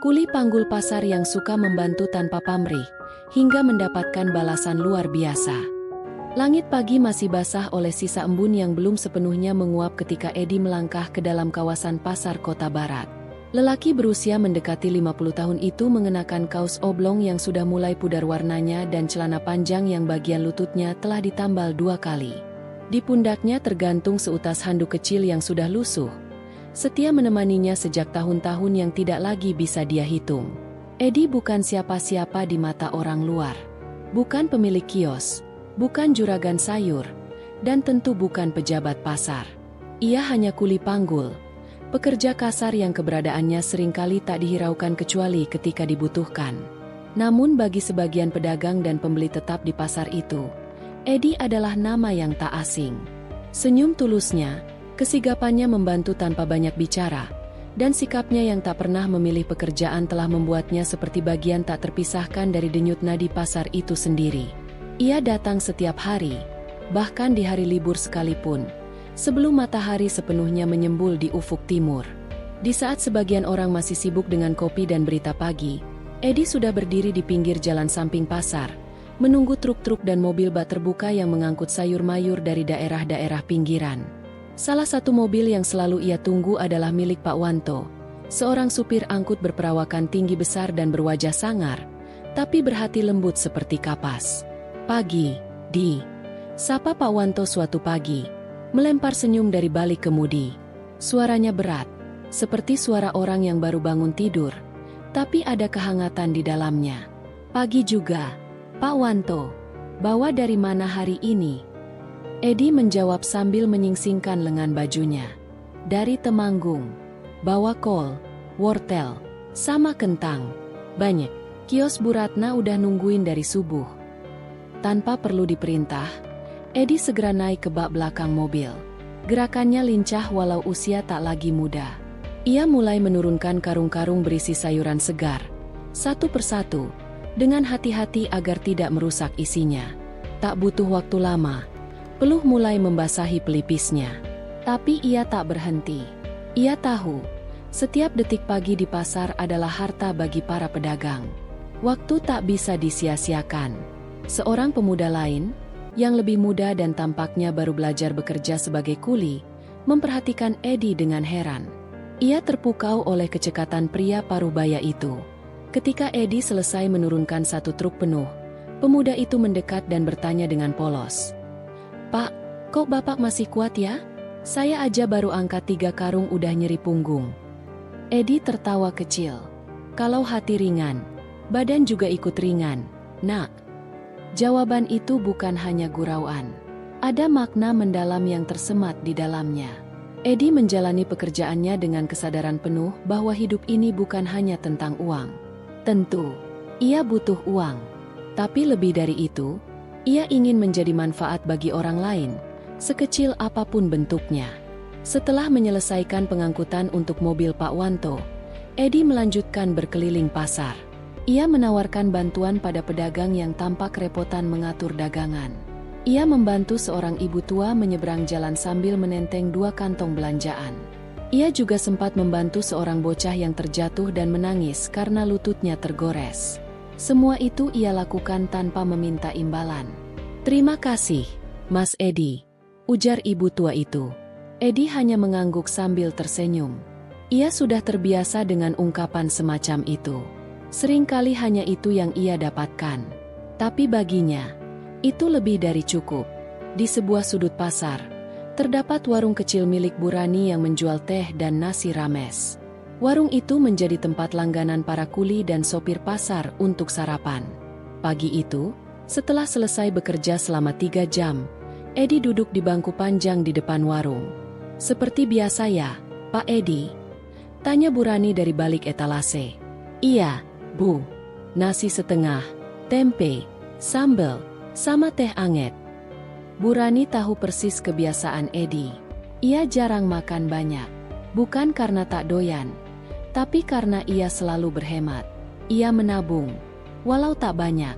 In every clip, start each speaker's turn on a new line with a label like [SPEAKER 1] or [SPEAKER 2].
[SPEAKER 1] Kuli panggul pasar yang suka membantu tanpa pamrih, hingga mendapatkan balasan luar biasa. Langit pagi masih basah oleh sisa embun yang belum sepenuhnya menguap ketika Edi melangkah ke dalam kawasan pasar kota barat. Lelaki berusia mendekati 50 tahun itu mengenakan kaos oblong yang sudah mulai pudar warnanya dan celana panjang yang bagian lututnya telah ditambal 2 kali. Di pundaknya tergantung seutas handuk kecil yang sudah lusuh. Setia menemaninya sejak tahun-tahun yang tidak lagi bisa dia hitung. Edi bukan siapa-siapa di mata orang luar. Bukan pemilik kios, bukan juragan sayur, dan tentu bukan pejabat pasar. Ia hanya kuli panggul, pekerja kasar yang keberadaannya seringkali tak dihiraukan kecuali ketika dibutuhkan. Namun bagi sebagian pedagang dan pembeli tetap di pasar itu, Edi adalah nama yang tak asing. Senyum tulusnya, kesigapannya membantu tanpa banyak bicara, dan sikapnya yang tak pernah memilih pekerjaan telah membuatnya seperti bagian tak terpisahkan dari denyut nadi pasar itu sendiri. Ia datang setiap hari, bahkan di hari libur sekalipun, sebelum matahari sepenuhnya menyembul di ufuk timur. Di saat sebagian orang masih sibuk dengan kopi dan berita pagi, Edi sudah berdiri di pinggir jalan samping pasar, menunggu truk-truk dan mobil bak terbuka yang mengangkut sayur mayur dari daerah-daerah pinggiran. Salah satu mobil yang selalu ia tunggu adalah milik Pak Wanto, seorang supir angkut berperawakan tinggi besar dan berwajah sangar, tapi berhati lembut seperti kapas. "Pagi, Di," sapa Pak Wanto suatu pagi, melempar senyum dari balik kemudi. Suaranya berat, seperti suara orang yang baru bangun tidur, tapi ada kehangatan di dalamnya. "Pagi juga, Pak Wanto. Bawa dari mana hari ini?" Edi menjawab sambil menyingsingkan lengan bajunya. "Dari Temanggung. Bawa kol, wortel, sama kentang. Banyak. Kios Bu Ratna udah nungguin dari subuh." Tanpa perlu diperintah, Edi segera naik ke bak belakang mobil. Gerakannya lincah walau usia tak lagi muda. Ia mulai menurunkan karung-karung berisi sayuran segar, satu persatu, dengan hati-hati agar tidak merusak isinya. Tak butuh waktu lama, peluh mulai membasahi pelipisnya. Tapi ia tak berhenti. Ia tahu, setiap detik pagi di pasar adalah harta bagi para pedagang. Waktu tak bisa disia-siakan. Seorang pemuda lain, yang lebih muda dan tampaknya baru belajar bekerja sebagai kuli, memperhatikan Edi dengan heran. Ia terpukau oleh kecekatan pria paruh baya itu. Ketika Edi selesai menurunkan satu truk penuh, pemuda itu mendekat dan bertanya dengan polos, "Pak, kok Bapak masih kuat ya? Saya aja baru angkat 3 karung udah nyeri punggung." Edi tertawa kecil. "Kalau hati ringan, badan juga ikut ringan, Nak." Jawaban itu bukan hanya gurauan. Ada makna mendalam yang tersemat di dalamnya. Edi menjalani pekerjaannya dengan kesadaran penuh bahwa hidup ini bukan hanya tentang uang. Tentu, ia butuh uang. Tapi lebih dari itu, ia ingin menjadi manfaat bagi orang lain, sekecil apapun bentuknya. Setelah menyelesaikan pengangkutan untuk mobil Pak Wanto, Edi melanjutkan berkeliling pasar. Ia menawarkan bantuan pada pedagang yang tampak kerepotan mengatur dagangan. Ia membantu seorang ibu tua menyeberang jalan sambil menenteng 2 kantong belanjaan. Ia juga sempat membantu seorang bocah yang terjatuh dan menangis karena lututnya tergores. Semua itu ia lakukan tanpa meminta imbalan. "Terima kasih, Mas Edi," ujar ibu tua itu. Edi hanya mengangguk sambil tersenyum. Ia sudah terbiasa dengan ungkapan semacam itu. Seringkali hanya itu yang ia dapatkan. Tapi baginya, itu lebih dari cukup. Di sebuah sudut pasar, terdapat warung kecil milik Bu Rani yang menjual teh dan nasi rames. Warung itu menjadi tempat langganan para kuli dan sopir pasar untuk sarapan. Pagi itu, setelah selesai bekerja selama 3 jam, Edi duduk di bangku panjang di depan warung. "Seperti biasa ya, Pak Edi?" tanya Bu Rani dari balik etalase. "Iya, Bu. Nasi setengah, tempe, sambal, sama teh anget." Bu Rani tahu persis kebiasaan Edi. Ia jarang makan banyak. Bukan karena tak doyan, tapi karena ia selalu berhemat. Ia menabung, walau tak banyak.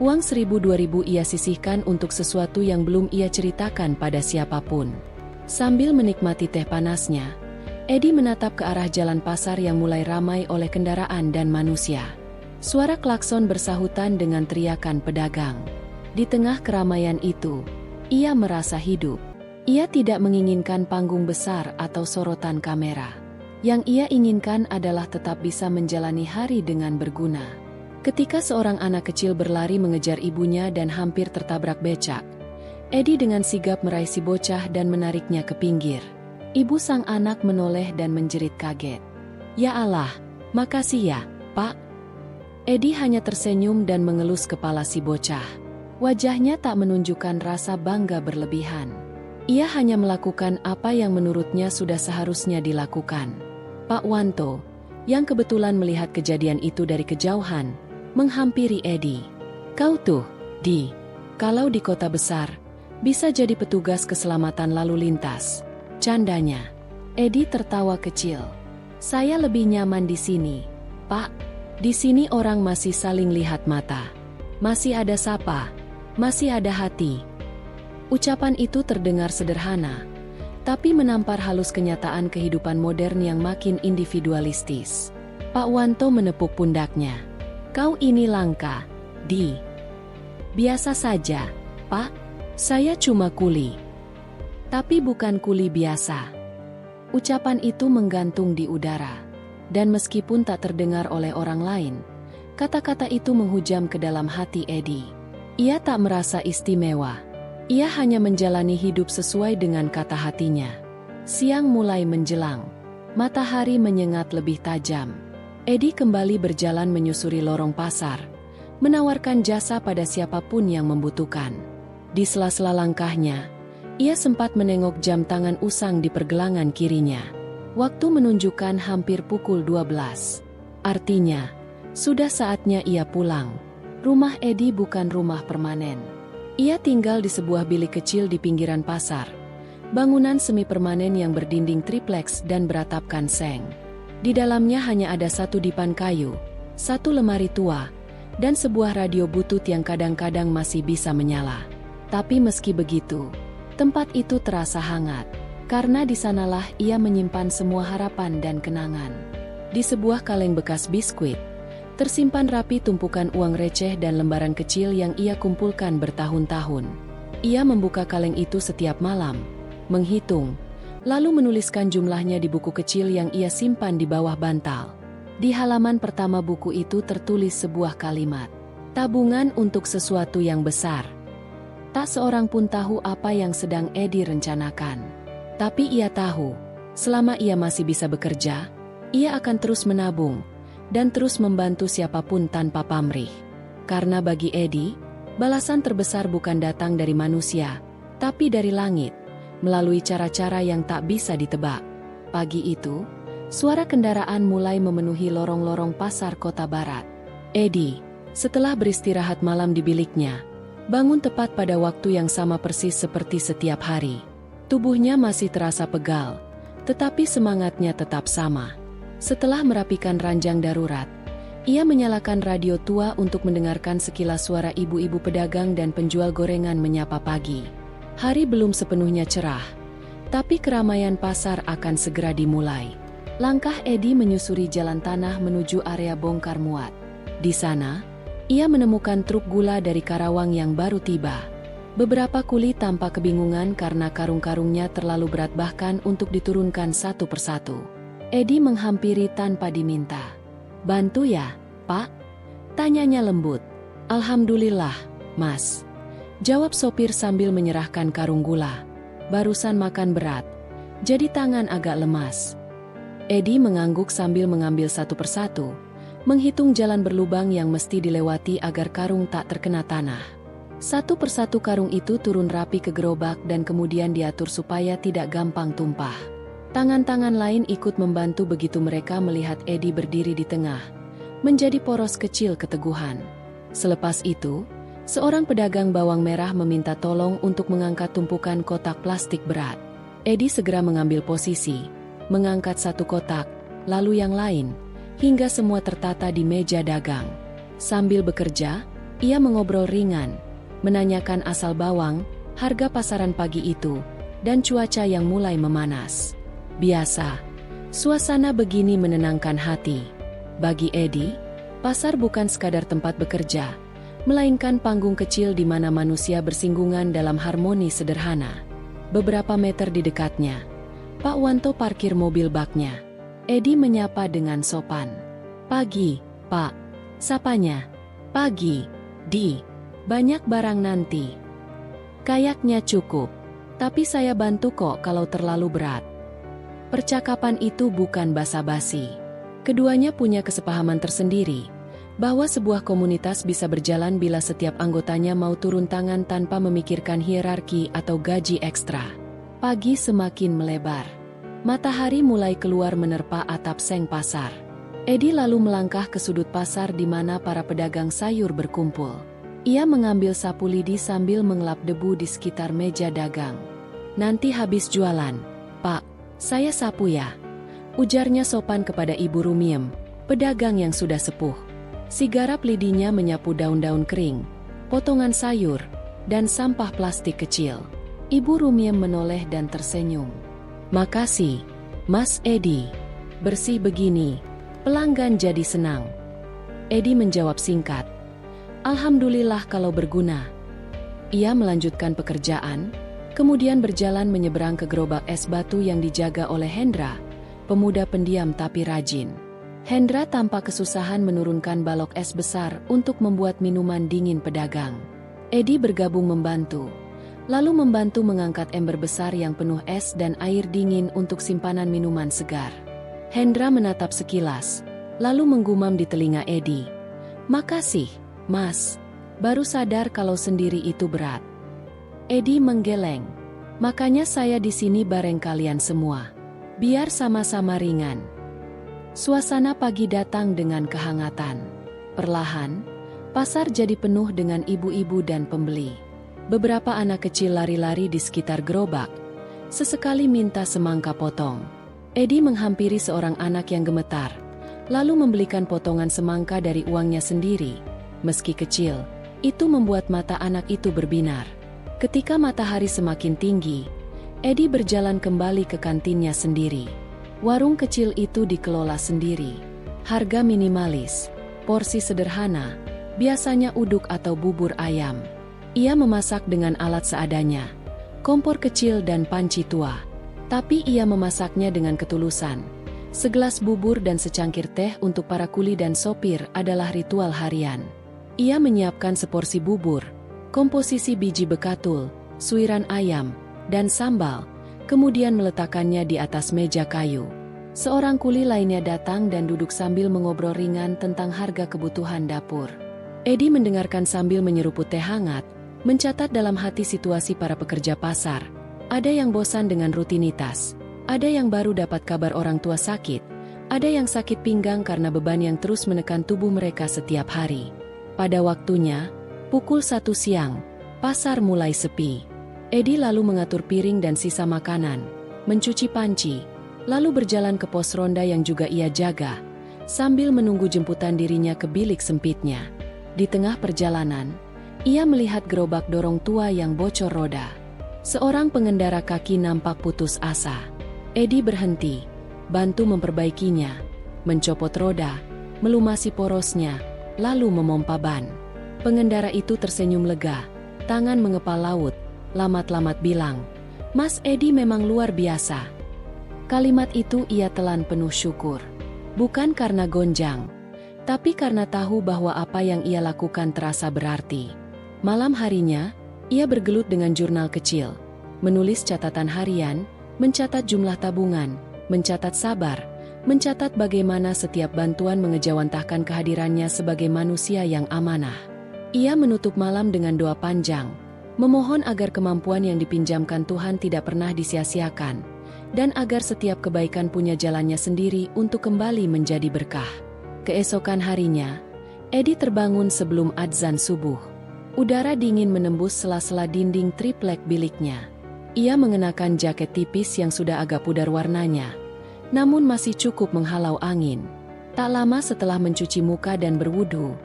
[SPEAKER 1] Uang 1.000-2.000 ia sisihkan untuk sesuatu yang belum ia ceritakan pada siapapun. Sambil menikmati teh panasnya, Edi menatap ke arah jalan pasar yang mulai ramai oleh kendaraan dan manusia. Suara klakson bersahutan dengan teriakan pedagang. Di tengah keramaian itu, ia merasa hidup. Ia tidak menginginkan panggung besar atau sorotan kamera. Yang ia inginkan adalah tetap bisa menjalani hari dengan berguna. Ketika seorang anak kecil berlari mengejar ibunya dan hampir tertabrak becak, Edi dengan sigap meraih si bocah dan menariknya ke pinggir. Ibu sang anak menoleh dan menjerit kaget. "Ya Allah, makasih ya, Pak." Edi hanya tersenyum dan mengelus kepala si bocah. Wajahnya tak menunjukkan rasa bangga berlebihan. Ia hanya melakukan apa yang menurutnya sudah seharusnya dilakukan. Pak Wanto, yang kebetulan melihat kejadian itu dari kejauhan, menghampiri Edi. "Kau tuh, Di, kalau di kota besar, bisa jadi petugas keselamatan lalu lintas," candanya. Edi tertawa kecil. "Saya lebih nyaman di sini, Pak. Di sini orang masih saling lihat mata. Masih ada sapa, masih ada hati." Ucapan itu terdengar sederhana, tapi menampar halus kenyataan kehidupan modern yang makin individualistis. Pak Wanto menepuk pundaknya. "Kau ini langka, Di." "Biasa saja, Pak. Saya cuma kuli." "Tapi bukan kuli biasa." Ucapan itu menggantung di udara. Dan meskipun tak terdengar oleh orang lain, kata-kata itu menghujam ke dalam hati Edi. Ia tak merasa istimewa. Ia hanya menjalani hidup sesuai dengan kata hatinya. Siang mulai menjelang. Matahari menyengat lebih tajam. Edi kembali berjalan menyusuri lorong pasar, menawarkan jasa pada siapapun yang membutuhkan. Di sela-sela langkahnya, ia sempat menengok jam tangan usang di pergelangan kirinya. Waktu menunjukkan hampir pukul 12. Artinya, sudah saatnya ia pulang. Rumah Edi bukan rumah permanen. Ia tinggal di sebuah bilik kecil di pinggiran pasar. Bangunan semi permanen yang berdinding tripleks dan beratapkan seng. Di dalamnya hanya ada satu dipan kayu, satu lemari tua, dan sebuah radio butut yang kadang-kadang masih bisa menyala. Tapi meski begitu, tempat itu terasa hangat, karena di sanalah ia menyimpan semua harapan dan kenangan. Di sebuah kaleng bekas biskuit, tersimpan rapi tumpukan uang receh dan lembaran kecil yang ia kumpulkan bertahun-tahun. Ia membuka kaleng itu setiap malam, menghitung, lalu menuliskan jumlahnya di buku kecil yang ia simpan di bawah bantal. Di halaman pertama buku itu tertulis sebuah kalimat, "Tabungan untuk sesuatu yang besar." Tak seorang pun tahu apa yang sedang Edi rencanakan. Tapi ia tahu, selama ia masih bisa bekerja, ia akan terus menabung, dan terus membantu siapapun tanpa pamrih. Karena bagi Edi, balasan terbesar bukan datang dari manusia, tapi dari langit, melalui cara-cara yang tak bisa ditebak. Pagi itu, suara kendaraan mulai memenuhi lorong-lorong pasar kota barat. Edi, setelah beristirahat malam di biliknya, bangun tepat pada waktu yang sama persis seperti setiap hari. Tubuhnya masih terasa pegal, tetapi semangatnya tetap sama. Setelah merapikan ranjang darurat, ia menyalakan radio tua untuk mendengarkan sekilas suara ibu-ibu pedagang dan penjual gorengan menyapa pagi. Hari belum sepenuhnya cerah, tapi keramaian pasar akan segera dimulai. Langkah Edi menyusuri jalan tanah menuju area bongkar muat. Di sana, ia menemukan truk gula dari Karawang yang baru tiba. Beberapa kuli tampak kebingungan karena karung-karungnya terlalu berat bahkan untuk diturunkan satu persatu. Edi menghampiri tanpa diminta. "Bantu ya, Pak?" tanyanya lembut. "Alhamdulillah, Mas," jawab sopir sambil menyerahkan karung gula. "Barusan makan berat, jadi tangan agak lemas." Edi mengangguk sambil mengambil satu persatu, menghitung jalan berlubang yang mesti dilewati agar karung tak terkena tanah. Satu persatu karung itu turun rapi ke gerobak dan kemudian diatur supaya tidak gampang tumpah. Tangan-tangan lain ikut membantu begitu mereka melihat Edi berdiri di tengah, menjadi poros kecil keteguhan. Selepas itu, seorang pedagang bawang merah meminta tolong untuk mengangkat tumpukan kotak plastik berat. Edi segera mengambil posisi, mengangkat satu kotak, lalu yang lain, hingga semua tertata di meja dagang. Sambil bekerja, ia mengobrol ringan, menanyakan asal bawang, harga pasaran pagi itu, dan cuaca yang mulai memanas. Biasa, Suasana begini menenangkan hati. Bagi Edi, pasar bukan sekadar tempat bekerja, melainkan panggung kecil di mana manusia bersinggungan dalam harmoni sederhana. Beberapa meter di dekatnya, Pak Wanto parkir mobil baknya. Edi menyapa dengan sopan. "Pagi, Pak." Sapanya. "Pagi, Di. Banyak barang nanti." "Kayaknya cukup. Tapi saya bantu kok kalau terlalu berat." Percakapan itu bukan basa-basi. Keduanya punya kesepahaman tersendiri, bahwa sebuah komunitas bisa berjalan bila setiap anggotanya mau turun tangan tanpa memikirkan hierarki atau gaji ekstra. Pagi semakin melebar. Matahari mulai keluar menerpa atap seng pasar. Edi lalu melangkah ke sudut pasar di mana para pedagang sayur berkumpul. Ia mengambil sapu lidi sambil mengelap debu di sekitar meja dagang. "Nanti habis jualan, Pak, saya sapu ya," ujarnya sopan kepada Ibu Rumiem, pedagang yang sudah sepuh. Si garap lidinya menyapu daun-daun kering, potongan sayur, dan sampah plastik kecil. Ibu Rumiem menoleh dan tersenyum. "Makasih, Mas Edi. Bersih begini, pelanggan jadi senang." Edi menjawab singkat, "Alhamdulillah kalau berguna." Ia melanjutkan pekerjaan, kemudian berjalan menyeberang ke gerobak es batu yang dijaga oleh Hendra, pemuda pendiam tapi rajin. Hendra tampak kesusahan menurunkan balok es besar untuk membuat minuman dingin pedagang. Edi bergabung membantu, lalu membantu mengangkat ember besar yang penuh es dan air dingin untuk simpanan minuman segar. Hendra menatap sekilas, lalu menggumam di telinga Edi, "Makasih, Mas. Baru sadar kalau sendiri itu berat." Edi menggeleng, "Makanya saya di sini bareng kalian semua. Biar sama-sama ringan." Suasana pagi datang dengan kehangatan. Perlahan, pasar jadi penuh dengan ibu-ibu dan pembeli. Beberapa anak kecil lari-lari di sekitar gerobak, sesekali minta semangka potong. Edi menghampiri seorang anak yang gemetar, lalu membelikan potongan semangka dari uangnya sendiri. Meski kecil, itu membuat mata anak itu berbinar. Ketika matahari semakin tinggi, Edi berjalan kembali ke kantinnya sendiri. Warung kecil itu dikelola sendiri. Harga minimalis, porsi sederhana, biasanya uduk atau bubur ayam. Ia memasak dengan alat seadanya, kompor kecil dan panci tua. Tapi ia memasaknya dengan ketulusan. Segelas bubur dan secangkir teh untuk para kuli dan sopir adalah ritual harian. Ia menyiapkan seporsi bubur, komposisi biji bekatul, suiran ayam, dan sambal, kemudian meletakkannya di atas meja kayu. Seorang kuli lainnya datang dan duduk sambil mengobrol ringan tentang harga kebutuhan dapur. Edi mendengarkan sambil menyeruput teh hangat, mencatat dalam hati situasi para pekerja pasar. Ada yang bosan dengan rutinitas, ada yang baru dapat kabar orang tua sakit, ada yang sakit pinggang karena beban yang terus menekan tubuh mereka setiap hari. Pada waktunya, pukul 1 siang, pasar mulai sepi. Edi lalu mengatur piring dan sisa makanan, mencuci panci, lalu berjalan ke pos ronda yang juga ia jaga, sambil menunggu jemputan dirinya ke bilik sempitnya. Di tengah perjalanan, ia melihat gerobak dorong tua yang bocor roda. Seorang pengendara kaki nampak putus asa. Edi berhenti, bantu memperbaikinya, mencopot roda, melumasi porosnya, lalu memompa ban. Pengendara itu tersenyum lega, tangan mengepal laut, lamat-lamat bilang, "Mas Edi memang luar biasa." Kalimat itu ia telan penuh syukur. Bukan karena gonjang, tapi karena tahu bahwa apa yang ia lakukan terasa berarti. Malam harinya, ia bergelut dengan jurnal kecil, menulis catatan harian, mencatat jumlah tabungan, mencatat sabar, mencatat bagaimana setiap bantuan mengejawantahkan kehadirannya sebagai manusia yang amanah. Ia menutup malam dengan doa panjang, memohon agar kemampuan yang dipinjamkan Tuhan tidak pernah disia-siakan, dan agar setiap kebaikan punya jalannya sendiri untuk kembali menjadi berkah. Keesokan harinya, Edi terbangun sebelum adzan subuh. Udara dingin menembus sela-sela dinding triplek biliknya. Ia mengenakan jaket tipis yang sudah agak pudar warnanya, namun masih cukup menghalau angin. Tak lama setelah mencuci muka dan berwudu,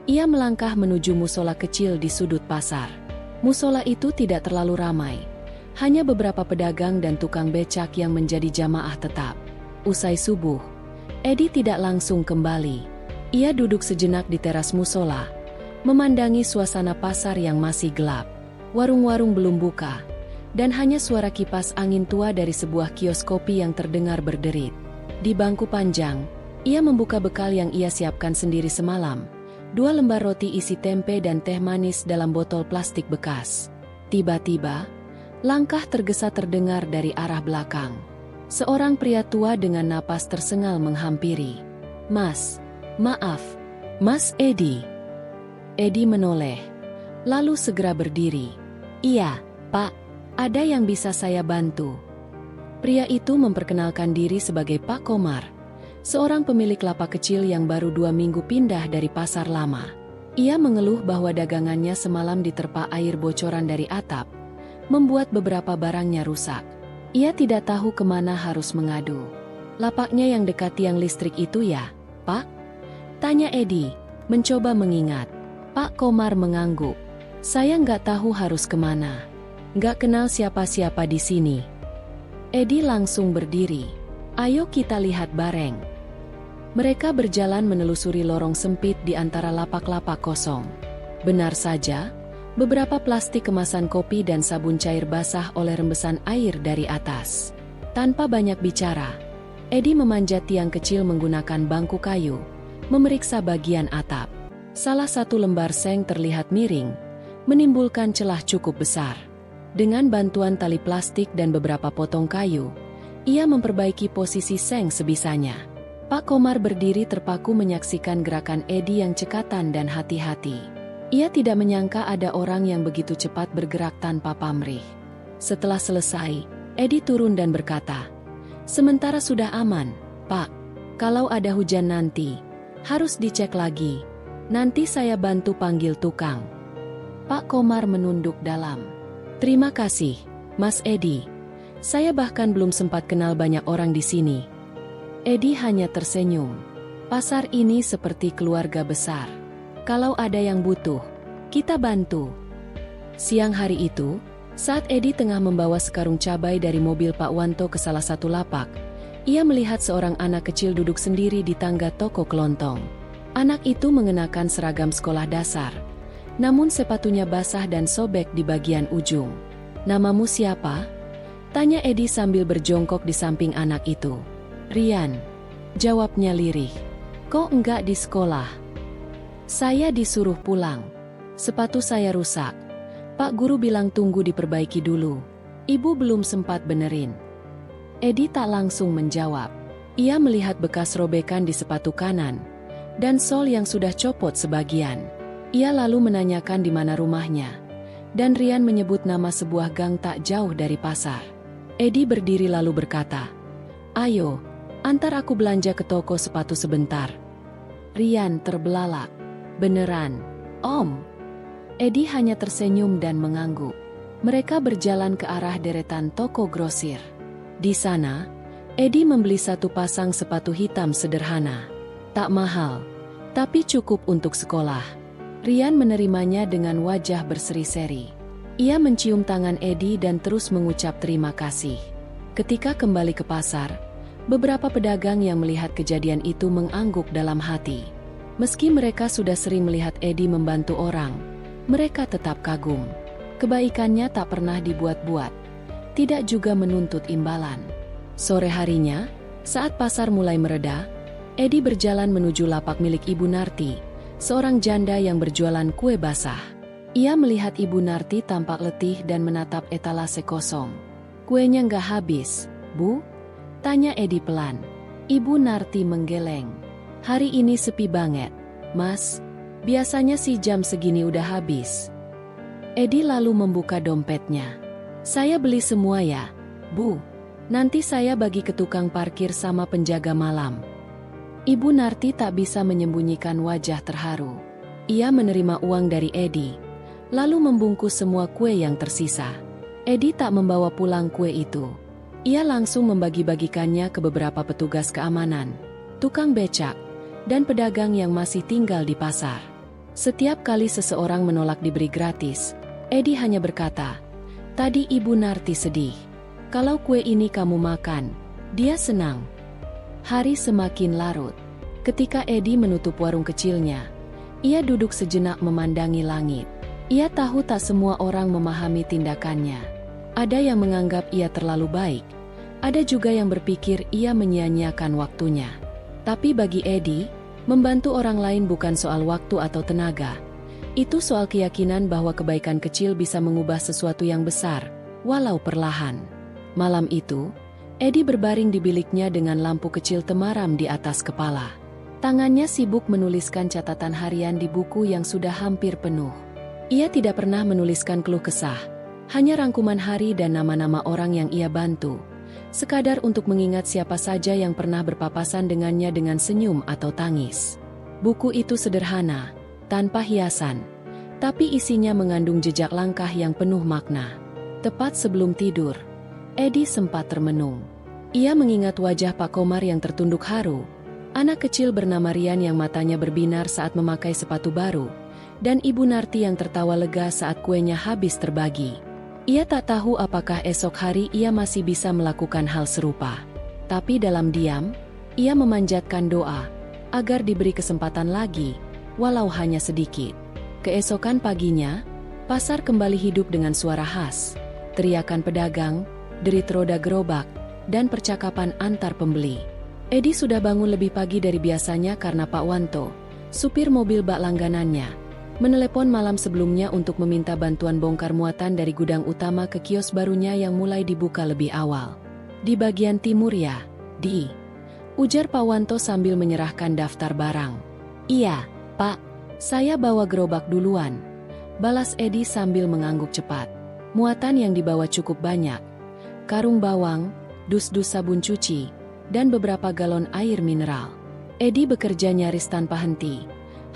[SPEAKER 1] ia melangkah menuju musola kecil di sudut pasar. Musola itu tidak terlalu ramai, hanya beberapa pedagang dan tukang becak yang menjadi jamaah tetap. usai subuh, Edi tidak langsung kembali. Ia duduk sejenak di teras musola, memandangi suasana pasar yang masih gelap. Warung-warung belum buka, dan hanya suara kipas angin tua dari sebuah kios kopi yang terdengar berderit. Di bangku panjang, ia membuka bekal yang ia siapkan sendiri semalam. 2 lembar roti isi tempe dan teh manis dalam botol plastik bekas. Tiba-tiba, langkah tergesa terdengar dari arah belakang. Seorang pria tua dengan napas tersengal menghampiri. "Mas, maaf, Mas Edi." Edi menoleh, lalu segera berdiri. "Iya, Pak, ada yang bisa saya bantu?" Pria itu memperkenalkan diri sebagai Pak Komar, seorang pemilik lapak kecil yang baru 2 minggu pindah dari pasar lama. Ia mengeluh bahwa dagangannya semalam diterpa air bocoran dari atap, membuat beberapa barangnya rusak. Ia tidak tahu kemana harus mengadu. "Lapaknya yang dekat tiang listrik itu ya, Pak?" tanya Edi, mencoba mengingat. Pak Komar mengangguk. "Saya nggak tahu harus kemana. Nggak kenal siapa-siapa di sini." Edi langsung berdiri. "Ayo kita lihat bareng." Mereka berjalan menelusuri lorong sempit di antara lapak-lapak kosong. Benar saja, beberapa plastik kemasan kopi dan sabun cair basah oleh rembesan air dari atas. Tanpa banyak bicara, Edi memanjat tiang kecil menggunakan bangku kayu, memeriksa bagian atap. Salah satu lembar seng terlihat miring, menimbulkan celah cukup besar. Dengan bantuan tali plastik dan beberapa potong kayu, ia memperbaiki posisi seng sebisanya. Pak Komar berdiri terpaku menyaksikan gerakan Edi yang cekatan dan hati-hati. Ia tidak menyangka ada orang yang begitu cepat bergerak tanpa pamrih. Setelah selesai, Edi turun dan berkata, "Sementara sudah aman, Pak. Kalau ada hujan nanti, harus dicek lagi. Nanti saya bantu panggil tukang." Pak Komar menunduk dalam. "Terima kasih, Mas Edi. Saya bahkan belum sempat kenal banyak orang di sini." Edi hanya tersenyum. Pasar ini seperti keluarga besar. Kalau ada yang butuh, kita bantu. Siang hari itu, saat Edi tengah membawa sekarung cabai dari mobil Pak Wanto ke salah satu lapak, ia melihat seorang anak kecil duduk sendiri di tangga toko kelontong. Anak itu mengenakan seragam sekolah dasar, namun sepatunya basah dan sobek di bagian ujung. "Namamu siapa?" tanya Edi sambil berjongkok di samping anak itu. "Rian," jawabnya lirih. "Kok enggak di sekolah?" "Saya disuruh pulang. Sepatu saya rusak. Pak Guru bilang tunggu diperbaiki dulu. Ibu belum sempat benerin." Edi tak langsung menjawab. Ia melihat bekas robekan di sepatu kanan, dan sol yang sudah copot sebagian. Ia lalu menanyakan di mana rumahnya, dan Rian menyebut nama sebuah gang tak jauh dari pasar. Edi berdiri lalu berkata, "Ayo, antar aku belanja ke toko sepatu sebentar." Rian terbelalak. "Beneran, Om?" Edi hanya tersenyum dan mengangguk. Mereka berjalan ke arah deretan toko grosir. Di sana, Edi membeli satu pasang sepatu hitam sederhana. Tak mahal, tapi cukup untuk sekolah. Rian menerimanya dengan wajah berseri-seri. Ia mencium tangan Edi dan terus mengucap terima kasih. Ketika kembali ke pasar, beberapa pedagang yang melihat kejadian itu mengangguk dalam hati. Meski mereka sudah sering melihat Edi membantu orang, mereka tetap kagum. Kebaikannya tak pernah dibuat-buat, tidak juga menuntut imbalan. Sore harinya, saat pasar mulai mereda, Edi berjalan menuju lapak milik Ibu Narti, seorang janda yang berjualan kue basah. Ia melihat Ibu Narti tampak letih dan menatap etalase kosong. "Kuenya nggak habis, Bu?" tanya Edi pelan. Ibu Narti menggeleng. "Hari ini sepi banget, Mas. Biasanya sih jam segini udah habis." Edi lalu membuka dompetnya. "Saya beli semua ya, Bu. Nanti saya bagi ke tukang parkir sama penjaga malam." Ibu Narti tak bisa menyembunyikan wajah terharu. Ia menerima uang dari Edi, lalu membungkus semua kue yang tersisa. Edi tak membawa pulang kue itu. Ia langsung membagi-bagikannya ke beberapa petugas keamanan, tukang becak, dan pedagang yang masih tinggal di pasar. Setiap kali seseorang menolak diberi gratis, Edi hanya berkata, "Tadi Ibu Narti sedih. Kalau kue ini kamu makan, dia senang." Hari semakin larut. Ketika Edi menutup warung kecilnya, ia duduk sejenak memandangi langit. Ia tahu tak semua orang memahami tindakannya. Ada yang menganggap ia terlalu baik, ada juga yang berpikir ia menyia-nyiakan waktunya. Tapi bagi Edi, membantu orang lain bukan soal waktu atau tenaga. Itu soal keyakinan bahwa kebaikan kecil bisa mengubah sesuatu yang besar, walau perlahan. Malam itu, Edi berbaring di biliknya dengan lampu kecil temaram di atas kepala. Tangannya sibuk menuliskan catatan harian di buku yang sudah hampir penuh. Ia tidak pernah menuliskan keluh kesah, hanya rangkuman hari dan nama-nama orang yang ia bantu, sekadar untuk mengingat siapa saja yang pernah berpapasan dengannya dengan senyum atau tangis. Buku itu sederhana, tanpa hiasan, tapi isinya mengandung jejak langkah yang penuh makna. Tepat sebelum tidur, Edi sempat termenung. Ia mengingat wajah Pak Komar yang tertunduk haru, anak kecil bernama Rian yang matanya berbinar saat memakai sepatu baru, dan Ibu Narti yang tertawa lega saat kuenya habis terbagi. Ia tak tahu apakah esok hari ia masih bisa melakukan hal serupa. Tapi dalam diam, ia memanjatkan doa agar diberi kesempatan lagi, walau hanya sedikit. Keesokan paginya, pasar kembali hidup dengan suara khas, teriakan pedagang, derit roda gerobak, dan percakapan antar pembeli. Edi sudah bangun lebih pagi dari biasanya karena Pak Wanto, supir mobil bak langganannya, menelepon malam sebelumnya untuk meminta bantuan bongkar muatan dari gudang utama ke kios barunya yang mulai dibuka lebih awal. Di bagian timur ya, Di. Ujar Pak Wanto sambil menyerahkan daftar barang. Iya, Pak. Saya bawa gerobak duluan. Balas Edi sambil mengangguk cepat. Muatan yang dibawa cukup banyak. Karung bawang, dus-dus sabun cuci, dan beberapa galon air mineral. Edi bekerja nyaris tanpa henti.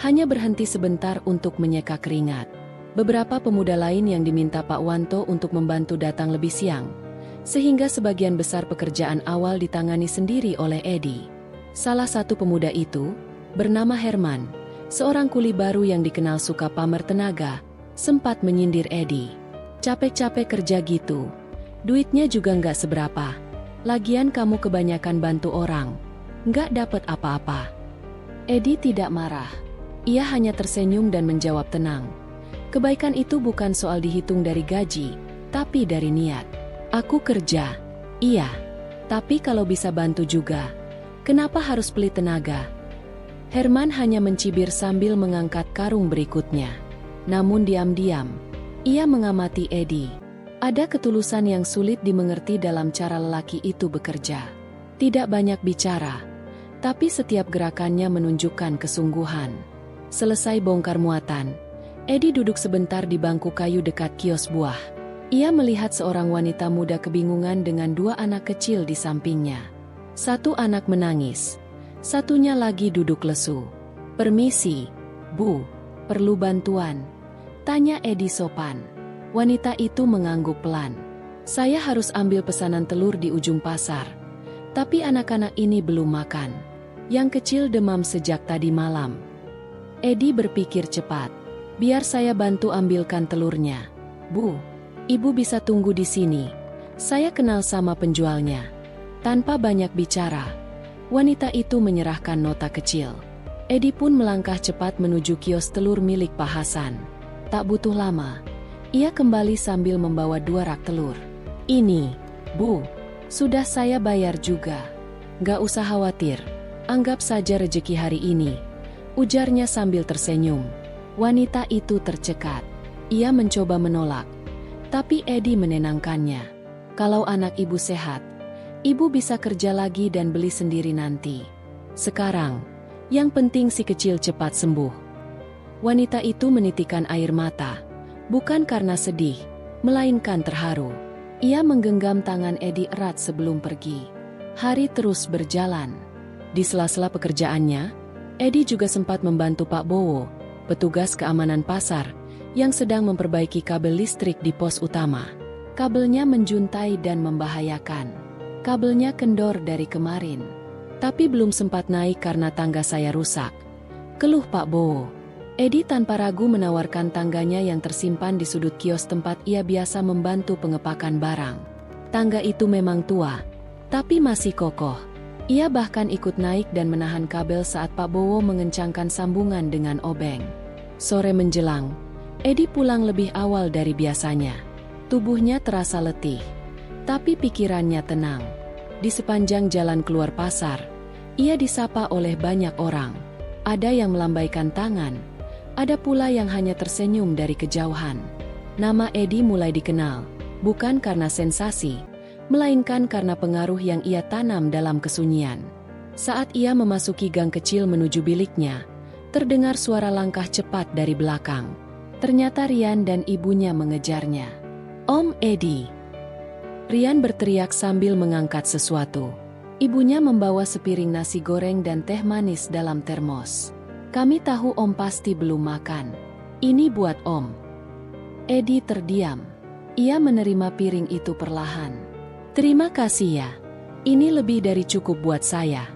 [SPEAKER 1] Hanya berhenti sebentar untuk menyeka keringat. Beberapa pemuda lain yang diminta Pak Wanto untuk membantu datang lebih siang, sehingga sebagian besar pekerjaan awal ditangani sendiri oleh Edi. Salah satu pemuda itu, bernama Herman, seorang kuli baru yang dikenal suka pamer tenaga, sempat menyindir Edi. Capek-capek kerja gitu, duitnya juga nggak seberapa. Lagian kamu kebanyakan bantu orang, nggak dapet apa-apa. Edi tidak marah. Ia hanya tersenyum dan menjawab tenang. Kebaikan itu bukan soal dihitung dari gaji, tapi dari niat. Aku kerja, iya. Tapi kalau bisa bantu juga, kenapa harus pelit tenaga? Herman hanya mencibir sambil mengangkat karung berikutnya. Namun diam-diam, ia mengamati Edi. Ada ketulusan yang sulit dimengerti dalam cara lelaki itu bekerja. Tidak banyak bicara, tapi setiap gerakannya menunjukkan kesungguhan. Selesai bongkar muatan, Edi duduk sebentar di bangku kayu dekat kios buah. Ia melihat seorang wanita muda kebingungan dengan dua anak kecil di sampingnya. Satu anak menangis, satunya lagi duduk lesu. Permisi, Bu, perlu bantuan? Tanya Edi sopan. Wanita itu mengangguk pelan. Saya harus ambil pesanan telur di ujung pasar. Tapi anak-anak ini belum makan. Yang kecil demam sejak tadi malam. Edi berpikir cepat. Biar saya bantu ambilkan telurnya. Bu, Ibu bisa tunggu di sini. Saya kenal sama penjualnya. Tanpa banyak bicara, wanita itu menyerahkan nota kecil. Edi pun melangkah cepat menuju kios telur milik Pak Hasan. Tak butuh lama, ia kembali sambil membawa 2 rak telur. Ini, Bu, sudah saya bayar juga. Gak usah khawatir, anggap saja rejeki hari ini. Ujarnya sambil tersenyum. Wanita itu tercekat. Ia mencoba menolak, tapi Edi menenangkannya. Kalau anak ibu sehat, ibu bisa kerja lagi dan beli sendiri nanti. Sekarang, yang penting si kecil cepat sembuh. Wanita itu menitikkan air mata, bukan karena sedih, melainkan terharu. Ia menggenggam tangan Edi erat sebelum pergi. Hari terus berjalan. Di sela-sela pekerjaannya, Edi juga sempat membantu Pak Bowo, petugas keamanan pasar, yang sedang memperbaiki kabel listrik di pos utama. Kabelnya menjuntai dan membahayakan. Kabelnya kendor dari kemarin. Tapi belum sempat naik karena tangga saya rusak. Keluh Pak Bowo. Edi tanpa ragu menawarkan tangganya yang tersimpan di sudut kios tempat ia biasa membantu pengepakan barang. Tangga itu memang tua, tapi masih kokoh. Ia bahkan ikut naik dan menahan kabel saat Pak Bowo mengencangkan sambungan dengan obeng. Sore menjelang, Edi pulang lebih awal dari biasanya. Tubuhnya terasa letih, tapi pikirannya tenang. Di sepanjang jalan keluar pasar, ia disapa oleh banyak orang. Ada yang melambaikan tangan, ada pula yang hanya tersenyum dari kejauhan. Nama Edi mulai dikenal, bukan karena sensasi, melainkan karena pengaruh yang ia tanam dalam kesunyian. Saat ia memasuki gang kecil menuju biliknya, terdengar suara langkah cepat dari belakang. Ternyata Rian dan ibunya mengejarnya. "Om Edi!" Rian berteriak sambil mengangkat sesuatu. Ibunya membawa sepiring nasi goreng dan teh manis dalam termos. "Kami tahu Om pasti belum makan. Ini buat Om." Edi terdiam. Ia menerima piring itu perlahan. "Terima kasih ya. Ini lebih dari cukup buat saya,"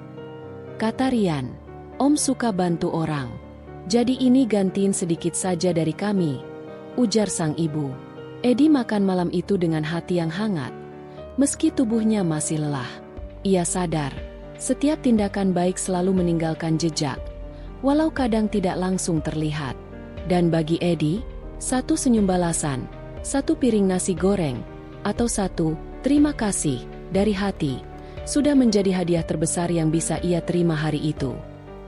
[SPEAKER 1] kata Rian. "Om suka bantu orang. Jadi ini gantiin sedikit saja dari kami," ujar sang ibu. Edi makan malam itu dengan hati yang hangat. Meski tubuhnya masih lelah, ia sadar, setiap tindakan baik selalu meninggalkan jejak, walau kadang tidak langsung terlihat. Dan bagi Edi, satu senyum balasan, satu piring nasi goreng, atau satu terima kasih dari hati, sudah menjadi hadiah terbesar yang bisa ia terima hari itu.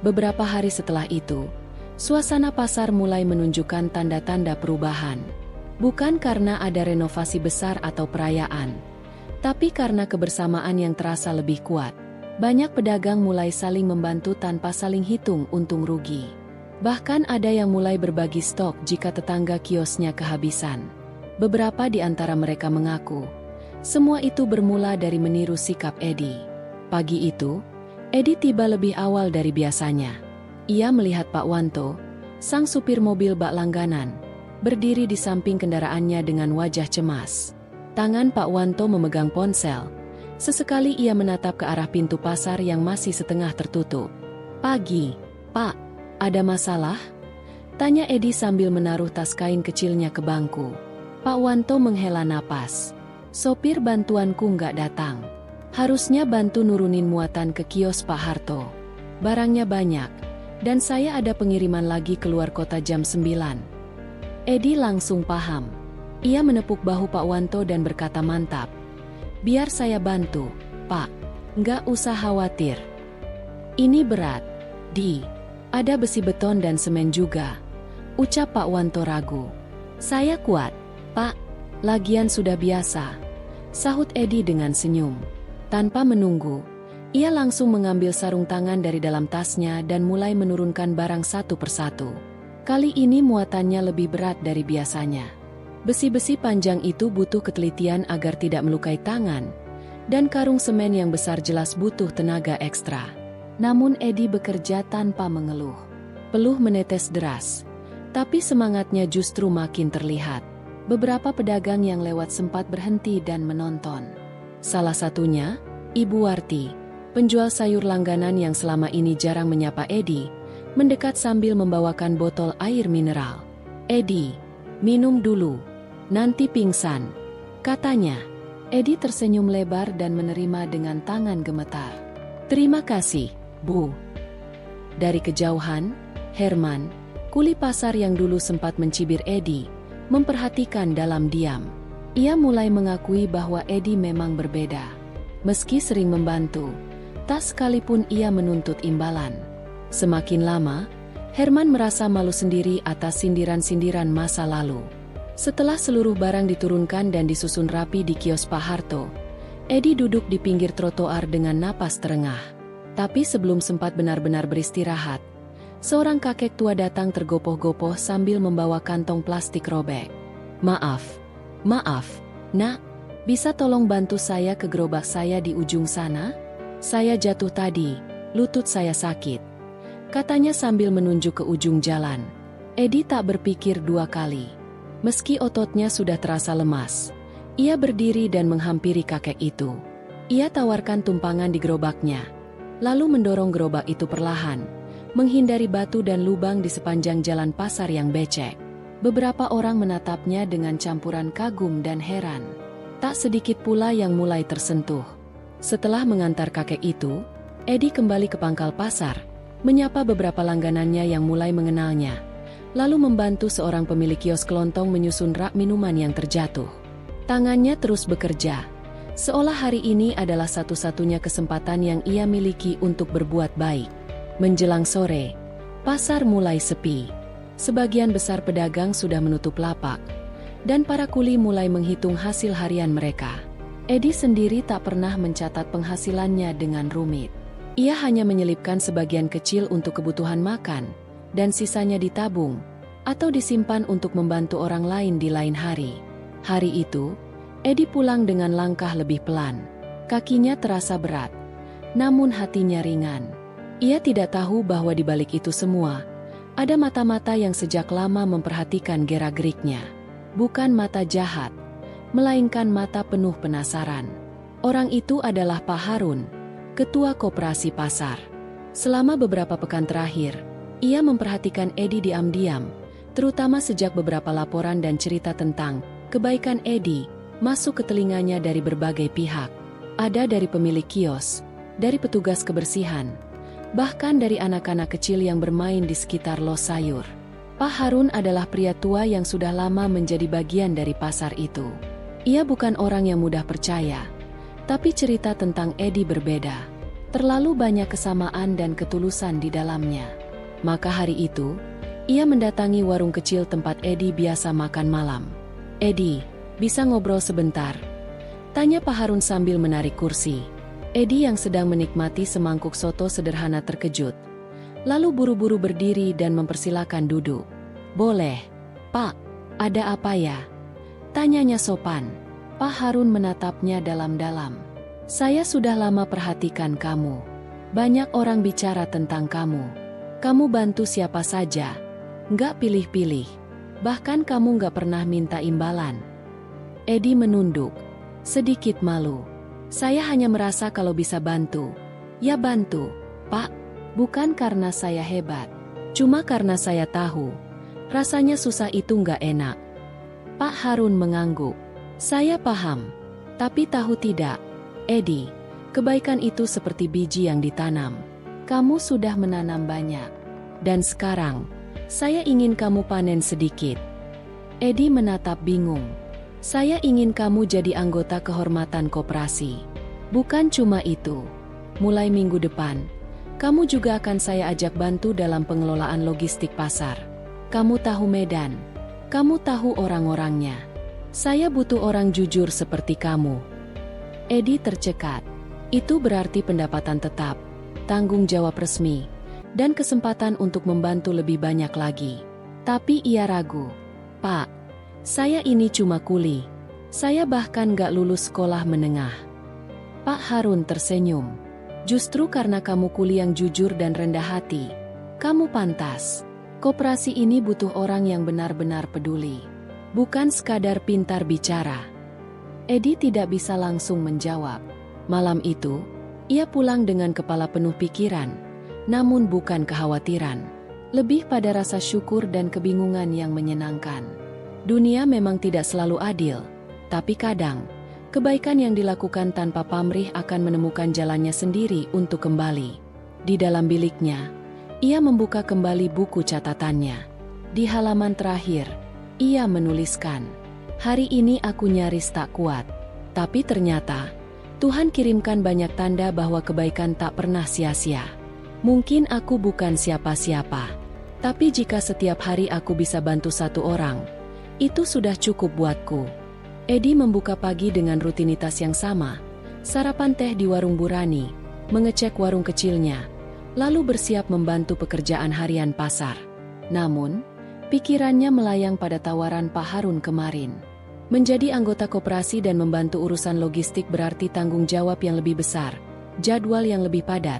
[SPEAKER 1] Beberapa hari setelah itu, suasana pasar mulai menunjukkan tanda-tanda perubahan. Bukan karena ada renovasi besar atau perayaan, tapi karena kebersamaan yang terasa lebih kuat. Banyak pedagang mulai saling membantu tanpa saling hitung untung rugi. Bahkan ada yang mulai berbagi stok jika tetangga kiosnya kehabisan. Beberapa di antara mereka mengaku, semua itu bermula dari meniru sikap Edi. Pagi itu, Edi tiba lebih awal dari biasanya. Ia melihat Pak Wanto, sang supir mobil bak langganan, berdiri di samping kendaraannya dengan wajah cemas. Tangan Pak Wanto memegang ponsel. Sesekali ia menatap ke arah pintu pasar yang masih setengah tertutup. "Pagi, Pak. Ada masalah?" tanya Edi sambil menaruh tas kain kecilnya ke bangku. Pak Wanto menghela napas. "Sopir bantuanku nggak datang. Harusnya bantu nurunin muatan ke kios Pak Harto. Barangnya banyak, dan saya ada pengiriman lagi keluar kota jam 9. Edi langsung paham. Ia menepuk bahu Pak Wanto dan berkata mantap. "Biar saya bantu, Pak. Nggak usah khawatir. Ini berat, Di. Ada besi beton dan semen juga," ucap Pak Wanto ragu. "Saya kuat, Pak. Lagian sudah biasa," sahut Edi dengan senyum. Tanpa menunggu, ia langsung mengambil sarung tangan dari dalam tasnya dan mulai menurunkan barang satu persatu. Kali ini muatannya lebih berat dari biasanya. Besi-besi panjang itu butuh ketelitian agar tidak melukai tangan, dan karung semen yang besar jelas butuh tenaga ekstra. Namun Edi bekerja tanpa mengeluh. Peluh menetes deras, tapi semangatnya justru makin terlihat. Beberapa pedagang yang lewat sempat berhenti dan menonton. Salah satunya, Ibu Warti, penjual sayur langganan yang selama ini jarang menyapa Edi, mendekat sambil membawakan botol air mineral. "Edi, minum dulu. Nanti pingsan," katanya. Edi tersenyum lebar dan menerima dengan tangan gemetar. "Terima kasih, Bu." Dari kejauhan, Herman, kuli pasar yang dulu sempat mencibir Edi, memperhatikan dalam diam. Ia mulai mengakui bahwa Edi memang berbeda. Meski sering membantu, tak sekalipun ia menuntut imbalan. Semakin lama, Herman merasa malu sendiri atas sindiran-sindiran masa lalu. Setelah seluruh barang diturunkan dan disusun rapi di kios Pak Harto, Edi duduk di pinggir trotoar dengan napas terengah. Tapi sebelum sempat benar-benar beristirahat, seorang kakek tua datang tergopoh-gopoh sambil membawa kantong plastik robek. Maaf, Nak, bisa tolong bantu saya ke gerobak saya di ujung sana? Saya jatuh tadi, lutut saya sakit," katanya sambil menunjuk ke ujung jalan. Edi tak berpikir dua kali. Meski ototnya sudah terasa lemas, ia berdiri dan menghampiri kakek itu. Ia tawarkan tumpangan di gerobaknya, lalu mendorong gerobak itu perlahan, menghindari batu dan lubang di sepanjang jalan pasar yang becek. Beberapa orang menatapnya dengan campuran kagum dan heran. Tak sedikit pula yang mulai tersentuh. Setelah mengantar kakek itu, Edi kembali ke pangkal pasar, menyapa beberapa langganannya yang mulai mengenalnya, lalu membantu seorang pemilik kios kelontong menyusun rak minuman yang terjatuh. Tangannya terus bekerja, seolah hari ini adalah satu-satunya kesempatan yang ia miliki untuk berbuat baik. Menjelang sore, pasar mulai sepi. Sebagian besar pedagang sudah menutup lapak, dan para kuli mulai menghitung hasil harian mereka. Edi sendiri tak pernah mencatat penghasilannya dengan rumit. Ia hanya menyelipkan sebagian kecil untuk kebutuhan makan, dan sisanya ditabung, atau disimpan untuk membantu orang lain di lain hari. Hari itu, Edi pulang dengan langkah lebih pelan. Kakinya terasa berat, namun hatinya ringan. Ia tidak tahu bahwa di balik itu semua, ada mata-mata yang sejak lama memperhatikan gerak-geriknya. Bukan mata jahat, melainkan mata penuh penasaran. Orang itu adalah Pak Harun, Ketua Koperasi Pasar. Selama beberapa pekan terakhir, ia memperhatikan Edi diam-diam, terutama sejak beberapa laporan dan cerita tentang kebaikan Edi masuk ke telinganya dari berbagai pihak. Ada dari pemilik kios, dari petugas kebersihan, bahkan dari anak-anak kecil yang bermain di sekitar los sayur. Pak Harun adalah pria tua yang sudah lama menjadi bagian dari pasar itu. Ia bukan orang yang mudah percaya, tapi cerita tentang Edi berbeda. Terlalu banyak kesamaan dan ketulusan di dalamnya. Maka hari itu, ia mendatangi warung kecil tempat Edi biasa makan malam. "Edi, bisa ngobrol sebentar?" tanya Pak Harun sambil menarik kursi. Edi yang sedang menikmati semangkuk soto sederhana terkejut, lalu buru-buru berdiri dan mempersilakan duduk. "Boleh, Pak. Ada apa ya?" tanyanya sopan. Pak Harun menatapnya dalam-dalam. "Saya sudah lama perhatikan kamu. Banyak orang bicara tentang kamu. Kamu bantu siapa saja, nggak pilih-pilih. Bahkan kamu nggak pernah minta imbalan." Edi menunduk, sedikit malu. "Saya hanya merasa kalau bisa bantu, ya bantu, Pak. Bukan karena saya hebat, cuma karena saya tahu rasanya susah itu nggak enak." Pak Harun mengangguk. "Saya paham, tapi tahu tidak, Edi, kebaikan itu seperti biji yang ditanam. Kamu sudah menanam banyak, dan sekarang saya ingin kamu panen sedikit." Edi menatap bingung. "Saya ingin kamu jadi anggota kehormatan koperasi. Bukan cuma itu. Mulai minggu depan, kamu juga akan saya ajak bantu dalam pengelolaan logistik pasar. Kamu tahu medan, kamu tahu orang-orangnya. Saya butuh orang jujur seperti kamu." Edi tercekat. Itu berarti pendapatan tetap, tanggung jawab resmi, dan kesempatan untuk membantu lebih banyak lagi. Tapi ia ragu. "Pak, saya ini cuma kuli. Saya bahkan gak lulus sekolah menengah." Pak Harun tersenyum. "Justru karena kamu kuli yang jujur dan rendah hati, kamu pantas. Koperasi ini butuh orang yang benar-benar peduli, bukan sekadar pintar bicara." Edi tidak bisa langsung menjawab. Malam itu, ia pulang dengan kepala penuh pikiran, namun bukan kekhawatiran. Lebih pada rasa syukur dan kebingungan yang menyenangkan. Dunia memang tidak selalu adil, tapi kadang, kebaikan yang dilakukan tanpa pamrih akan menemukan jalannya sendiri untuk kembali. Di dalam biliknya, ia membuka kembali buku catatannya. Di halaman terakhir, ia menuliskan, "Hari ini aku nyaris tak kuat, tapi ternyata Tuhan kirimkan banyak tanda bahwa kebaikan tak pernah sia-sia. Mungkin aku bukan siapa-siapa, tapi jika setiap hari aku bisa bantu satu orang, itu sudah cukup buatku." Edi membuka pagi dengan rutinitas yang sama, sarapan teh di warung Burani, mengecek warung kecilnya, lalu bersiap membantu pekerjaan harian pasar. Namun, pikirannya melayang pada tawaran Pak Harun kemarin. Menjadi anggota koperasi dan membantu urusan logistik berarti tanggung jawab yang lebih besar, jadwal yang lebih padat,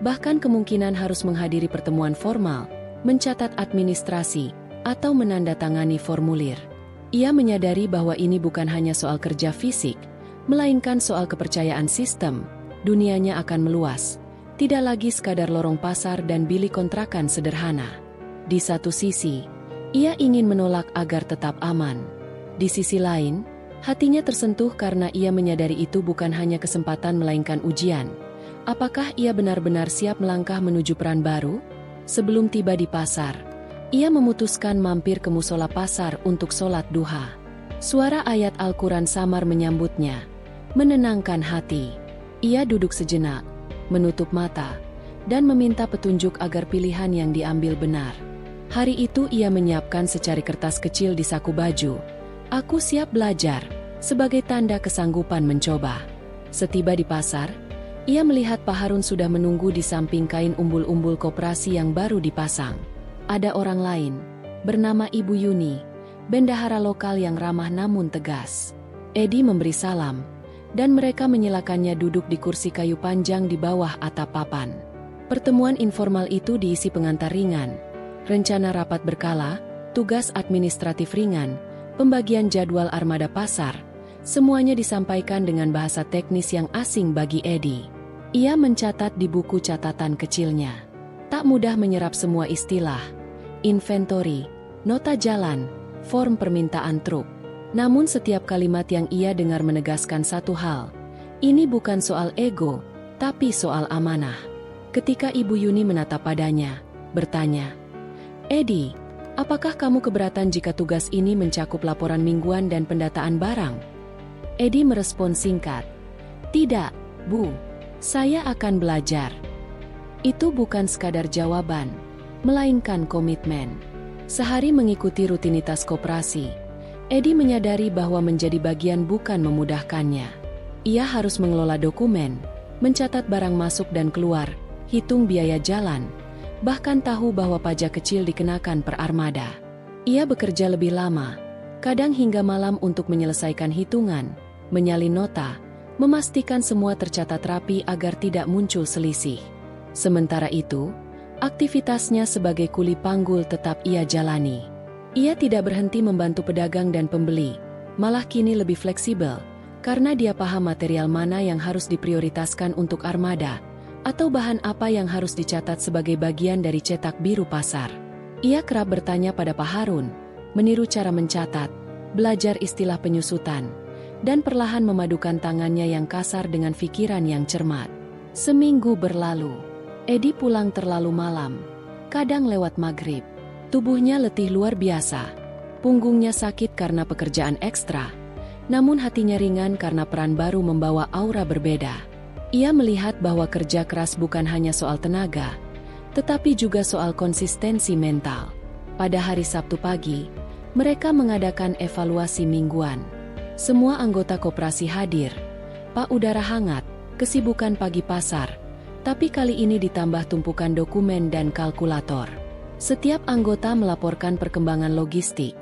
[SPEAKER 1] bahkan kemungkinan harus menghadiri pertemuan formal, mencatat administrasi, atau menandatangani formulir. Ia menyadari bahwa ini bukan hanya soal kerja fisik, melainkan soal kepercayaan sistem. Dunianya akan meluas, tidak lagi sekadar lorong pasar dan bilik kontrakan sederhana. Di satu sisi, ia ingin menolak agar tetap aman. Di sisi lain, hatinya tersentuh karena ia menyadari itu bukan hanya kesempatan melainkan ujian. Apakah ia benar-benar siap melangkah menuju peran baru? Sebelum tiba di pasar, ia memutuskan mampir ke musola pasar untuk sholat duha. Suara ayat Al-Quran samar menyambutnya, menenangkan hati. Ia duduk sejenak, menutup mata, dan meminta petunjuk agar pilihan yang diambil benar. Hari itu ia menyiapkan secari kertas kecil di saku baju. Aku siap belajar, sebagai tanda kesanggupan mencoba. Setiba di pasar, ia melihat Pak Harun sudah menunggu di samping kain umbul-umbul koperasi yang baru dipasang. Ada orang lain, bernama Ibu Yuni, bendahara lokal yang ramah namun tegas. Edi memberi salam, dan mereka menyilakannya duduk di kursi kayu panjang di bawah atap papan. Pertemuan informal itu diisi pengantar ringan, rencana rapat berkala, tugas administratif ringan, pembagian jadwal armada pasar, semuanya disampaikan dengan bahasa teknis yang asing bagi Edi. Ia mencatat di buku catatan kecilnya. Tak mudah menyerap semua istilah, inventory, nota jalan, form permintaan truk. Namun setiap kalimat yang ia dengar menegaskan satu hal. Ini bukan soal ego, tapi soal amanah. Ketika Ibu Yuni menatap padanya, bertanya, "Edi, apakah kamu keberatan jika tugas ini mencakup laporan mingguan dan pendataan barang?" Edi merespon singkat, "Tidak, Bu. Saya akan belajar." Itu bukan sekadar jawaban, melainkan komitmen. Sehari mengikuti rutinitas koperasi, Edi menyadari bahwa menjadi bagian bukan memudahkannya. Ia harus mengelola dokumen, mencatat barang masuk dan keluar, hitung biaya jalan, bahkan tahu bahwa pajak kecil dikenakan per armada. Ia bekerja lebih lama, kadang hingga malam untuk menyelesaikan hitungan, menyalin nota, memastikan semua tercatat rapi agar tidak muncul selisih. Sementara itu, aktivitasnya sebagai kuli panggul tetap ia jalani. Ia tidak berhenti membantu pedagang dan pembeli, malah kini lebih fleksibel, karena dia paham material mana yang harus diprioritaskan untuk armada, atau bahan apa yang harus dicatat sebagai bagian dari cetak biru pasar. Ia kerap bertanya pada Pak Harun, meniru cara mencatat, belajar istilah penyusutan, dan perlahan memadukan tangannya yang kasar dengan pikiran yang cermat. Seminggu berlalu, Edi pulang terlalu malam, kadang lewat maghrib. Tubuhnya letih luar biasa, punggungnya sakit karena pekerjaan ekstra, namun hatinya ringan karena peran baru membawa aura berbeda. Ia melihat bahwa kerja keras bukan hanya soal tenaga, tetapi juga soal konsistensi mental. Pada hari Sabtu pagi, mereka mengadakan evaluasi mingguan. Semua anggota koperasi hadir. Pak udara hangat, kesibukan pagi pasar, tapi kali ini ditambah tumpukan dokumen dan kalkulator. Setiap anggota melaporkan perkembangan logistik.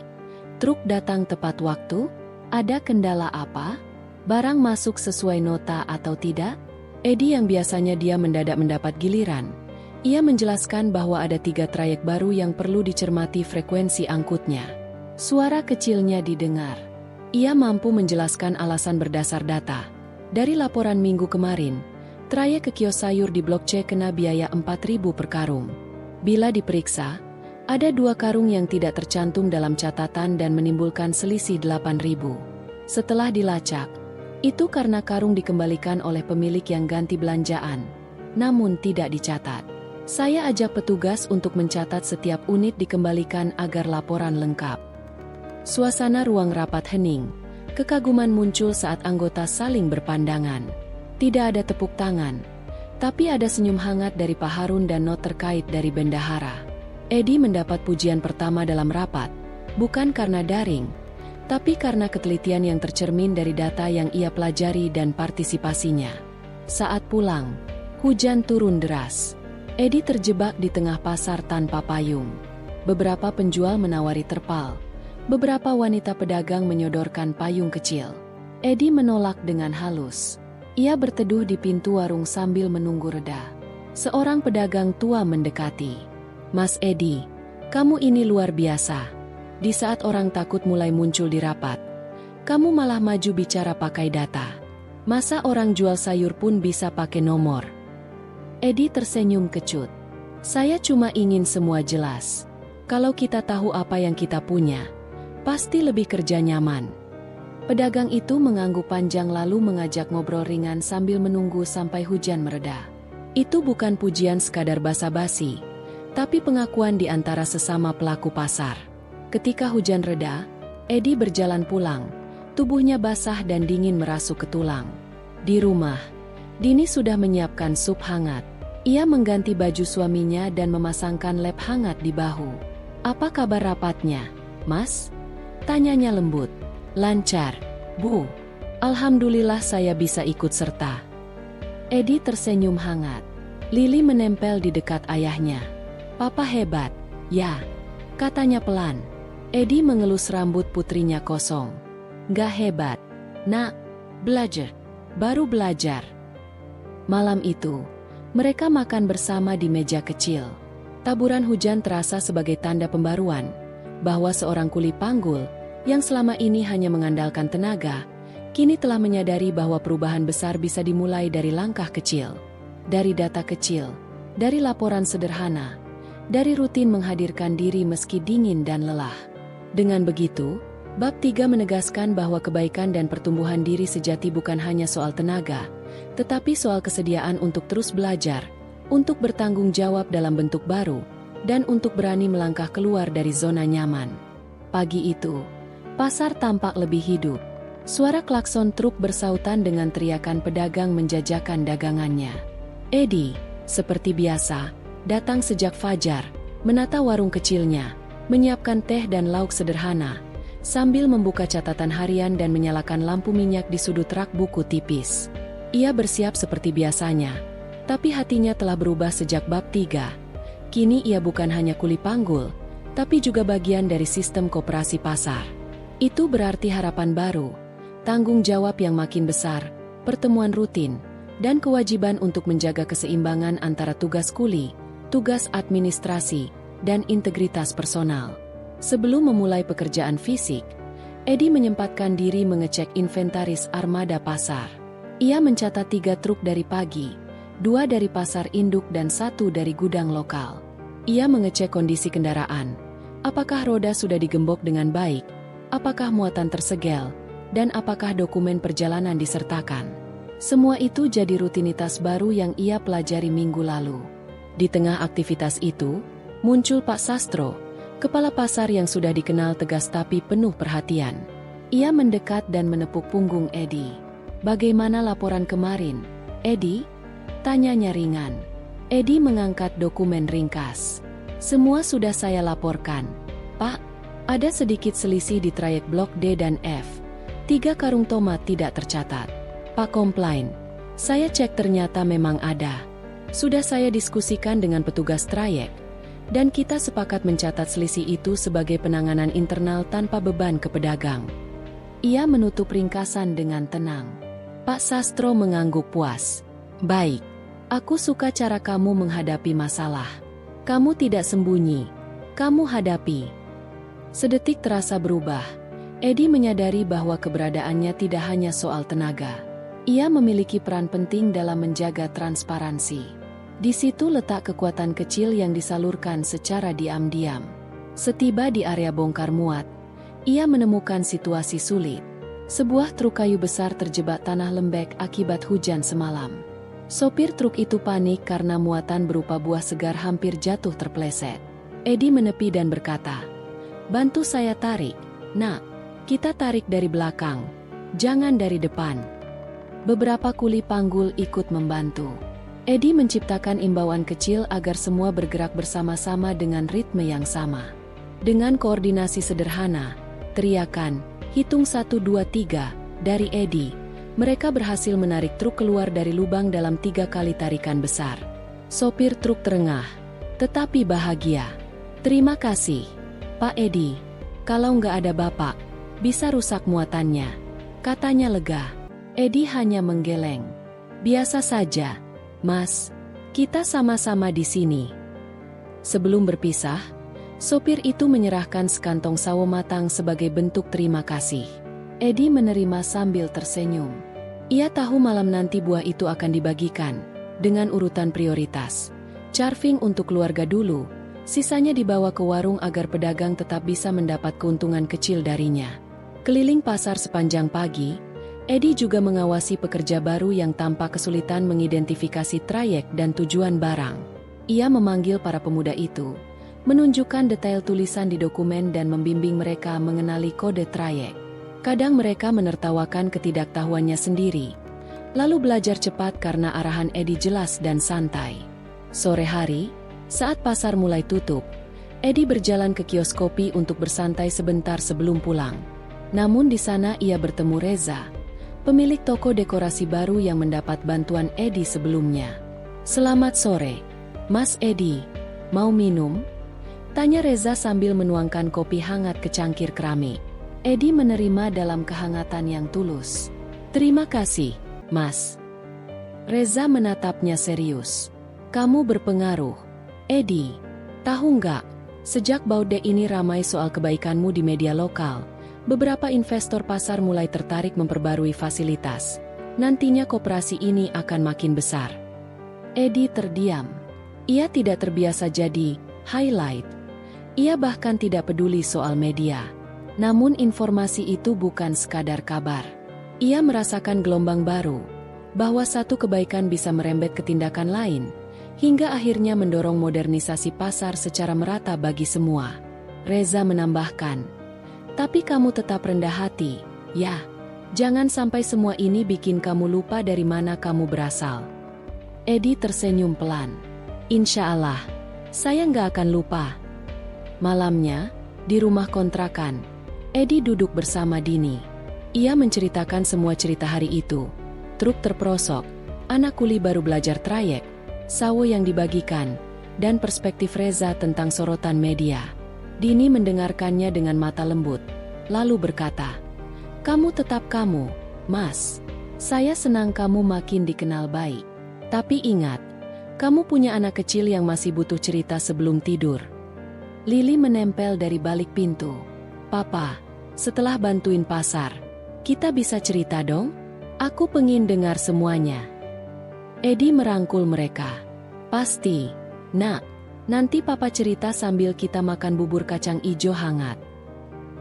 [SPEAKER 1] Truk datang tepat waktu? Ada kendala apa? Barang masuk sesuai nota atau tidak? Edi yang biasanya dia mendadak mendapat giliran. Ia menjelaskan bahwa ada 3 trayek baru yang perlu dicermati frekuensi angkutnya. Suara kecilnya didengar. Ia mampu menjelaskan alasan berdasar data. Dari laporan minggu kemarin, trayek ke kios sayur di Blok C kena biaya 4.000 per karung. Bila diperiksa, ada 2 karung yang tidak tercantum dalam catatan dan menimbulkan selisih 8.000. Setelah dilacak, itu karena karung dikembalikan oleh pemilik yang ganti belanjaan, namun tidak dicatat. Saya ajak petugas untuk mencatat setiap unit dikembalikan agar laporan lengkap. Suasana ruang rapat hening. Kekaguman muncul saat anggota saling berpandangan. Tidak ada tepuk tangan, tapi ada senyum hangat dari Pak Harun dan not terkait dari bendahara. Edi mendapat pujian pertama dalam rapat, bukan karena daring, tapi karena ketelitian yang tercermin dari data yang ia pelajari dan partisipasinya. Saat pulang, hujan turun deras. Edi terjebak di tengah pasar tanpa payung. Beberapa penjual menawari terpal. Beberapa wanita pedagang menyodorkan payung kecil. Edi menolak dengan halus. Ia berteduh di pintu warung sambil menunggu reda. Seorang pedagang tua mendekati. "Mas Edi, kamu ini luar biasa. Di saat orang takut mulai muncul di rapat, kamu malah maju bicara pakai data. Masa orang jual sayur pun bisa pakai nomor?" Edi tersenyum kecut. "Saya cuma ingin semua jelas. Kalau kita tahu apa yang kita punya, pasti lebih kerja nyaman." Pedagang itu mengangguk panjang lalu mengajak ngobrol ringan sambil menunggu sampai hujan mereda. Itu bukan pujian sekadar basa-basi, tapi pengakuan di antara sesama pelaku pasar. Ketika hujan reda, Edi berjalan pulang. Tubuhnya basah dan dingin merasuk ke tulang. Di rumah, Dini sudah menyiapkan sup hangat. Ia mengganti baju suaminya dan memasangkan lem hangat di bahu. "Apa kabar rapatnya, Mas?" tanyanya lembut. "Lancar, Bu. Alhamdulillah saya bisa ikut serta." Edi tersenyum hangat. Lili menempel di dekat ayahnya. "Papa hebat, ya," katanya pelan. Edi mengelus rambut putrinya kosong. "Gak hebat, Nak. Belajar. Baru belajar." Malam itu, mereka makan bersama di meja kecil. Taburan hujan terasa sebagai tanda pembaruan, bahwa seorang kuli panggul, yang selama ini hanya mengandalkan tenaga, kini telah menyadari bahwa perubahan besar bisa dimulai dari langkah kecil. Dari data kecil, dari laporan sederhana, dari rutin menghadirkan diri meski dingin dan lelah. Dengan begitu, Bab 3 menegaskan bahwa kebaikan dan pertumbuhan diri sejati bukan hanya soal tenaga, tetapi soal kesediaan untuk terus belajar, untuk bertanggung jawab dalam bentuk baru, dan untuk berani melangkah keluar dari zona nyaman. Pagi itu, pasar tampak lebih hidup. Suara klakson truk bersautan dengan teriakan pedagang menjajakan dagangannya. Edi, seperti biasa, datang sejak fajar, menata warung kecilnya, menyiapkan teh dan lauk sederhana, sambil membuka catatan harian dan menyalakan lampu minyak di sudut rak buku tipis. Ia bersiap seperti biasanya, tapi hatinya telah berubah sejak bab 3. Kini ia bukan hanya kuli panggul, tapi juga bagian dari sistem koperasi pasar. Itu berarti harapan baru, tanggung jawab yang makin besar, pertemuan rutin, dan kewajiban untuk menjaga keseimbangan antara tugas kuli, tugas administrasi, dan integritas personal. Sebelum memulai pekerjaan fisik, Edi menyempatkan diri mengecek inventaris armada pasar. Ia mencatat 3 truk dari pagi, 2 dari pasar induk dan 1 dari gudang lokal. Ia mengecek kondisi kendaraan, apakah roda sudah digembok dengan baik, apakah muatan tersegel, dan apakah dokumen perjalanan disertakan. Semua itu jadi rutinitas baru yang ia pelajari minggu lalu. Di tengah aktivitas itu, muncul Pak Sastro, kepala pasar yang sudah dikenal tegas tapi penuh perhatian. Ia mendekat dan menepuk punggung Edi. "Bagaimana laporan kemarin, Edi?" tanyanya ringan. Edi mengangkat dokumen ringkas. "Semua sudah saya laporkan, Pak. Ada sedikit selisih di trayek blok D dan F. 3 karung tomat tidak tercatat. Pak komplain. Saya cek ternyata memang ada. Sudah saya diskusikan dengan petugas trayek, dan kita sepakat mencatat selisih itu sebagai penanganan internal tanpa beban ke pedagang." Ia menutup ringkasan dengan tenang. Pak Sastro mengangguk puas. "Baik, aku suka cara kamu menghadapi masalah. Kamu tidak sembunyi, kamu hadapi." Sedetik terasa berubah. Edi menyadari bahwa keberadaannya tidak hanya soal tenaga. Ia memiliki peran penting dalam menjaga transparansi. Di situ letak kekuatan kecil yang disalurkan secara diam-diam. Setiba di area bongkar muat, ia menemukan situasi sulit. Sebuah truk kayu besar terjebak tanah lembek akibat hujan semalam. Sopir truk itu panik karena muatan berupa buah segar hampir jatuh terpeleset. Edi menepi dan berkata, "Bantu saya tarik, Nak. Kita tarik dari belakang, jangan dari depan." Beberapa kuli panggul ikut membantu. Edi menciptakan imbauan kecil agar semua bergerak bersama-sama dengan ritme yang sama. Dengan koordinasi sederhana, teriakan, "Hitung 1, 2, 3, dari Edi, mereka berhasil menarik truk keluar dari lubang dalam 3 kali tarikan besar. Sopir truk terengah, tetapi bahagia. "Terima kasih, Pak Edi. Kalau nggak ada Bapak, bisa rusak muatannya," katanya lega. Edi hanya menggeleng. "Biasa saja, Mas. Kita sama-sama di sini." Sebelum berpisah, sopir itu menyerahkan sekantong sawo matang sebagai bentuk terima kasih. Edi menerima sambil tersenyum. Ia tahu malam nanti buah itu akan dibagikan, dengan urutan prioritas. Carving untuk keluarga dulu, sisanya dibawa ke warung agar pedagang tetap bisa mendapat keuntungan kecil darinya. Keliling pasar sepanjang pagi, Edi juga mengawasi pekerja baru yang tampak kesulitan mengidentifikasi trayek dan tujuan barang. Ia memanggil para pemuda itu, menunjukkan detail tulisan di dokumen dan membimbing mereka mengenali kode trayek. Kadang mereka menertawakan ketidaktahuannya sendiri, lalu belajar cepat karena arahan Edi jelas dan santai. Sore hari, saat pasar mulai tutup, Edi berjalan ke kios kopi untuk bersantai sebentar sebelum pulang. Namun di sana ia bertemu Reza, pemilik toko dekorasi baru yang mendapat bantuan Edi sebelumnya. "Selamat sore, Mas Edi. Mau minum?" tanya Reza sambil menuangkan kopi hangat ke cangkir keramik. Edi menerima dalam kehangatan yang tulus. "Terima kasih, Mas." Reza menatapnya serius. "Kamu berpengaruh, Edi. Tahu nggak, sejak Baude ini ramai soal kebaikanmu di media lokal, beberapa investor pasar mulai tertarik memperbarui fasilitas. Nantinya koperasi ini akan makin besar." Edi terdiam. Ia tidak terbiasa jadi highlight. Ia bahkan tidak peduli soal media. Namun informasi itu bukan sekadar kabar. Ia merasakan gelombang baru, bahwa satu kebaikan bisa merembet ke tindakan lain, hingga akhirnya mendorong modernisasi pasar secara merata bagi semua. Reza menambahkan, "Tapi kamu tetap rendah hati, ya. Jangan sampai semua ini bikin kamu lupa dari mana kamu berasal." Edi tersenyum pelan. "Insya Allah, saya nggak akan lupa." Malamnya, di rumah kontrakan, Edi duduk bersama Dini. Ia menceritakan semua cerita hari itu. Truk terperosok, anak kuli baru belajar trayek, sawo yang dibagikan, dan perspektif Reza tentang sorotan media. Dini mendengarkannya dengan mata lembut, lalu berkata, "Kamu tetap kamu, Mas. Saya senang kamu makin dikenal baik. Tapi ingat, kamu punya anak kecil yang masih butuh cerita sebelum tidur." Lili menempel dari balik pintu. "Papa, setelah bantuin pasar, kita bisa cerita dong? Aku pengen dengar semuanya." Edi merangkul mereka. "Pasti, Nak. Nanti Papa cerita sambil kita makan bubur kacang ijo hangat."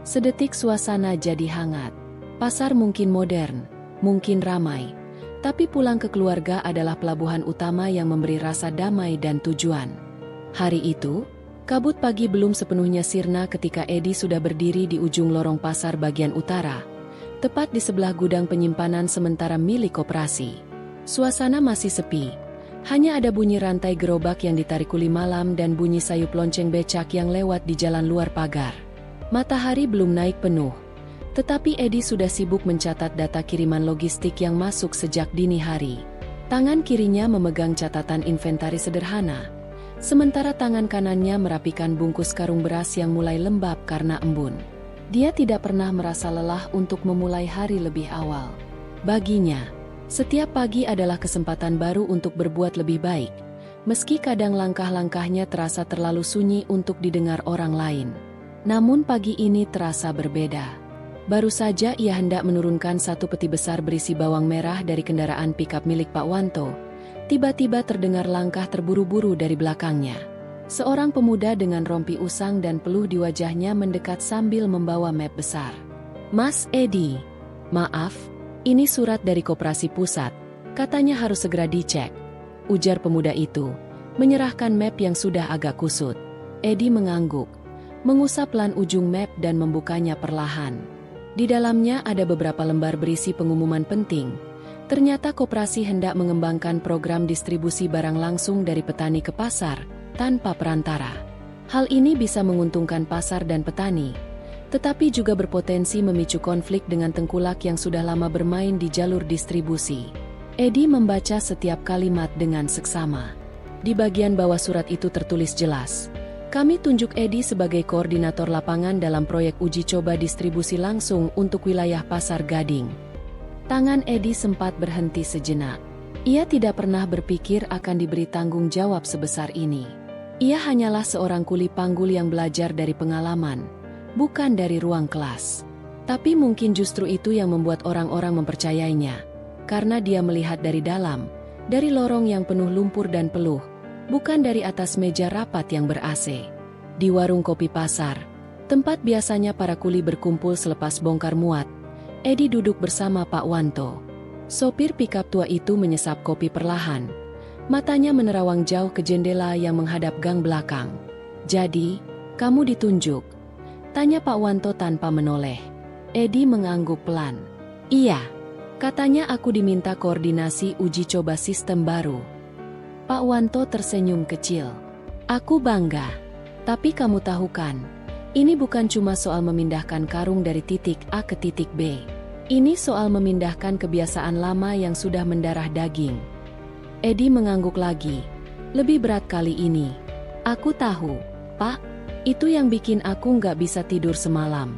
[SPEAKER 1] Sedetik suasana jadi hangat. Pasar mungkin modern, mungkin ramai, tapi pulang ke keluarga adalah pelabuhan utama yang memberi rasa damai dan tujuan. Hari itu, kabut pagi belum sepenuhnya sirna ketika Edi sudah berdiri di ujung lorong pasar bagian utara, tepat di sebelah gudang penyimpanan sementara milik koperasi. Suasana masih sepi, hanya ada bunyi rantai gerobak yang ditarik kuli malam dan bunyi sayup lonceng becak yang lewat di jalan luar pagar. Matahari belum naik penuh, tetapi Edi sudah sibuk mencatat data kiriman logistik yang masuk sejak dini hari. Tangan kirinya memegang catatan inventaris sederhana, sementara tangan kanannya merapikan bungkus karung beras yang mulai lembab karena embun. Dia tidak pernah merasa lelah untuk memulai hari lebih awal. Baginya, setiap pagi adalah kesempatan baru untuk berbuat lebih baik, meski kadang langkah-langkahnya terasa terlalu sunyi untuk didengar orang lain. Namun pagi ini terasa berbeda. Baru saja ia hendak menurunkan satu peti besar berisi bawang merah dari kendaraan pikap milik Pak Wanto. Tiba-tiba terdengar langkah terburu-buru dari belakangnya. Seorang pemuda dengan rompi usang dan peluh di wajahnya mendekat sambil membawa map besar. "Mas Edi, maaf, ini surat dari Koperasi Pusat. Katanya harus segera dicek," ujar pemuda itu, menyerahkan map yang sudah agak kusut. Edi mengangguk, mengusap pelan ujung map dan membukanya perlahan. Di dalamnya ada beberapa lembar berisi pengumuman penting. Ternyata koperasi hendak mengembangkan program distribusi barang langsung dari petani ke pasar, tanpa perantara. Hal ini bisa menguntungkan pasar dan petani, tetapi juga berpotensi memicu konflik dengan tengkulak yang sudah lama bermain di jalur distribusi. Edi membaca setiap kalimat dengan seksama. Di bagian bawah surat itu tertulis jelas, "Kami tunjuk Edi sebagai koordinator lapangan dalam proyek uji coba distribusi langsung untuk wilayah Pasar Gading." Tangan Edi sempat berhenti sejenak. Ia tidak pernah berpikir akan diberi tanggung jawab sebesar ini. Ia hanyalah seorang kuli panggul yang belajar dari pengalaman, bukan dari ruang kelas. Tapi mungkin justru itu yang membuat orang-orang mempercayainya, karena dia melihat dari dalam, dari lorong yang penuh lumpur dan peluh, bukan dari atas meja rapat yang ber-AC. Di warung kopi pasar, tempat biasanya para kuli berkumpul selepas bongkar muat, Edi duduk bersama Pak Wanto. Sopir pikap tua itu menyesap kopi perlahan. Matanya menerawang jauh ke jendela yang menghadap gang belakang. "Jadi, kamu ditunjuk?" tanya Pak Wanto tanpa menoleh. Edi mengangguk pelan. "Iya. Katanya aku diminta koordinasi uji coba sistem baru." Pak Wanto tersenyum kecil. "Aku bangga. Tapi kamu tahu kan, ini bukan cuma soal memindahkan karung dari titik A ke titik B. Ini soal memindahkan kebiasaan lama yang sudah mendarah daging." Edi mengangguk lagi. "Lebih berat kali ini." "Aku tahu, Pak. Itu yang bikin aku nggak bisa tidur semalam."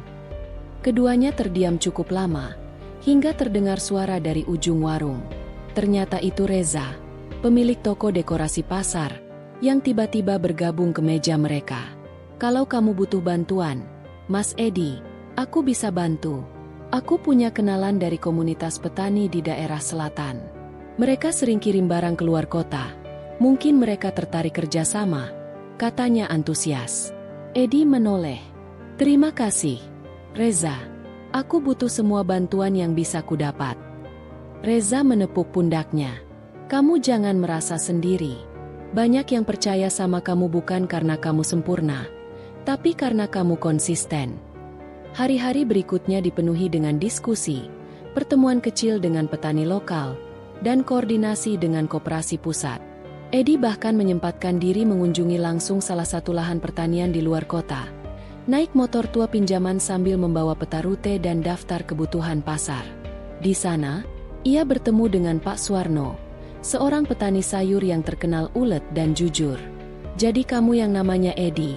[SPEAKER 1] Keduanya terdiam cukup lama, hingga terdengar suara dari ujung warung. Ternyata itu Reza, pemilik toko dekorasi pasar, yang tiba-tiba bergabung ke meja mereka. "Kalau kamu butuh bantuan, Mas Edi, aku bisa bantu. Aku punya kenalan dari komunitas petani di daerah selatan. Mereka sering kirim barang keluar kota. Mungkin mereka tertarik kerjasama," katanya antusias. Edi menoleh. "Terima kasih, Reza. Aku butuh semua bantuan yang bisa kudapat." Reza menepuk pundaknya. "Kamu jangan merasa sendiri. Banyak yang percaya sama kamu bukan karena kamu sempurna, tapi karena kamu konsisten." Hari-hari berikutnya dipenuhi dengan diskusi, pertemuan kecil dengan petani lokal, dan koordinasi dengan koperasi pusat. Edi bahkan menyempatkan diri mengunjungi langsung salah satu lahan pertanian di luar kota. Naik motor tua pinjaman sambil membawa peta rute dan daftar kebutuhan pasar. Di sana, ia bertemu dengan Pak Suwarno, seorang petani sayur yang terkenal ulet dan jujur. "Jadi kamu yang namanya Edi?"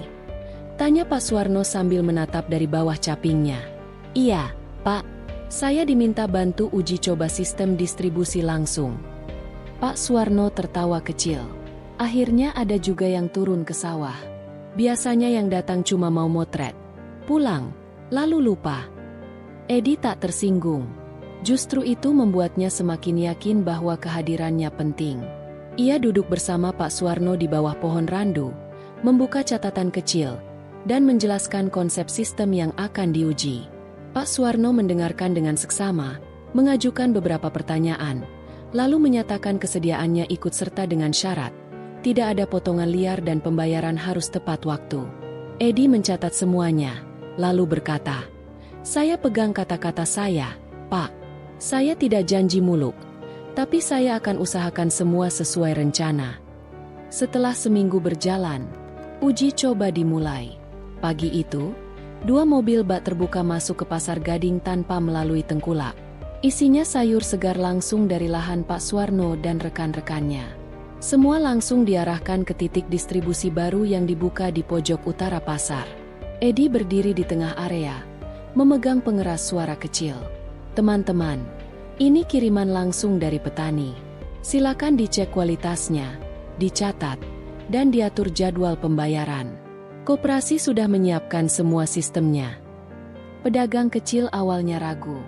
[SPEAKER 1] tanya Pak Suwarno sambil menatap dari bawah capingnya. "Iya, Pak. Saya diminta bantu uji coba sistem distribusi langsung." Pak Suwarno tertawa kecil. "Akhirnya ada juga yang turun ke sawah. Biasanya yang datang cuma mau motret, pulang, lalu lupa." Edi tak tersinggung. Justru itu membuatnya semakin yakin bahwa kehadirannya penting. Ia duduk bersama Pak Suwarno di bawah pohon randu, membuka catatan kecil, dan menjelaskan konsep sistem yang akan diuji. Pak Suwarno mendengarkan dengan seksama, mengajukan beberapa pertanyaan, lalu menyatakan kesediaannya ikut serta dengan syarat, tidak ada potongan liar dan pembayaran harus tepat waktu. Edi mencatat semuanya, lalu berkata, "Saya pegang kata-kata saya, Pak. Saya tidak janji muluk, tapi saya akan usahakan semua sesuai rencana." Setelah seminggu berjalan, uji coba dimulai. Pagi itu, 2 mobil bak terbuka masuk ke Pasar Gading tanpa melalui Tengkulak. Isinya sayur segar langsung dari lahan Pak Suwarno dan rekan-rekannya. Semua langsung diarahkan ke titik distribusi baru yang dibuka di pojok utara pasar. Edi berdiri di tengah area, memegang pengeras suara kecil. "Teman-teman, ini kiriman langsung dari petani. Silakan dicek kualitasnya, dicatat, dan diatur jadwal pembayaran. Koperasi sudah menyiapkan semua sistemnya." Pedagang kecil awalnya ragu.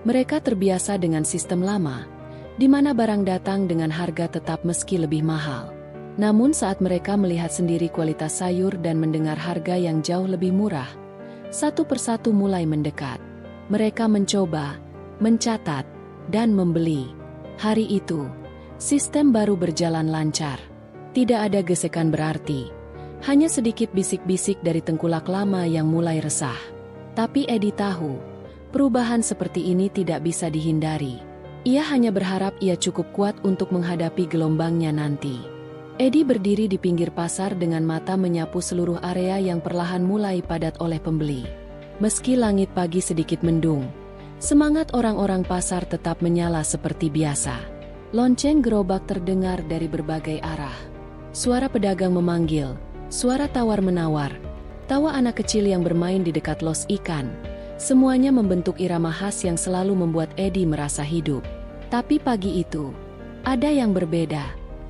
[SPEAKER 1] Mereka terbiasa dengan sistem lama, di mana barang datang dengan harga tetap meski lebih mahal. Namun saat mereka melihat sendiri kualitas sayur dan mendengar harga yang jauh lebih murah, satu persatu mulai mendekat. Mereka mencoba, mencatat, dan membeli. Hari itu, sistem baru berjalan lancar. Tidak ada gesekan berarti, hanya sedikit bisik-bisik dari tengkulak lama yang mulai resah. Tapi Edi tahu, perubahan seperti ini tidak bisa dihindari. Ia hanya berharap ia cukup kuat untuk menghadapi gelombangnya nanti. Edi berdiri di pinggir pasar dengan mata menyapu seluruh area yang perlahan mulai padat oleh pembeli. Meski langit pagi sedikit mendung, semangat orang-orang pasar tetap menyala seperti biasa. Lonceng gerobak terdengar dari berbagai arah. Suara pedagang memanggil, suara tawar-menawar, tawa anak kecil yang bermain di dekat los ikan. Semuanya membentuk irama khas yang selalu membuat Edi merasa hidup. Tapi pagi itu, ada yang berbeda.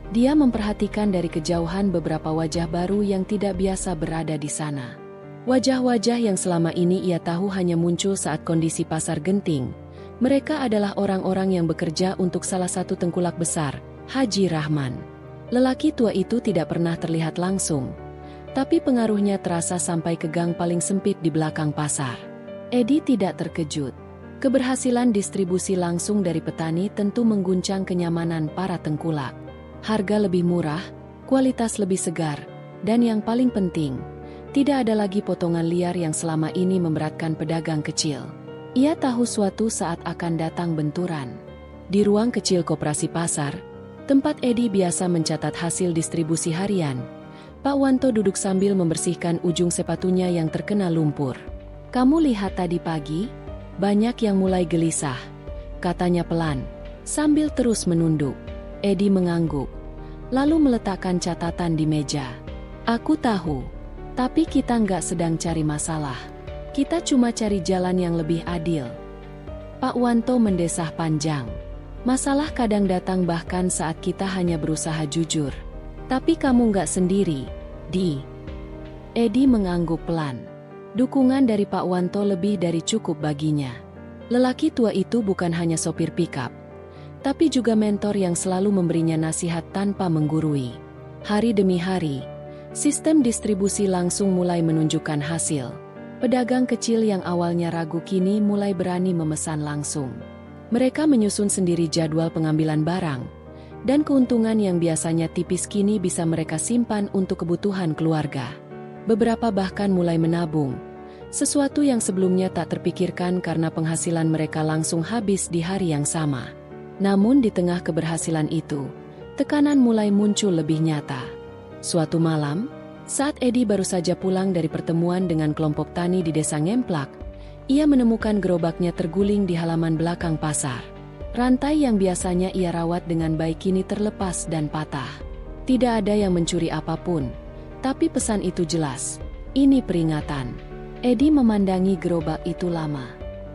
[SPEAKER 1] Dia memperhatikan dari kejauhan beberapa wajah baru yang tidak biasa berada di sana. Wajah-wajah yang selama ini ia tahu hanya muncul saat kondisi pasar genting. Mereka adalah orang-orang yang bekerja untuk salah satu tengkulak besar, Haji Rahman. Lelaki tua itu tidak pernah terlihat langsung, tapi pengaruhnya terasa sampai ke gang paling sempit di belakang pasar. Edi tidak terkejut. Keberhasilan distribusi langsung dari petani tentu mengguncang kenyamanan para tengkulak. Harga lebih murah, kualitas lebih segar, dan yang paling penting, tidak ada lagi potongan liar yang selama ini memberatkan pedagang kecil. Ia tahu suatu saat akan datang benturan. Di ruang kecil koperasi pasar, tempat Edi biasa mencatat hasil distribusi harian, Pak Wanto duduk sambil membersihkan ujung sepatunya yang terkena lumpur. "Kamu lihat tadi pagi? Banyak yang mulai gelisah," katanya pelan, sambil terus menunduk. Edi mengangguk, lalu meletakkan catatan di meja. "Aku tahu, tapi kita nggak sedang cari masalah. Kita cuma cari jalan yang lebih adil." Pak Wanto mendesah panjang. "Masalah kadang datang bahkan saat kita hanya berusaha jujur. Tapi kamu nggak sendiri, Di." Edi mengangguk pelan. Dukungan dari Pak Wanto lebih dari cukup baginya. Lelaki tua itu bukan hanya sopir pikap, tapi juga mentor yang selalu memberinya nasihat tanpa menggurui. Hari demi hari, sistem distribusi langsung mulai menunjukkan hasil. Pedagang kecil yang awalnya ragu kini mulai berani memesan langsung. Mereka menyusun sendiri jadwal pengambilan barang, dan keuntungan yang biasanya tipis kini bisa mereka simpan untuk kebutuhan keluarga. Beberapa bahkan mulai menabung, sesuatu yang sebelumnya tak terpikirkan karena penghasilan mereka langsung habis di hari yang sama. Namun di tengah keberhasilan itu, tekanan mulai muncul lebih nyata. Suatu malam, saat Edi baru saja pulang dari pertemuan dengan kelompok tani di desa Ngemplak, ia menemukan gerobaknya terguling di halaman belakang pasar. Rantai yang biasanya ia rawat dengan baik kini terlepas dan patah. Tidak ada yang mencuri apapun, tapi pesan itu jelas. Ini peringatan. Edi memandangi gerobak itu lama.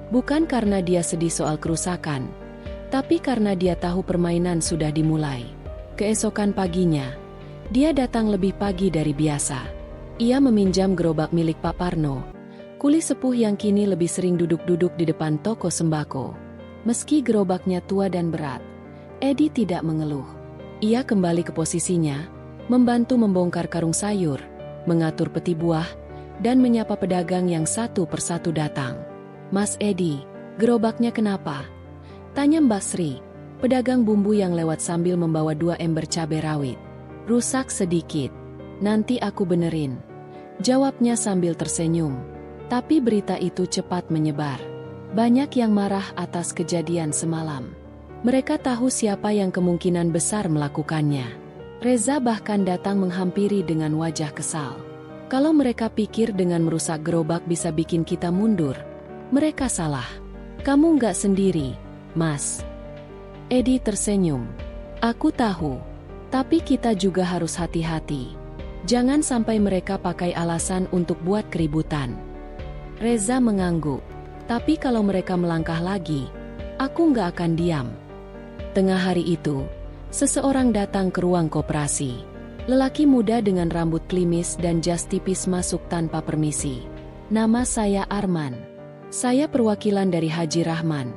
[SPEAKER 1] Bukan karena dia sedih soal kerusakan, tapi karena dia tahu permainan sudah dimulai. Keesokan paginya, dia datang lebih pagi dari biasa. Ia meminjam gerobak milik Pak Parno, kuli sepuh yang kini lebih sering duduk-duduk di depan toko sembako. Meski gerobaknya tua dan berat, Edi tidak mengeluh. Ia kembali ke posisinya, membantu membongkar karung sayur, mengatur peti buah, dan menyapa pedagang yang satu persatu datang. "Mas Edi, gerobaknya kenapa?" tanya Mbak Sri, pedagang bumbu yang lewat sambil membawa 2 ember cabai rawit. "Rusak sedikit. Nanti aku benerin," jawabnya sambil tersenyum. Tapi berita itu cepat menyebar. Banyak yang marah atas kejadian semalam. Mereka tahu siapa yang kemungkinan besar melakukannya. Reza bahkan datang menghampiri dengan wajah kesal. "Kalau mereka pikir dengan merusak gerobak bisa bikin kita mundur, mereka salah. Kamu nggak sendiri, Mas." Edi tersenyum. "Aku tahu, tapi kita juga harus hati-hati. Jangan sampai mereka pakai alasan untuk buat keributan." Reza mengangguk. "Tapi kalau mereka melangkah lagi, aku nggak akan diam." Tengah hari itu, seseorang datang ke ruang koperasi. Lelaki muda dengan rambut klimis dan jas tipis masuk tanpa permisi. "Nama saya Arman. Saya perwakilan dari Haji Rahman,"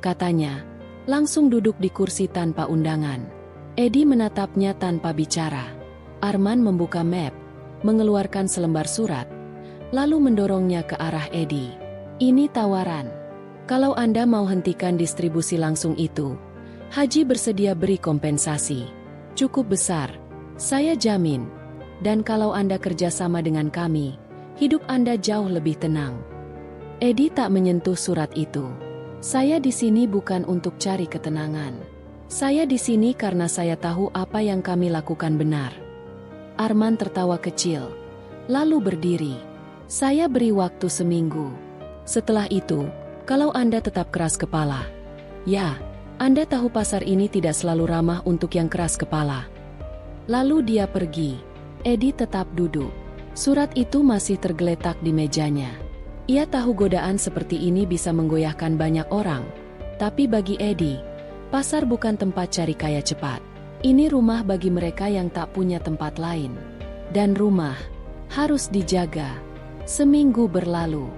[SPEAKER 1] katanya, langsung duduk di kursi tanpa undangan. Edi menatapnya tanpa bicara. Arman membuka map, mengeluarkan selembar surat, lalu mendorongnya ke arah Edi. "Ini tawaran. Kalau Anda mau hentikan distribusi langsung itu, Haji bersedia beri kompensasi. Cukup besar, saya jamin. Dan kalau Anda kerjasama dengan kami, hidup Anda jauh lebih tenang." Edi tak menyentuh surat itu. "Saya di sini bukan untuk cari ketenangan. Saya di sini karena saya tahu apa yang kami lakukan benar." Arman tertawa kecil, lalu berdiri. "Saya beri waktu seminggu. Setelah itu, kalau Anda tetap keras kepala, ya, Anda tahu pasar ini tidak selalu ramah untuk yang keras kepala." Lalu dia pergi. Edi tetap duduk. Surat itu masih tergeletak di mejanya. Ia tahu godaan seperti ini bisa menggoyahkan banyak orang. Tapi bagi Edi, pasar bukan tempat cari kaya cepat. Ini rumah bagi mereka yang tak punya tempat lain. Dan rumah harus dijaga. Seminggu berlalu.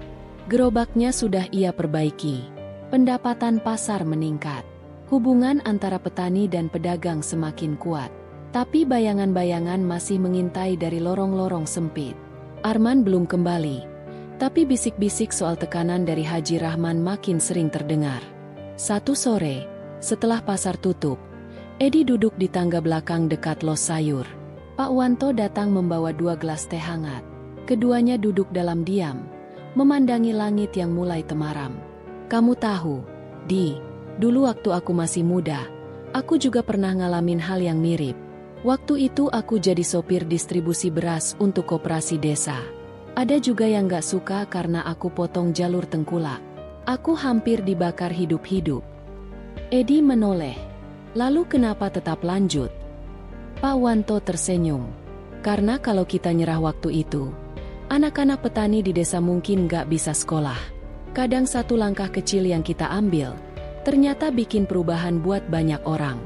[SPEAKER 1] Gerobaknya sudah ia perbaiki. Pendapatan pasar meningkat. Hubungan antara petani dan pedagang semakin kuat. Tapi bayangan-bayangan masih mengintai dari lorong-lorong sempit. Arman belum kembali. Tapi bisik-bisik soal tekanan dari Haji Rahman makin sering terdengar. Satu sore, setelah pasar tutup, Edi duduk di tangga belakang dekat los sayur. Pak Wanto datang membawa 2 gelas teh hangat. Keduanya duduk dalam diam, memandangi langit yang mulai temaram. Kamu tahu, Di, dulu waktu aku masih muda, aku juga pernah ngalamin hal yang mirip. Waktu itu aku jadi sopir distribusi beras untuk koperasi desa. Ada juga yang gak suka karena aku potong jalur tengkulak. Aku hampir dibakar hidup-hidup. Edi menoleh. Lalu kenapa tetap lanjut? Pak Wanto tersenyum. Karena kalau kita nyerah waktu itu, anak-anak petani di desa mungkin gak bisa sekolah. Kadang satu langkah kecil yang kita ambil, ternyata bikin perubahan buat banyak orang.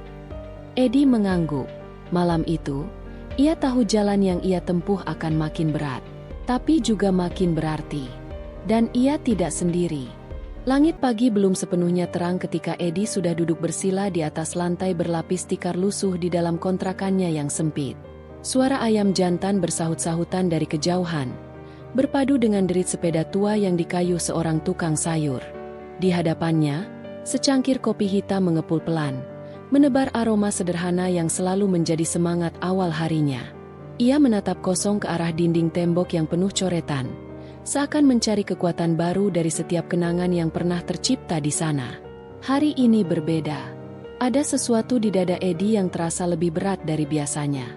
[SPEAKER 1] Edi mengangguk. Malam itu, ia tahu jalan yang ia tempuh akan makin berat, tapi juga makin berarti. Dan ia tidak sendiri. Langit pagi belum sepenuhnya terang ketika Edi sudah duduk bersila di atas lantai berlapis tikar lusuh di dalam kontrakannya yang sempit. Suara ayam jantan bersahut-sahutan dari kejauhan, berpadu dengan derit sepeda tua yang dikayuh seorang tukang sayur. Di hadapannya, secangkir kopi hitam mengepul pelan, menebar aroma sederhana yang selalu menjadi semangat awal harinya. Ia menatap kosong ke arah dinding tembok yang penuh coretan, seakan mencari kekuatan baru dari setiap kenangan yang pernah tercipta di sana. Hari ini berbeda. Ada sesuatu di dada Edi yang terasa lebih berat dari biasanya.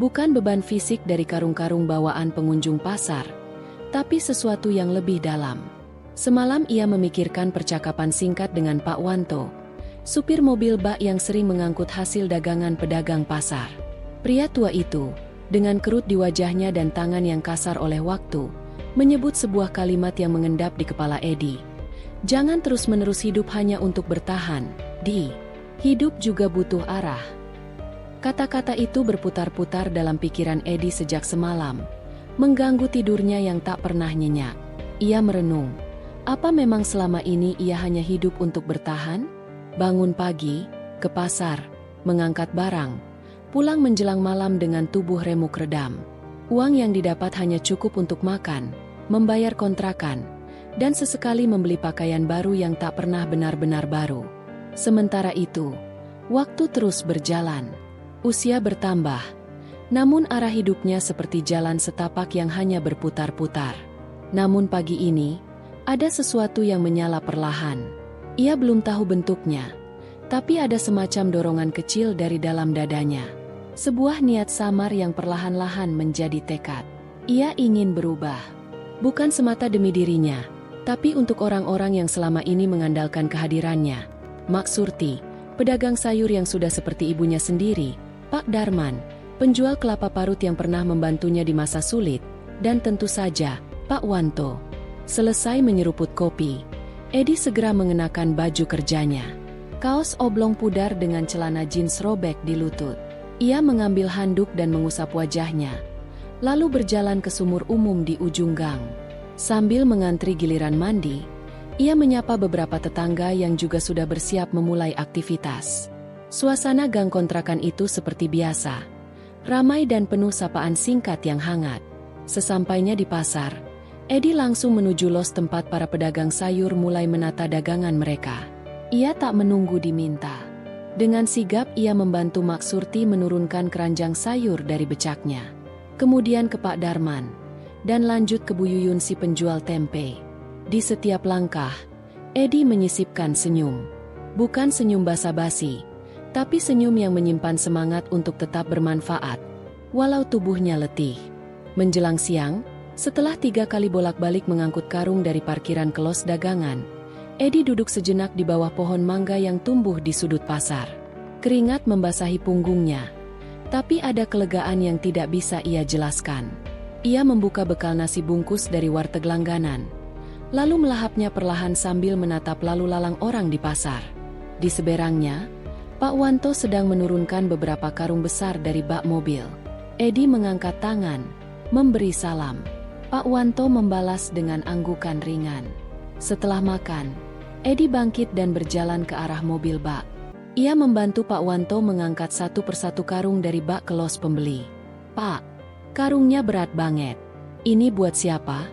[SPEAKER 1] Bukan beban fisik dari karung-karung bawaan pengunjung pasar, tapi sesuatu yang lebih dalam. Semalam ia memikirkan percakapan singkat dengan Pak Wanto, supir mobil bak yang sering mengangkut hasil dagangan pedagang pasar. Pria tua itu, dengan kerut di wajahnya dan tangan yang kasar oleh waktu, menyebut sebuah kalimat yang mengendap di kepala Edi. Jangan terus-menerus hidup hanya untuk bertahan, Di. Hidup juga butuh arah. Kata-kata itu berputar-putar dalam pikiran Edi sejak semalam, mengganggu tidurnya yang tak pernah nyenyak. Ia merenung, apa memang selama ini ia hanya hidup untuk bertahan? Bangun pagi, ke pasar, mengangkat barang, pulang menjelang malam dengan tubuh remuk redam. Uang yang didapat hanya cukup untuk makan, membayar kontrakan, dan sesekali membeli pakaian baru yang tak pernah benar-benar baru. Sementara itu, waktu terus berjalan. Usia bertambah, namun arah hidupnya seperti jalan setapak yang hanya berputar-putar. Namun pagi ini, ada sesuatu yang menyala perlahan. Ia belum tahu bentuknya, tapi ada semacam dorongan kecil dari dalam dadanya. Sebuah niat samar yang perlahan-lahan menjadi tekad. Ia ingin berubah. Bukan semata demi dirinya, tapi untuk orang-orang yang selama ini mengandalkan kehadirannya. Mak Surti, pedagang sayur yang sudah seperti ibunya sendiri, Pak Darman, penjual kelapa parut yang pernah membantunya di masa sulit, dan tentu saja, Pak Wanto. Selesai menyeruput kopi, Edi segera mengenakan baju kerjanya. Kaos oblong pudar dengan celana jeans robek di lutut. Ia mengambil handuk dan mengusap wajahnya, lalu berjalan ke sumur umum di ujung gang. Sambil mengantri giliran mandi, ia menyapa beberapa tetangga yang juga sudah bersiap memulai aktivitas. Suasana gang kontrakan itu seperti biasa, ramai dan penuh sapaan singkat yang hangat. Sesampainya di pasar, Edi langsung menuju los tempat para pedagang sayur mulai menata dagangan mereka. Ia tak menunggu diminta. Dengan sigap ia membantu Mak Surti menurunkan keranjang sayur dari becaknya. Kemudian ke Pak Darman, dan lanjut ke Bu Yuyun si penjual tempe. Di setiap langkah, Edi menyisipkan senyum. Bukan senyum basa-basi, tapi senyum yang menyimpan semangat untuk tetap bermanfaat, walau tubuhnya letih. Menjelang siang, setelah 3 kali bolak-balik mengangkut karung dari parkiran ke los dagangan, Edi duduk sejenak di bawah pohon mangga yang tumbuh di sudut pasar. Keringat membasahi punggungnya, tapi ada kelegaan yang tidak bisa ia jelaskan. Ia membuka bekal nasi bungkus dari warteg langganan, lalu melahapnya perlahan sambil menatap lalu lalang orang di pasar. Di seberangnya, Pak Wanto sedang menurunkan beberapa karung besar dari bak mobil. Edi mengangkat tangan, memberi salam. Pak Wanto membalas dengan anggukan ringan. Setelah makan, Edi bangkit dan berjalan ke arah mobil bak. Ia membantu Pak Wanto mengangkat satu persatu karung dari bak ke los pembeli. "Pak, karungnya berat banget. Ini buat siapa?"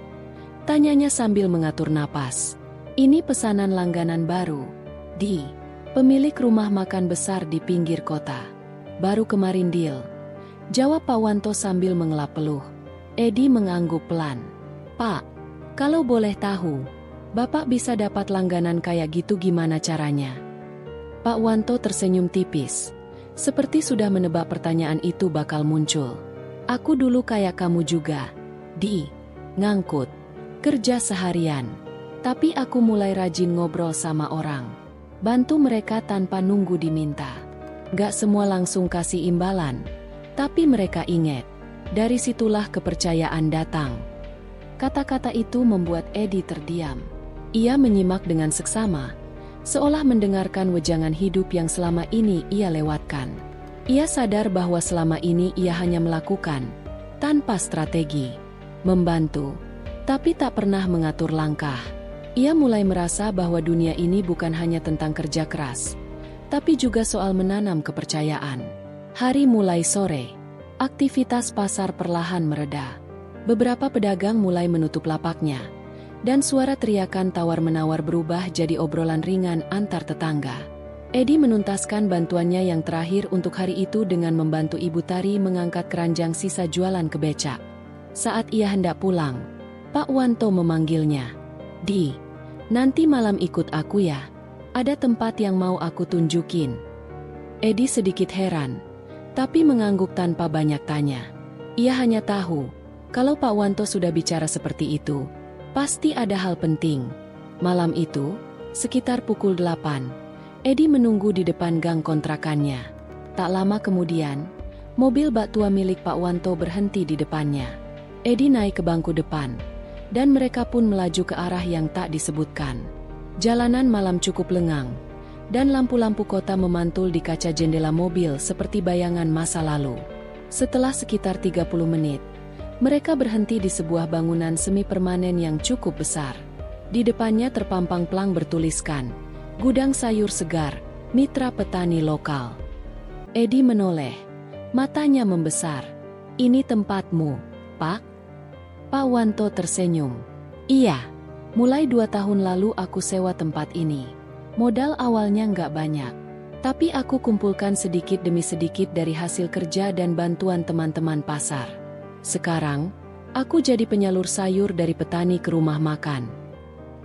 [SPEAKER 1] Tanyanya sambil mengatur napas. Ini pesanan langganan baru. Di pemilik rumah makan besar di pinggir kota. Baru kemarin deal. Jawab Pak Wanto sambil mengelap peluh. Edi mengangguk pelan. Pak, kalau boleh tahu, Bapak bisa dapat langganan kayak gitu gimana caranya? Pak Wanto tersenyum tipis. Seperti sudah menebak pertanyaan itu bakal muncul. Aku dulu kayak kamu juga. Di ngangkut. Kerja seharian. Tapi aku mulai rajin ngobrol sama orang. Bantu mereka tanpa nunggu diminta. Gak semua langsung kasih imbalan. Tapi mereka ingat. Dari situlah kepercayaan datang. Kata-kata itu membuat Edi terdiam. Ia menyimak dengan seksama, seolah mendengarkan wejangan hidup yang selama ini ia lewatkan. Ia sadar bahwa selama ini ia hanya melakukan, tanpa strategi, membantu, tapi tak pernah mengatur langkah. Ia mulai merasa bahwa dunia ini bukan hanya tentang kerja keras, tapi juga soal menanam kepercayaan. Hari mulai sore, aktivitas pasar perlahan mereda. Beberapa pedagang mulai menutup lapaknya. Dan suara teriakan tawar-menawar berubah jadi obrolan ringan antar tetangga. Edi menuntaskan bantuannya yang terakhir untuk hari itu dengan membantu Ibu Tari mengangkat keranjang sisa jualan ke becak. Saat ia hendak pulang, Pak Wanto memanggilnya. Di, nanti malam ikut aku ya. Ada tempat yang mau aku tunjukin. Edi sedikit heran, tapi mengangguk tanpa banyak tanya. Ia hanya tahu, kalau Pak Wanto sudah bicara seperti itu, pasti ada hal penting. Malam itu, sekitar pukul 8, Edi menunggu di depan gang kontrakannya. Tak lama kemudian, mobil bak tua milik Pak Wanto berhenti di depannya. Edi naik ke bangku depan, dan mereka pun melaju ke arah yang tak disebutkan. Jalanan malam cukup lengang, dan lampu-lampu kota memantul di kaca jendela mobil seperti bayangan masa lalu. Setelah sekitar 30 menit, mereka berhenti di sebuah bangunan semi permanen yang cukup besar. Di depannya terpampang plang bertuliskan, Gudang Sayur Segar, Mitra Petani Lokal. Edi menoleh, matanya membesar. Ini tempatmu, Pak? Pak Wanto tersenyum. Iya, mulai 2 tahun lalu aku sewa tempat ini. Modal awalnya nggak banyak, tapi aku kumpulkan sedikit demi sedikit dari hasil kerja dan bantuan teman-teman pasar. Sekarang, aku jadi penyalur sayur dari petani ke rumah makan.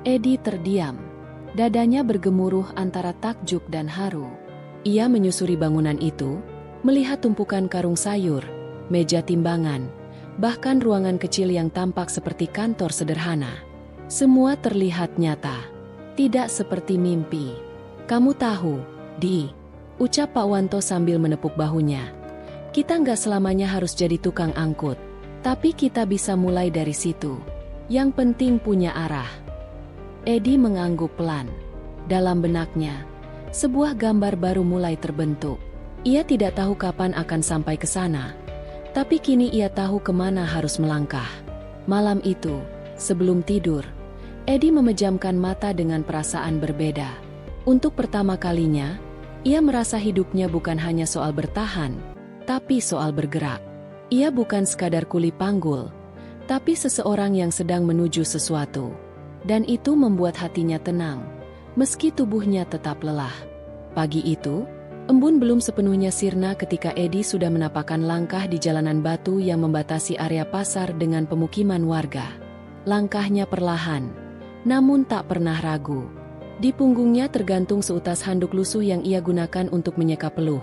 [SPEAKER 1] Edi terdiam. Dadanya bergemuruh antara takjub dan haru. Ia menyusuri bangunan itu, melihat tumpukan karung sayur, meja timbangan, bahkan ruangan kecil yang tampak seperti kantor sederhana. Semua terlihat nyata, tidak seperti mimpi. Kamu tahu, Di, ucap Pak Wanto sambil menepuk bahunya. Kita nggak selamanya harus jadi tukang angkut. Tapi kita bisa mulai dari situ. Yang penting punya arah. Edi mengangguk pelan. Dalam benaknya, sebuah gambar baru mulai terbentuk. Ia tidak tahu kapan akan sampai ke sana. Tapi kini ia tahu kemana harus melangkah. Malam itu, sebelum tidur, Edi memejamkan mata dengan perasaan berbeda. Untuk pertama kalinya, ia merasa hidupnya bukan hanya soal bertahan, tapi soal bergerak. Ia bukan sekadar kuli panggul, tapi seseorang yang sedang menuju sesuatu. Dan itu membuat hatinya tenang, meski tubuhnya tetap lelah. Pagi itu, embun belum sepenuhnya sirna ketika Edi sudah menapakkan langkah di jalanan batu yang membatasi area pasar dengan pemukiman warga. Langkahnya perlahan, namun tak pernah ragu. Di punggungnya tergantung seutas handuk lusuh yang ia gunakan untuk menyeka peluh.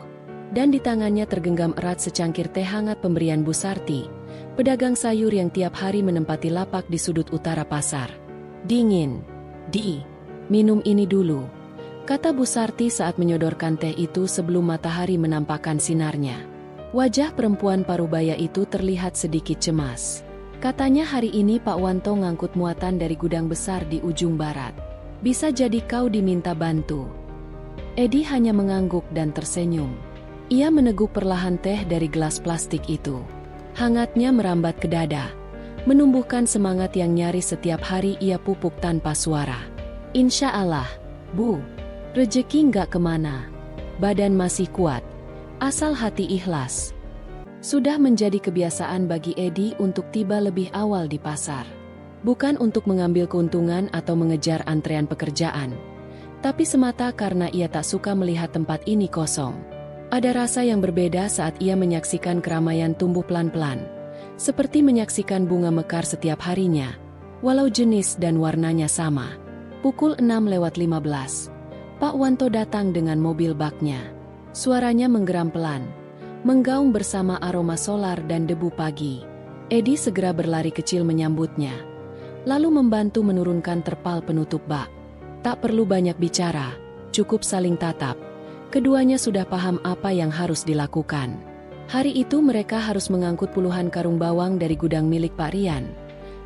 [SPEAKER 1] Dan di tangannya tergenggam erat secangkir teh hangat pemberian Bu Sarti, pedagang sayur yang tiap hari menempati lapak di sudut utara pasar. Dingin. Di, minum ini dulu, kata Bu Sarti saat menyodorkan teh itu sebelum matahari menampakkan sinarnya. Wajah perempuan parubaya itu terlihat sedikit cemas. Katanya hari ini Pak Wanto ngangkut muatan dari gudang besar di ujung barat. Bisa jadi kau diminta bantu. Edi hanya mengangguk dan tersenyum. Ia meneguk perlahan teh dari gelas plastik itu. Hangatnya merambat ke dada, menumbuhkan semangat yang nyaris setiap hari ia pupuk tanpa suara. Insya Allah, Bu, rejeki nggak kemana. Badan masih kuat, asal hati ikhlas. Sudah menjadi kebiasaan bagi Edi untuk tiba lebih awal di pasar. Bukan untuk mengambil keuntungan atau mengejar antrean pekerjaan, tapi semata karena ia tak suka melihat tempat ini kosong. Ada rasa yang berbeda saat ia menyaksikan keramaian tumbuh pelan-pelan, seperti menyaksikan bunga mekar setiap harinya, walau jenis dan warnanya sama. Pukul 6:15, Pak Wanto datang dengan mobil baknya. Suaranya menggeram pelan, menggaung bersama aroma solar dan debu pagi. Edi segera berlari kecil menyambutnya, lalu membantu menurunkan terpal penutup bak. Tak perlu banyak bicara, cukup saling tatap. Keduanya sudah paham apa yang harus dilakukan. Hari itu mereka harus mengangkut puluhan karung bawang dari gudang milik Pak Rian,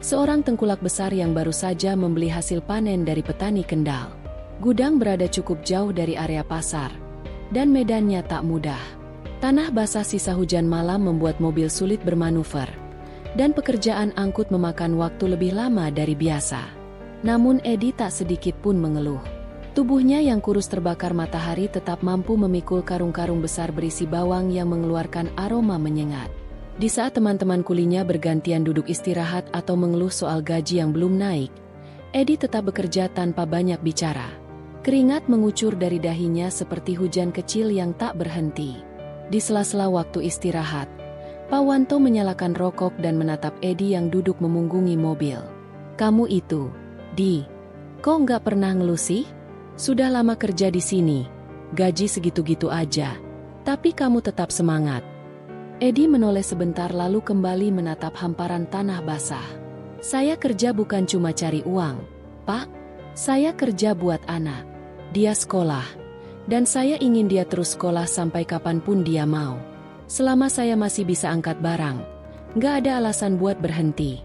[SPEAKER 1] seorang tengkulak besar yang baru saja membeli hasil panen dari petani Kendal. Gudang berada cukup jauh dari area pasar, dan medannya tak mudah. Tanah basah sisa hujan malam membuat mobil sulit bermanuver, dan pekerjaan angkut memakan waktu lebih lama dari biasa. Namun Edi tak sedikit pun mengeluh. Tubuhnya yang kurus terbakar matahari tetap mampu memikul karung-karung besar berisi bawang yang mengeluarkan aroma menyengat. Di saat teman-teman kulinya bergantian duduk istirahat atau mengeluh soal gaji yang belum naik, Edi tetap bekerja tanpa banyak bicara. Keringat mengucur dari dahinya seperti hujan kecil yang tak berhenti. Di sela-sela waktu istirahat, Pak Wanto menyalakan rokok dan menatap Edi yang duduk memunggungi mobil. "Kamu itu, Di, kok nggak pernah ngeluh sih? Sudah lama kerja di sini, gaji segitu-gitu aja, tapi kamu tetap semangat." Edi menoleh sebentar lalu kembali menatap hamparan tanah basah. "Saya kerja bukan cuma cari uang, Pak. Saya kerja buat anak. Dia sekolah, dan saya ingin dia terus sekolah sampai kapanpun dia mau. Selama saya masih bisa angkat barang, nggak ada alasan buat berhenti."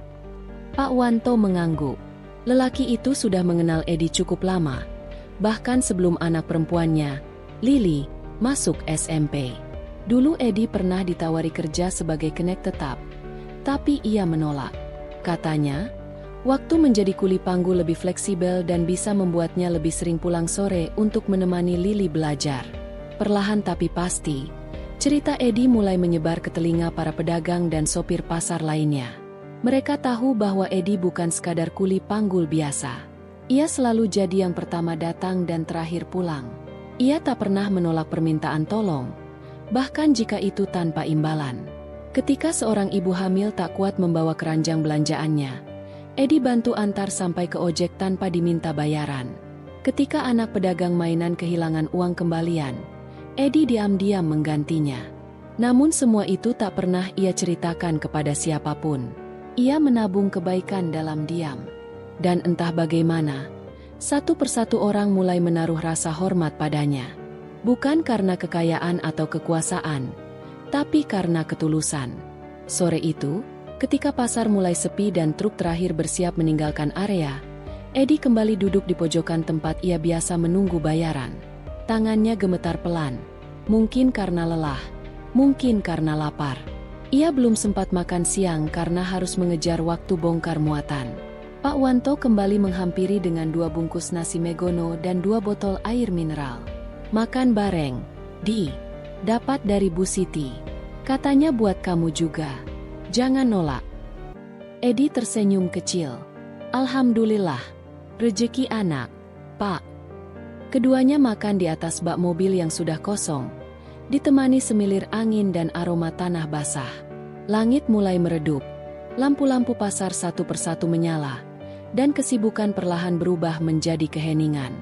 [SPEAKER 1] Pak Wanto mengangguk. Lelaki itu sudah mengenal Edi cukup lama, bahkan sebelum anak perempuannya, Lili, masuk SMP. Dulu Edi pernah ditawari kerja sebagai kenek tetap, tapi ia menolak. Katanya, waktu menjadi kuli panggul lebih fleksibel dan bisa membuatnya lebih sering pulang sore untuk menemani Lili belajar. Perlahan tapi pasti, cerita Edi mulai menyebar ke telinga para pedagang dan sopir pasar lainnya. Mereka tahu bahwa Edi bukan sekadar kuli panggul biasa. Ia selalu jadi yang pertama datang dan terakhir pulang. Ia tak pernah menolak permintaan tolong, bahkan jika itu tanpa imbalan. Ketika seorang ibu hamil tak kuat membawa keranjang belanjaannya, Edi bantu antar sampai ke ojek tanpa diminta bayaran. Ketika anak pedagang mainan kehilangan uang kembalian, Edi diam-diam menggantinya. Namun semua itu tak pernah ia ceritakan kepada siapapun. Ia menabung kebaikan dalam diam. Dan entah bagaimana, satu persatu orang mulai menaruh rasa hormat padanya. Bukan karena kekayaan atau kekuasaan, tapi karena ketulusan. Sore itu, ketika pasar mulai sepi dan truk terakhir bersiap meninggalkan area, Edi kembali duduk di pojokan tempat ia biasa menunggu bayaran. Tangannya gemetar pelan, mungkin karena lelah, mungkin karena lapar. Ia belum sempat makan siang karena harus mengejar waktu bongkar muatan. Pak Wanto kembali menghampiri dengan 2 bungkus nasi megono dan 2 botol air mineral. "Makan bareng, Di. Dapat dari Bu Siti. Katanya buat kamu juga. Jangan nolak." Edi tersenyum kecil. "Alhamdulillah. Rezeki anak, Pak." Keduanya makan di atas bak mobil yang sudah kosong, ditemani semilir angin dan aroma tanah basah. Langit mulai meredup, lampu-lampu pasar satu persatu menyala, dan kesibukan perlahan berubah menjadi keheningan.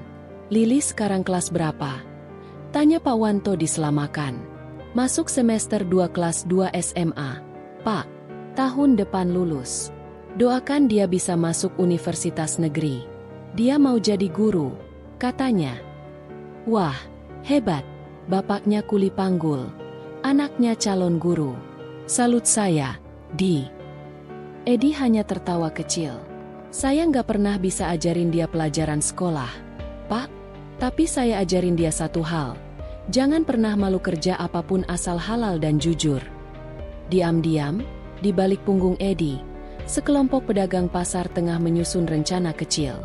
[SPEAKER 1] "Lili sekarang kelas berapa?" tanya Pak Wanto di sela makan. "Masuk semester 2 kelas 2 SMA, Pak. Tahun depan lulus. Doakan dia bisa masuk universitas negeri. Dia mau jadi guru," katanya. "Wah, hebat. Bapaknya kuli panggul, anaknya calon guru. Salut saya, Di." Edi hanya tertawa kecil. "Saya nggak pernah bisa ajarin dia pelajaran sekolah, Pak. Tapi saya ajarin dia satu hal. Jangan pernah malu kerja apapun asal halal dan jujur." Diam-diam, di balik punggung Edi, sekelompok pedagang pasar tengah menyusun rencana kecil.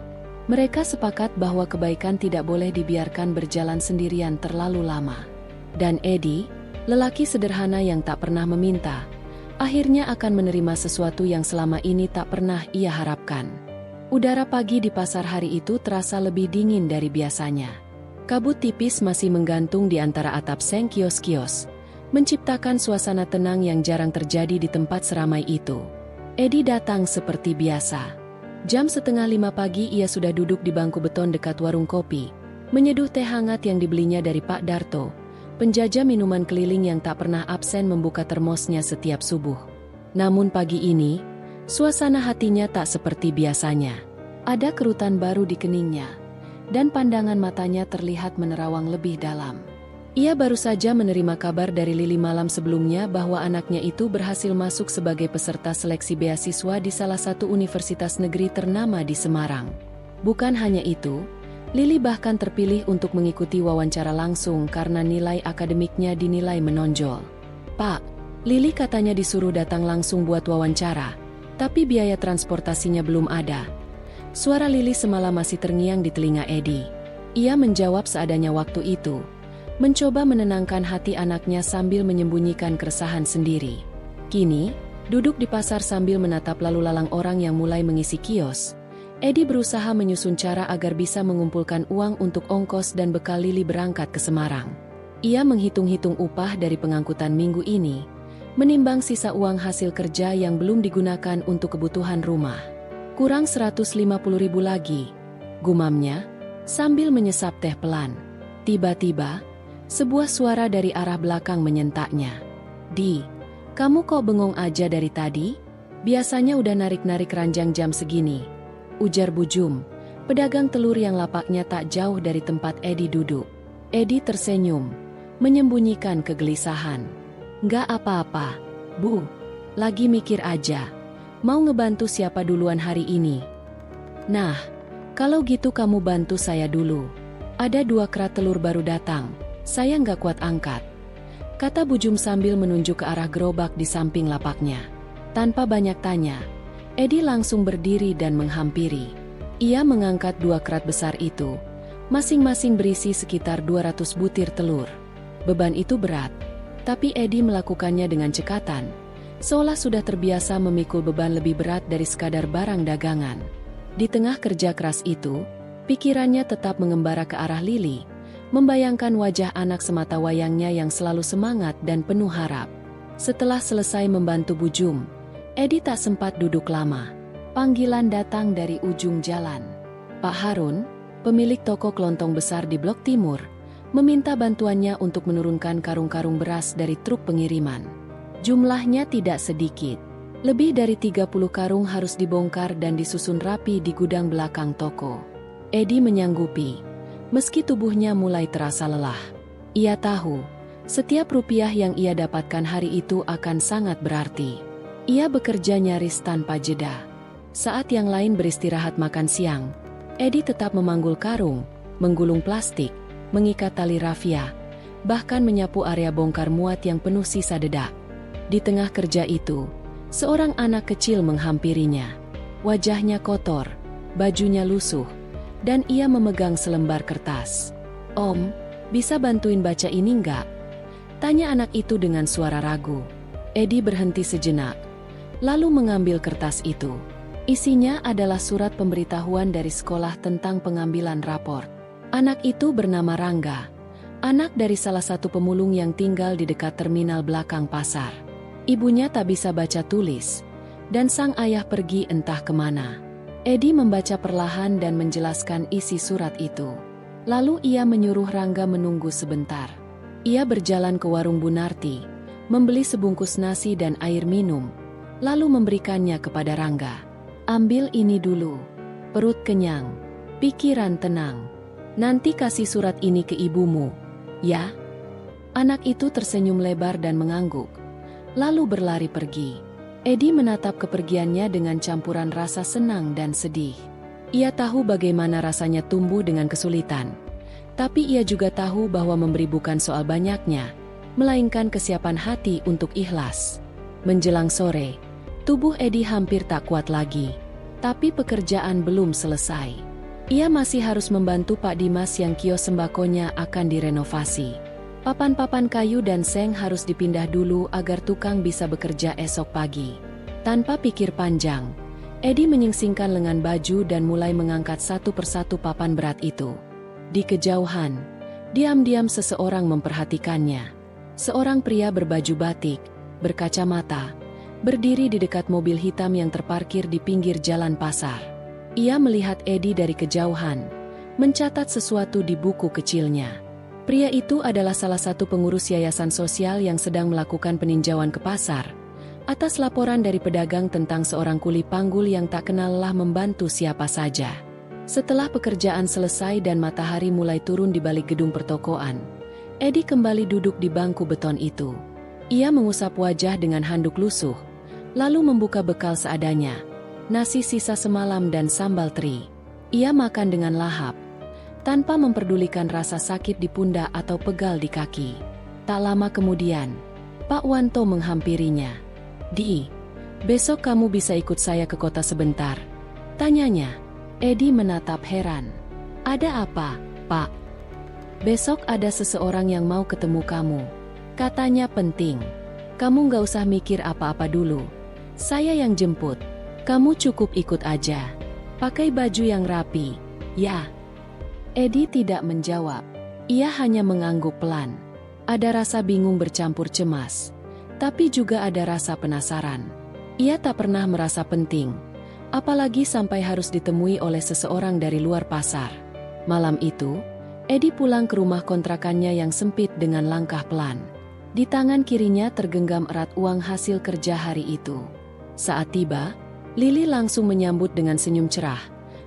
[SPEAKER 1] Mereka sepakat bahwa kebaikan tidak boleh dibiarkan berjalan sendirian terlalu lama. Dan Edi, lelaki sederhana yang tak pernah meminta, Akhirnya akan menerima sesuatu yang selama ini tak pernah ia harapkan. Udara pagi di pasar hari itu terasa lebih dingin dari biasanya. Kabut tipis masih menggantung di antara atap seng kios-kios, menciptakan suasana tenang yang jarang terjadi di tempat seramai itu. Edi datang seperti biasa. Jam 4:30 pagi ia sudah duduk di bangku beton dekat warung kopi, menyeduh teh hangat yang dibelinya dari Pak Darto, penjajah minuman keliling yang tak pernah absen membuka termosnya setiap subuh. Namun pagi ini, suasana hatinya tak seperti biasanya. Ada kerutan baru di keningnya, dan pandangan matanya terlihat menerawang lebih dalam. Ia baru saja menerima kabar dari Lili malam sebelumnya bahwa anaknya itu berhasil masuk sebagai peserta seleksi beasiswa di salah satu universitas negeri ternama di Semarang. Bukan hanya itu, Lili bahkan terpilih untuk mengikuti wawancara langsung karena nilai akademiknya dinilai menonjol. "Pak, Lili katanya disuruh datang langsung buat wawancara, tapi biaya transportasinya belum ada." Suara Lili semalam masih terngiang di telinga Edi. Ia menjawab seadanya waktu itu, mencoba menenangkan hati anaknya sambil menyembunyikan keresahan sendiri. Kini, duduk di pasar sambil menatap lalu lalang orang yang mulai mengisi kios, Edi berusaha menyusun cara agar bisa mengumpulkan uang untuk ongkos dan bekal Lili berangkat ke Semarang. Ia menghitung-hitung upah dari pengangkutan minggu ini, menimbang sisa uang hasil kerja yang belum digunakan untuk kebutuhan rumah. Kurang 150.000 lagi, gumamnya, sambil menyesap teh pelan. Tiba-tiba, sebuah suara dari arah belakang menyentaknya. "Di, kamu kok bengong aja dari tadi? Biasanya udah narik-narik ranjang jam segini," ujar Bujum, pedagang telur yang lapaknya tak jauh dari tempat Edi duduk. Edi tersenyum, menyembunyikan kegelisahan. "Nggak apa-apa, Bu. Lagi mikir aja. Mau ngebantu siapa duluan hari ini?" "Nah, kalau gitu kamu bantu saya dulu. Ada 2 kerat telur baru datang. Saya nggak kuat angkat," kata Bujum sambil menunjuk ke arah gerobak di samping lapaknya. Tanpa banyak tanya, Edi langsung berdiri dan menghampiri. Ia mengangkat 2 kerat besar itu, masing-masing berisi sekitar 200 butir telur. Beban itu berat, tapi Edi melakukannya dengan cekatan, seolah sudah terbiasa memikul beban lebih berat dari sekadar barang dagangan. Di tengah kerja keras itu, pikirannya tetap mengembara ke arah Lili, membayangkan wajah anak semata wayangnya yang selalu semangat dan penuh harap. Setelah selesai membantu Bujum, Edi tak sempat duduk lama. Panggilan datang dari ujung jalan. Pak Harun, pemilik toko kelontong besar di Blok Timur, meminta bantuannya untuk menurunkan karung-karung beras dari truk pengiriman. Jumlahnya tidak sedikit. Lebih dari 30 karung harus dibongkar dan disusun rapi di gudang belakang toko. Edi menyanggupi, meski tubuhnya mulai terasa lelah. Ia tahu, setiap rupiah yang ia dapatkan hari itu akan sangat berarti. Ia bekerja nyaris tanpa jeda. Saat yang lain beristirahat makan siang, Edi tetap memanggul karung, menggulung plastik, mengikat tali rafia, bahkan menyapu area bongkar muat yang penuh sisa dedak. Di tengah kerja itu, seorang anak kecil menghampirinya. Wajahnya kotor, bajunya lusuh, dan ia memegang selembar kertas. "Om, bisa bantuin baca ini nggak?" tanya anak itu dengan suara ragu. Edi berhenti sejenak, lalu mengambil kertas itu. Isinya adalah surat pemberitahuan dari sekolah tentang pengambilan raport. Anak itu bernama Rangga, anak dari salah satu pemulung yang tinggal di dekat terminal belakang pasar. Ibunya tak bisa baca tulis, dan sang ayah pergi entah kemana. Edi membaca perlahan dan menjelaskan isi surat itu. Lalu ia menyuruh Rangga menunggu sebentar. Ia berjalan ke warung Bunarti, membeli sebungkus nasi dan air minum, lalu memberikannya kepada Rangga. "Ambil ini dulu. Perut kenyang, pikiran tenang. Nanti kasih surat ini ke ibumu, ya?" Anak itu tersenyum lebar dan mengangguk, lalu berlari pergi. Edi menatap kepergiannya dengan campuran rasa senang dan sedih. Ia tahu bagaimana rasanya tumbuh dengan kesulitan, tapi ia juga tahu bahwa memberi bukan soal banyaknya, melainkan kesiapan hati untuk ikhlas. Menjelang sore, tubuh Edi hampir tak kuat lagi, tapi pekerjaan belum selesai. Ia masih harus membantu Pak Dimas yang kios sembakonya akan direnovasi. Papan-papan kayu dan seng harus dipindah dulu agar tukang bisa bekerja esok pagi. Tanpa pikir panjang, Edi menyingsingkan lengan baju dan mulai mengangkat satu persatu papan berat itu. Di kejauhan, diam-diam seseorang memperhatikannya. Seorang pria berbaju batik, berkacamata, berdiri di dekat mobil hitam yang terparkir di pinggir jalan pasar. Ia melihat Edi dari kejauhan, mencatat sesuatu di buku kecilnya. Pria itu adalah salah satu pengurus yayasan sosial yang sedang melakukan peninjauan ke pasar, atas laporan dari pedagang tentang seorang kuli panggul yang tak kenal lelah membantu siapa saja. Setelah pekerjaan selesai dan matahari mulai turun di balik gedung pertokoan, Edi kembali duduk di bangku beton itu. Ia mengusap wajah dengan handuk lusuh, lalu membuka bekal seadanya, nasi sisa semalam dan sambal teri. Ia makan dengan lahap, tanpa memperdulikan rasa sakit di pundak atau pegal di kaki. Tak lama kemudian, Pak Wanto menghampirinya. "Di, besok kamu bisa ikut saya ke kota sebentar?" tanyanya. Edi menatap heran. "Ada apa, Pak?" "Besok ada seseorang yang mau ketemu kamu. Katanya penting. Kamu nggak usah mikir apa-apa dulu. Saya yang jemput. Kamu cukup ikut aja. Pakai baju yang rapi, ya." Edi tidak menjawab. Ia hanya mengangguk pelan. Ada rasa bingung bercampur cemas, tapi juga ada rasa penasaran. Ia tak pernah merasa penting, apalagi sampai harus ditemui oleh seseorang dari luar pasar. Malam itu, Edi pulang ke rumah kontrakannya yang sempit dengan langkah pelan. Di tangan kirinya tergenggam erat uang hasil kerja hari itu. Saat tiba, Lili langsung menyambut dengan senyum cerah,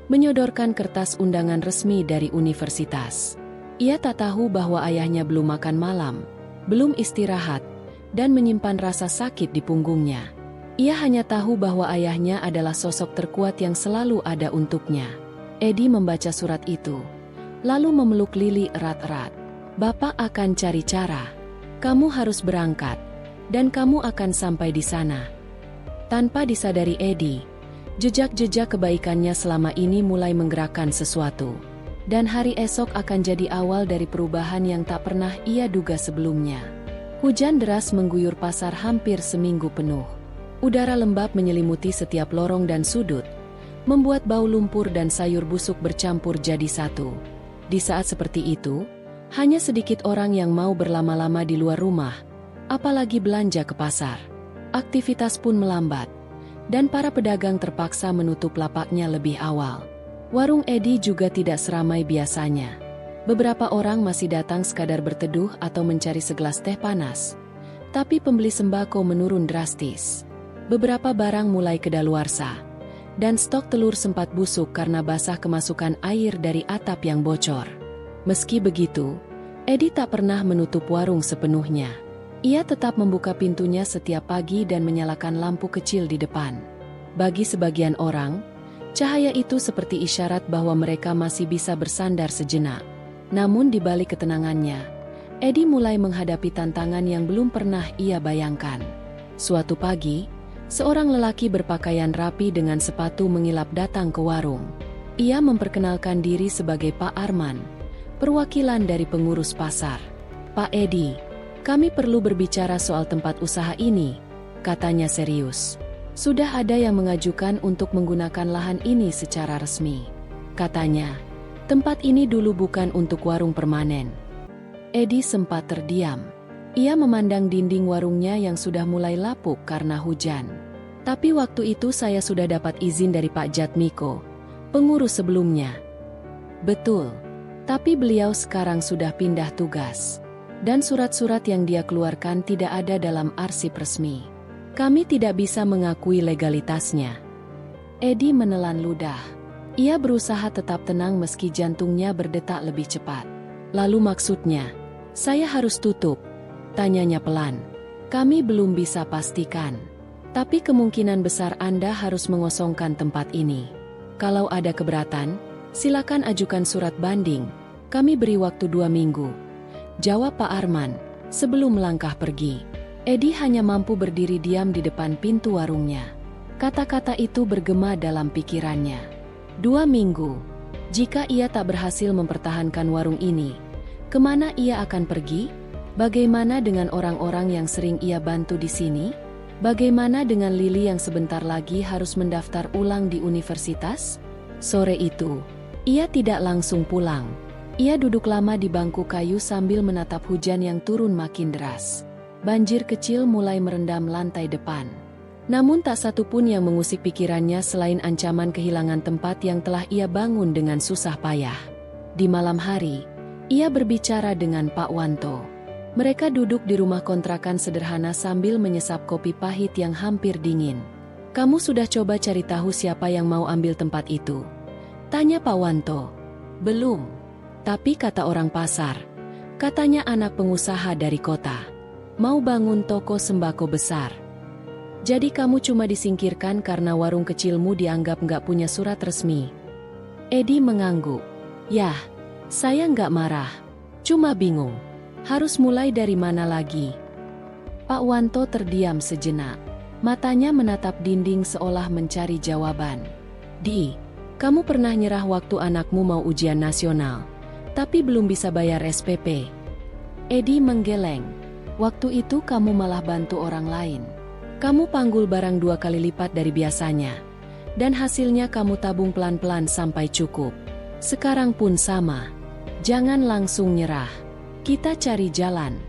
[SPEAKER 1] menyodorkan kertas undangan resmi dari universitas. Ia tak tahu bahwa ayahnya belum makan malam, belum istirahat, dan menyimpan rasa sakit di punggungnya. Ia hanya tahu bahwa ayahnya adalah sosok terkuat yang selalu ada untuknya. Edi membaca surat itu, lalu memeluk Lili erat-erat. "Bapak akan cari cara. Kamu harus berangkat, dan kamu akan sampai di sana." Tanpa disadari Edi, jejak-jejak kebaikannya selama ini mulai menggerakkan sesuatu. Dan hari esok akan jadi awal dari perubahan yang tak pernah ia duga sebelumnya. Hujan deras mengguyur pasar hampir seminggu penuh. Udara lembab menyelimuti setiap lorong dan sudut, membuat bau lumpur dan sayur busuk bercampur jadi satu. Di saat seperti itu, hanya sedikit orang yang mau berlama-lama di luar rumah, apalagi belanja ke pasar. Aktivitas pun melambat, dan para pedagang terpaksa menutup lapaknya lebih awal. Warung Edi juga tidak seramai biasanya. Beberapa orang masih datang sekadar berteduh atau mencari segelas teh panas. Tapi pembeli sembako menurun drastis. Beberapa barang mulai kedaluarsa, dan stok telur sempat busuk karena basah kemasukan air dari atap yang bocor. Meski begitu, Edi tak pernah menutup warung sepenuhnya. Ia tetap membuka pintunya setiap pagi dan menyalakan lampu kecil di depan. Bagi sebagian orang, cahaya itu seperti isyarat bahwa mereka masih bisa bersandar sejenak. Namun di balik ketenangannya, Edi mulai menghadapi tantangan yang belum pernah ia bayangkan. Suatu pagi, seorang lelaki berpakaian rapi dengan sepatu mengilap datang ke warung. Ia memperkenalkan diri sebagai Pak Arman, perwakilan dari pengurus pasar. "Pak Edi, kami perlu berbicara soal tempat usaha ini," katanya serius. "Sudah ada yang mengajukan untuk menggunakan lahan ini secara resmi. Katanya, tempat ini dulu bukan untuk warung permanen." Edi sempat terdiam. Ia memandang dinding warungnya yang sudah mulai lapuk karena hujan. "Tapi waktu itu saya sudah dapat izin dari Pak Jatmiko, pengurus sebelumnya." "Betul, tapi beliau sekarang sudah pindah tugas. Dan surat-surat yang dia keluarkan tidak ada dalam arsip resmi. Kami tidak bisa mengakui legalitasnya." Edi menelan ludah. Ia berusaha tetap tenang meski jantungnya berdetak lebih cepat. "Lalu maksudnya, saya harus tutup?" tanyanya pelan. "Kami belum bisa pastikan. Tapi kemungkinan besar Anda harus mengosongkan tempat ini. Kalau ada keberatan, silakan ajukan surat banding. Kami beri waktu 2 minggu. Jawab Pak Arman, sebelum melangkah pergi. Edi hanya mampu berdiri diam di depan pintu warungnya. Kata-kata itu bergema dalam pikirannya. 2 minggu. Jika ia tak berhasil mempertahankan warung ini, kemana ia akan pergi? Bagaimana dengan orang-orang yang sering ia bantu di sini? Bagaimana dengan Lily yang sebentar lagi harus mendaftar ulang di universitas? Sore itu, ia tidak langsung pulang. Ia duduk lama di bangku kayu sambil menatap hujan yang turun makin deras. Banjir kecil mulai merendam lantai depan. Namun tak satu pun yang mengusik pikirannya selain ancaman kehilangan tempat yang telah ia bangun dengan susah payah. Di malam hari, ia berbicara dengan Pak Wanto. Mereka duduk di rumah kontrakan sederhana sambil menyesap kopi pahit yang hampir dingin. "Kamu sudah coba cari tahu siapa yang mau ambil tempat itu?" tanya Pak Wanto. "Belum. Tapi kata orang pasar, katanya anak pengusaha dari kota. Mau bangun toko sembako besar. Jadi kamu cuma disingkirkan karena warung kecilmu dianggap nggak punya surat resmi?" Edi mengangguk. "Yah, saya nggak marah. Cuma bingung. Harus mulai dari mana lagi?" Pak Wanto terdiam sejenak. Matanya menatap dinding seolah mencari jawaban. "Di, kamu pernah nyerah waktu anakmu mau ujian nasional, tapi belum bisa bayar SPP." Edi menggeleng. "Waktu itu kamu malah bantu orang lain. Kamu panggul barang 2 kali lipat dari biasanya. Dan hasilnya kamu tabung pelan-pelan sampai cukup. Sekarang pun sama. Jangan langsung nyerah. Kita cari jalan."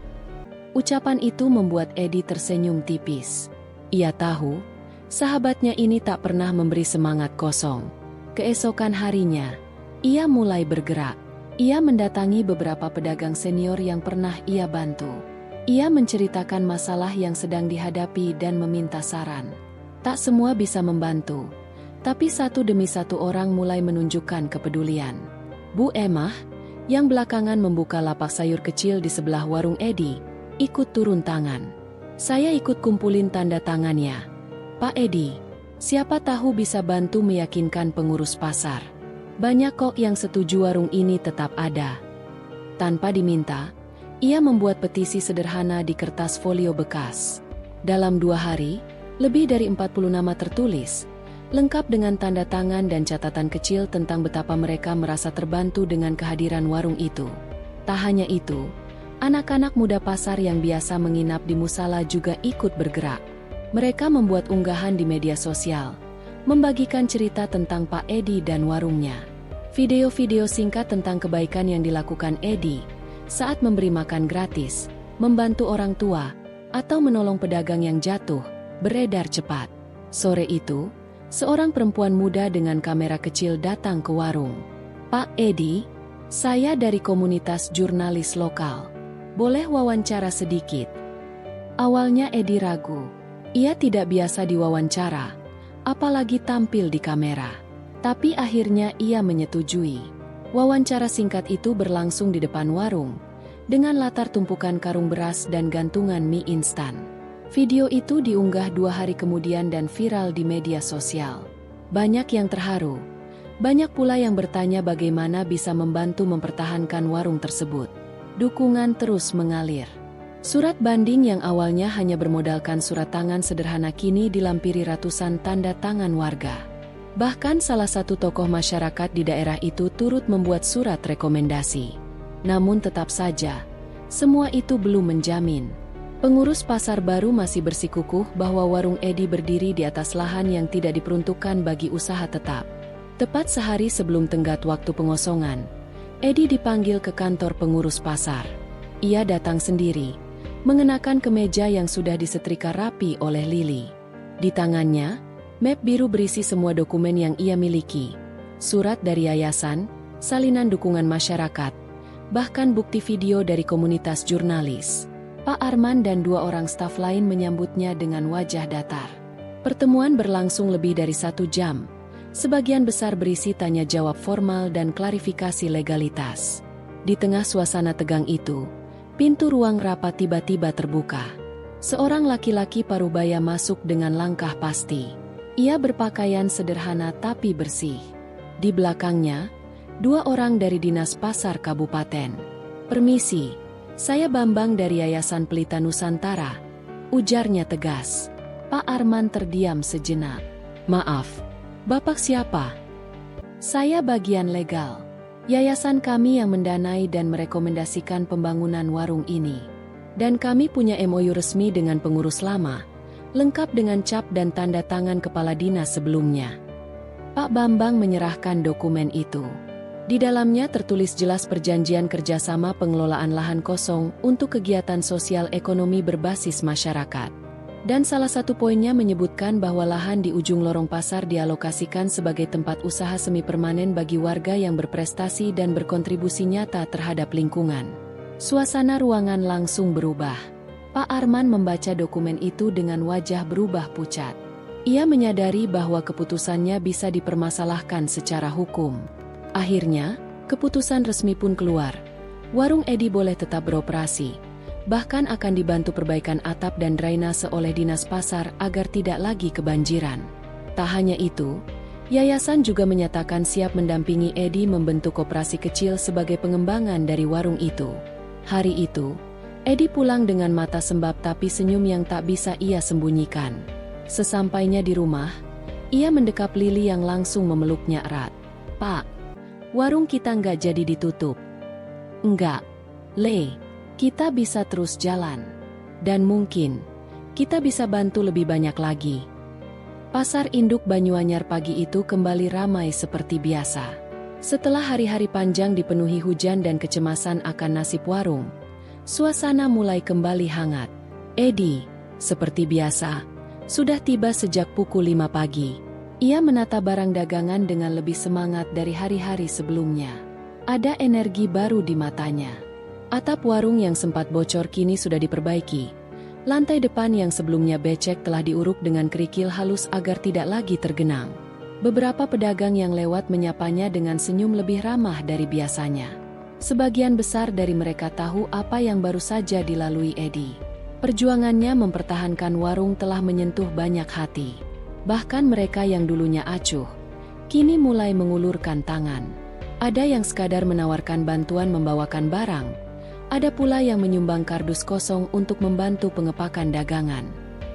[SPEAKER 1] Ucapan itu membuat Edi tersenyum tipis. Ia tahu, sahabatnya ini tak pernah memberi semangat kosong. Keesokan harinya, ia mulai bergerak. Ia mendatangi beberapa pedagang senior yang pernah ia bantu. Ia menceritakan masalah yang sedang dihadapi dan meminta saran. Tak semua bisa membantu, tapi satu demi satu orang mulai menunjukkan kepedulian. Bu Emah, yang belakangan membuka lapak sayur kecil di sebelah warung Edi, ikut turun tangan. "Saya ikut kumpulin tanda tangannya. Pak Edi, siapa tahu bisa bantu meyakinkan pengurus pasar. Banyak kok yang setuju warung ini tetap ada." Tanpa diminta, ia membuat petisi sederhana di kertas folio bekas. Dalam 2 hari, lebih dari 40 nama tertulis, lengkap dengan tanda tangan dan catatan kecil tentang betapa mereka merasa terbantu dengan kehadiran warung itu. Tak hanya itu, anak-anak muda pasar yang biasa menginap di musala juga ikut bergerak. Mereka membuat unggahan di media sosial, membagikan cerita tentang Pak Edi dan warungnya. Video-video singkat tentang kebaikan yang dilakukan Edi saat memberi makan gratis, membantu orang tua, atau menolong pedagang yang jatuh, beredar cepat. Sore itu, seorang perempuan muda dengan kamera kecil datang ke warung. "Pak Edi, saya dari komunitas jurnalis lokal. Boleh wawancara sedikit?" Awalnya Edi ragu. Ia tidak biasa diwawancara, apalagi tampil di kamera. Tapi akhirnya ia menyetujui. Wawancara singkat itu berlangsung di depan warung, dengan latar tumpukan karung beras dan gantungan mie instan. Video itu diunggah 2 hari kemudian dan viral di media sosial. Banyak yang terharu. Banyak pula yang bertanya bagaimana bisa membantu mempertahankan warung tersebut. Dukungan terus mengalir. Surat banding yang awalnya hanya bermodalkan surat tangan sederhana kini dilampiri ratusan tanda tangan warga. Bahkan salah satu tokoh masyarakat di daerah itu turut membuat surat rekomendasi. Namun tetap saja, semua itu belum menjamin. Pengurus pasar baru masih bersikukuh bahwa warung Edi berdiri di atas lahan yang tidak diperuntukkan bagi usaha tetap. Tepat sehari sebelum tenggat waktu pengosongan, Edi dipanggil ke kantor pengurus pasar. Ia datang sendiri, mengenakan kemeja yang sudah disetrika rapi oleh Lily. Di tangannya, map biru berisi semua dokumen yang ia miliki. Surat dari yayasan, salinan dukungan masyarakat, bahkan bukti video dari komunitas jurnalis. Pak Arman dan 2 orang staf lain menyambutnya dengan wajah datar. Pertemuan berlangsung lebih dari 1 jam. Sebagian besar berisi tanya jawab formal dan klarifikasi legalitas. Di tengah suasana tegang itu, pintu ruang rapat tiba-tiba terbuka. Seorang laki-laki parubaya masuk dengan langkah pasti. Ia berpakaian sederhana tapi bersih. Di belakangnya, 2 orang dari Dinas Pasar Kabupaten. "Permisi, saya Bambang dari Yayasan Pelita Nusantara," ujarnya tegas. Pak Arman terdiam sejenak. "Maaf, Bapak siapa?" "Saya bagian legal. Yayasan kami yang mendanai dan merekomendasikan pembangunan warung ini." Dan kami punya MOU resmi dengan pengurus lama, lengkap dengan cap dan tanda tangan kepala dinas sebelumnya. Pak Bambang menyerahkan dokumen itu. Di dalamnya tertulis jelas perjanjian kerjasama pengelolaan lahan kosong untuk kegiatan sosial ekonomi berbasis masyarakat. Dan salah satu poinnya menyebutkan bahwa lahan di ujung lorong pasar dialokasikan sebagai tempat usaha semi permanen bagi warga yang berprestasi dan berkontribusi nyata terhadap lingkungan. Suasana ruangan langsung berubah. Pak Arman membaca dokumen itu dengan wajah berubah pucat. Ia menyadari bahwa keputusannya bisa dipermasalahkan secara hukum. Akhirnya, keputusan resmi pun keluar. Warung Edi boleh tetap beroperasi. Bahkan akan dibantu perbaikan atap dan drainase oleh Dinas Pasar agar tidak lagi kebanjiran. Tak hanya itu, yayasan juga menyatakan siap mendampingi Edi membentuk koperasi kecil sebagai pengembangan dari warung itu. Hari itu, Edi pulang dengan mata sembab tapi senyum yang tak bisa ia sembunyikan. Sesampainya di rumah, ia mendekap Lili yang langsung memeluknya erat. "Pak, warung kita nggak jadi ditutup." "Enggak, Le. Kita bisa terus jalan. Dan mungkin, kita bisa bantu lebih banyak lagi." Pasar induk Banyuanyar pagi itu kembali ramai seperti biasa. Setelah hari-hari panjang dipenuhi hujan dan kecemasan akan nasib warung, suasana mulai kembali hangat. Edi, seperti biasa, sudah tiba sejak pukul 5 pagi. Ia menata barang dagangan dengan lebih semangat dari hari-hari sebelumnya. Ada energi baru di matanya. Atap warung yang sempat bocor kini sudah diperbaiki. Lantai depan yang sebelumnya becek telah diuruk dengan kerikil halus agar tidak lagi tergenang. Beberapa pedagang yang lewat menyapanya dengan senyum lebih ramah dari biasanya. Sebagian besar dari mereka tahu apa yang baru saja dilalui Edi. Perjuangannya mempertahankan warung telah menyentuh banyak hati. Bahkan mereka yang dulunya acuh, kini mulai mengulurkan tangan. Ada yang sekadar menawarkan bantuan membawakan barang. Ada pula yang menyumbang kardus kosong untuk membantu pengepakan dagangan.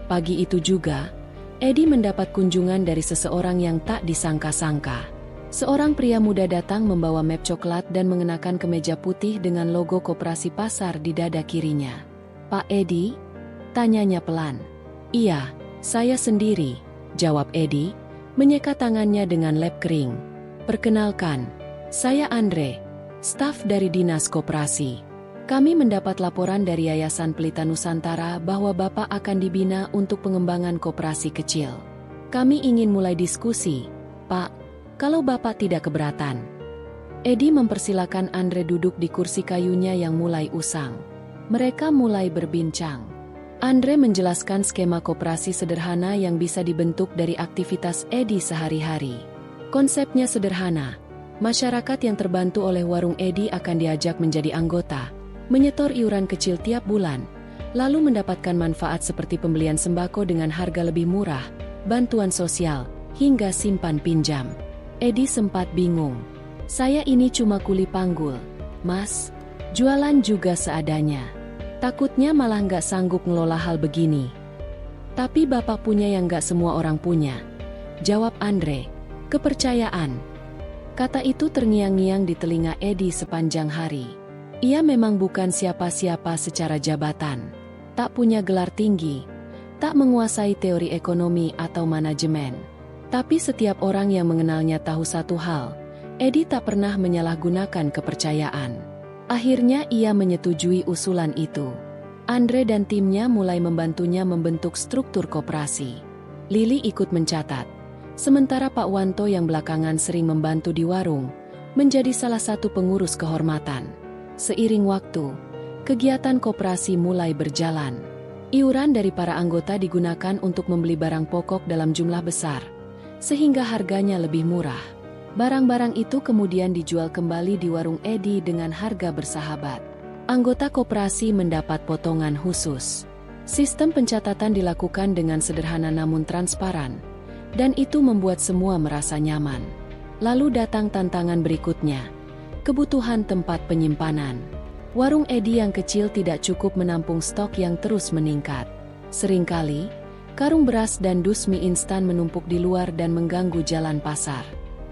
[SPEAKER 1] Pagi itu juga, Edi mendapat kunjungan dari seseorang yang tak disangka-sangka. Seorang pria muda datang membawa map coklat dan mengenakan kemeja putih dengan logo Koperasi Pasar di dada kirinya. "Pak Edi?" tanyanya pelan. "Iya, saya sendiri," jawab Edi, menyeka tangannya dengan lap kering. "Perkenalkan, saya Andre, staf dari Dinas Koperasi. Kami mendapat laporan dari Yayasan Pelita Nusantara bahwa Bapak akan dibina untuk pengembangan koperasi kecil. Kami ingin mulai diskusi, Pak, kalau Bapak tidak keberatan." Edi mempersilakan Andre duduk di kursi kayunya yang mulai usang. Mereka mulai berbincang. Andre menjelaskan skema koperasi sederhana yang bisa dibentuk dari aktivitas Edi sehari-hari. Konsepnya sederhana. Masyarakat yang terbantu oleh warung Edi akan diajak menjadi anggota, menyetor iuran kecil tiap bulan, lalu mendapatkan manfaat seperti pembelian sembako dengan harga lebih murah, bantuan sosial, hingga simpan pinjam. Edi sempat bingung. "Saya ini cuma kuli panggul, Mas. Jualan juga seadanya. Takutnya malah nggak sanggup ngelola hal begini." "Tapi Bapak punya yang nggak semua orang punya," jawab Andre. "Kepercayaan." Kata itu terngiang-ngiang di telinga Edi sepanjang hari. Ia memang bukan siapa-siapa secara jabatan, tak punya gelar tinggi, tak menguasai teori ekonomi atau manajemen. Tapi setiap orang yang mengenalnya tahu satu hal, Edi tak pernah menyalahgunakan kepercayaan. Akhirnya ia menyetujui usulan itu. Andre dan timnya mulai membantunya membentuk struktur koperasi. Lili ikut mencatat, sementara Pak Wanto yang belakangan sering membantu di warung, menjadi salah satu pengurus kehormatan. Seiring waktu, kegiatan koperasi mulai berjalan. Iuran dari para anggota digunakan untuk membeli barang pokok dalam jumlah besar, sehingga harganya lebih murah. Barang-barang itu kemudian dijual kembali di warung Edi dengan harga bersahabat. Anggota koperasi mendapat potongan khusus. Sistem pencatatan dilakukan dengan sederhana namun transparan, dan itu membuat semua merasa nyaman. Lalu datang tantangan berikutnya. Kebutuhan tempat penyimpanan. Warung Edi yang kecil tidak cukup menampung stok yang terus meningkat. Seringkali, karung beras dan dus mie instan menumpuk di luar dan mengganggu jalan pasar.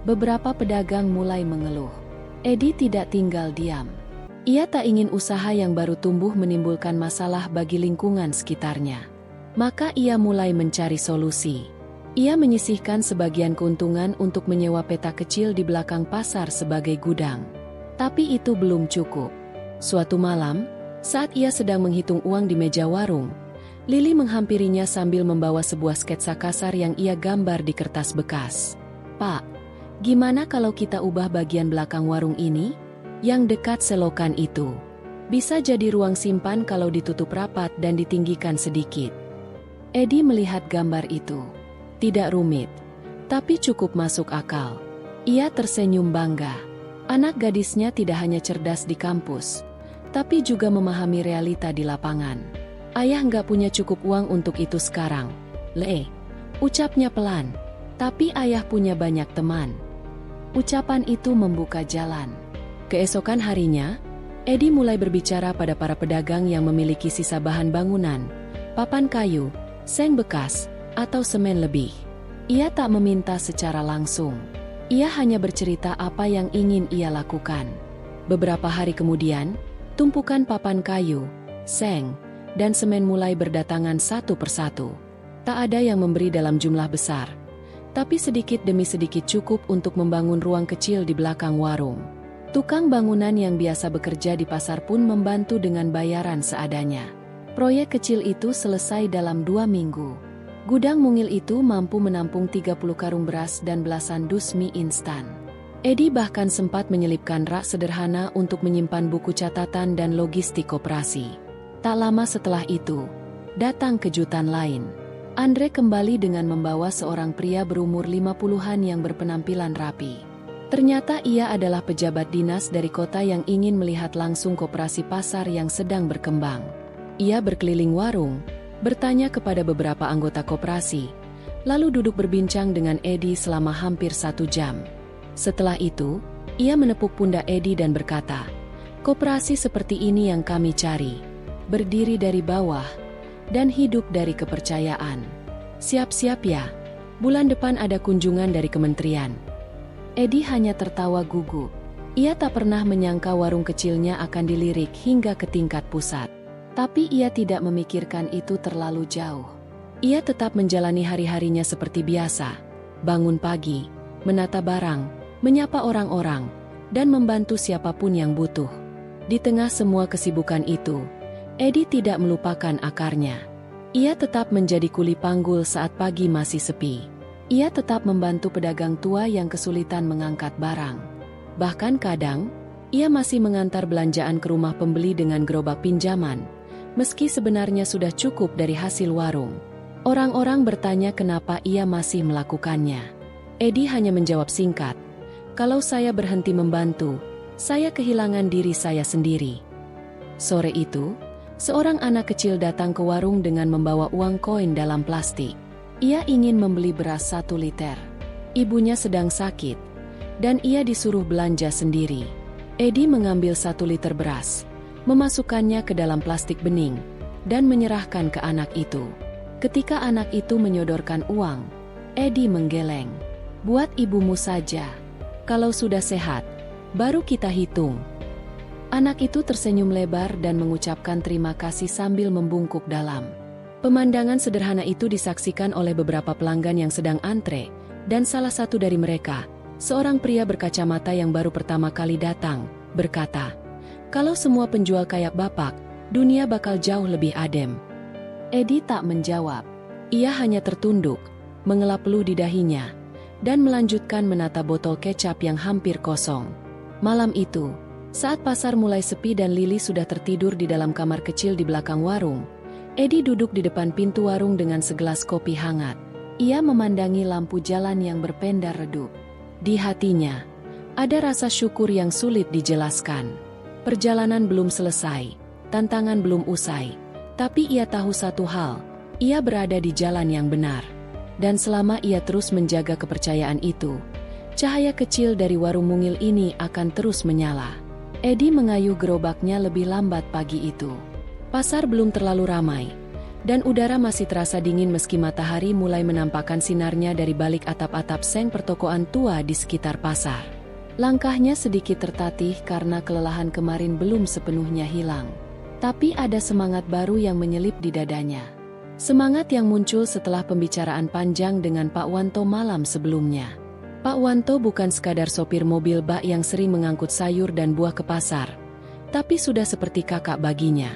[SPEAKER 1] Beberapa pedagang mulai mengeluh. Edi tidak tinggal diam. Ia tak ingin usaha yang baru tumbuh menimbulkan masalah bagi lingkungan sekitarnya. Maka ia mulai mencari solusi. Ia menyisihkan sebagian keuntungan untuk menyewa petak kecil di belakang pasar sebagai gudang. Tapi itu belum cukup. Suatu malam, saat ia sedang menghitung uang di meja warung, Lili menghampirinya sambil membawa sebuah sketsa kasar yang ia gambar di kertas bekas. "Pak, gimana kalau kita ubah bagian belakang warung ini? Yang dekat selokan itu. Bisa jadi ruang simpan kalau ditutup rapat dan ditinggikan sedikit." Edi melihat gambar itu. Tidak rumit, tapi cukup masuk akal. Ia tersenyum bangga. Anak gadisnya tidak hanya cerdas di kampus, tapi juga memahami realita di lapangan. "Ayah nggak punya cukup uang untuk itu sekarang, Le," ucapnya pelan. "Tapi ayah punya banyak teman." Ucapan itu membuka jalan. Keesokan harinya, Edi mulai berbicara pada para pedagang yang memiliki sisa bahan bangunan, papan kayu, seng bekas, atau semen lebih. Ia tak meminta secara langsung. Ia hanya bercerita apa yang ingin ia lakukan. Beberapa hari kemudian, tumpukan papan kayu, seng, dan semen mulai berdatangan satu persatu. Tak ada yang memberi dalam jumlah besar, tapi sedikit demi sedikit cukup untuk membangun ruang kecil di belakang warung. Tukang bangunan yang biasa bekerja di pasar pun membantu dengan bayaran seadanya. Proyek kecil itu selesai dalam 2 minggu. Gudang mungil itu mampu menampung 30 karung beras dan belasan dus mie instan. Edi bahkan sempat menyelipkan rak sederhana untuk menyimpan buku catatan dan logistik koperasi. Tak lama setelah itu, datang kejutan lain. Andre kembali dengan membawa seorang pria berumur 50-an yang berpenampilan rapi. Ternyata ia adalah pejabat dinas dari kota yang ingin melihat langsung koperasi pasar yang sedang berkembang. Ia berkeliling warung, bertanya kepada beberapa anggota koperasi, lalu duduk berbincang dengan Edi selama hampir 1 jam. Setelah itu, ia menepuk pundak Edi dan berkata, "Koperasi seperti ini yang kami cari. Berdiri dari bawah, dan hidup dari kepercayaan. Siap-siap ya, bulan depan ada kunjungan dari kementerian." Edi hanya tertawa gugup. Ia tak pernah menyangka warung kecilnya akan dilirik hingga ke tingkat pusat. Tapi ia tidak memikirkan itu terlalu jauh. Ia tetap menjalani hari-harinya seperti biasa. Bangun pagi, menata barang, menyapa orang-orang, dan membantu siapapun yang butuh. Di tengah semua kesibukan itu, Edi tidak melupakan akarnya. Ia tetap menjadi kuli panggul saat pagi masih sepi. Ia tetap membantu pedagang tua yang kesulitan mengangkat barang. Bahkan kadang, ia masih mengantar belanjaan ke rumah pembeli dengan gerobak pinjaman, meski sebenarnya sudah cukup dari hasil warung. Orang-orang bertanya kenapa ia masih melakukannya. Edi hanya menjawab singkat, "Kalau saya berhenti membantu, saya kehilangan diri saya sendiri." Sore itu, seorang anak kecil datang ke warung dengan membawa uang koin dalam plastik. Ia ingin membeli beras 1 liter. Ibunya sedang sakit, dan ia disuruh belanja sendiri. Edi mengambil 1 liter beras, memasukkannya ke dalam plastik bening, dan menyerahkan ke anak itu. Ketika anak itu menyodorkan uang, Edi menggeleng. "Buat ibumu saja. Kalau sudah sehat, baru kita hitung." Anak itu tersenyum lebar dan mengucapkan terima kasih sambil membungkuk dalam. Pemandangan sederhana itu disaksikan oleh beberapa pelanggan yang sedang antre, dan salah satu dari mereka, seorang pria berkacamata yang baru pertama kali datang, berkata, "Kalau semua penjual kayak Bapak, dunia bakal jauh lebih adem." Edi tak menjawab. Ia hanya tertunduk, mengelap peluh di dahinya, dan melanjutkan menata botol kecap yang hampir kosong. Malam itu, saat pasar mulai sepi dan Lili sudah tertidur di dalam kamar kecil di belakang warung, Edi duduk di depan pintu warung dengan segelas kopi hangat. Ia memandangi lampu jalan yang berpendar redup. Di hatinya, ada rasa syukur yang sulit dijelaskan. Perjalanan belum selesai, tantangan belum usai, tapi ia tahu satu hal, ia berada di jalan yang benar. Dan selama ia terus menjaga kepercayaan itu, cahaya kecil dari warung mungil ini akan terus menyala. Edi mengayuh gerobaknya lebih lambat pagi itu. Pasar belum terlalu ramai, dan udara masih terasa dingin meski matahari mulai menampakkan sinarnya dari balik atap-atap seng pertokoan tua di sekitar pasar. Langkahnya sedikit tertatih karena kelelahan kemarin belum sepenuhnya hilang. Tapi ada semangat baru yang menyelip di dadanya. Semangat yang muncul setelah pembicaraan panjang dengan Pak Wanto malam sebelumnya. Pak Wanto bukan sekadar sopir mobil bak yang sering mengangkut sayur dan buah ke pasar, tapi sudah seperti kakak baginya.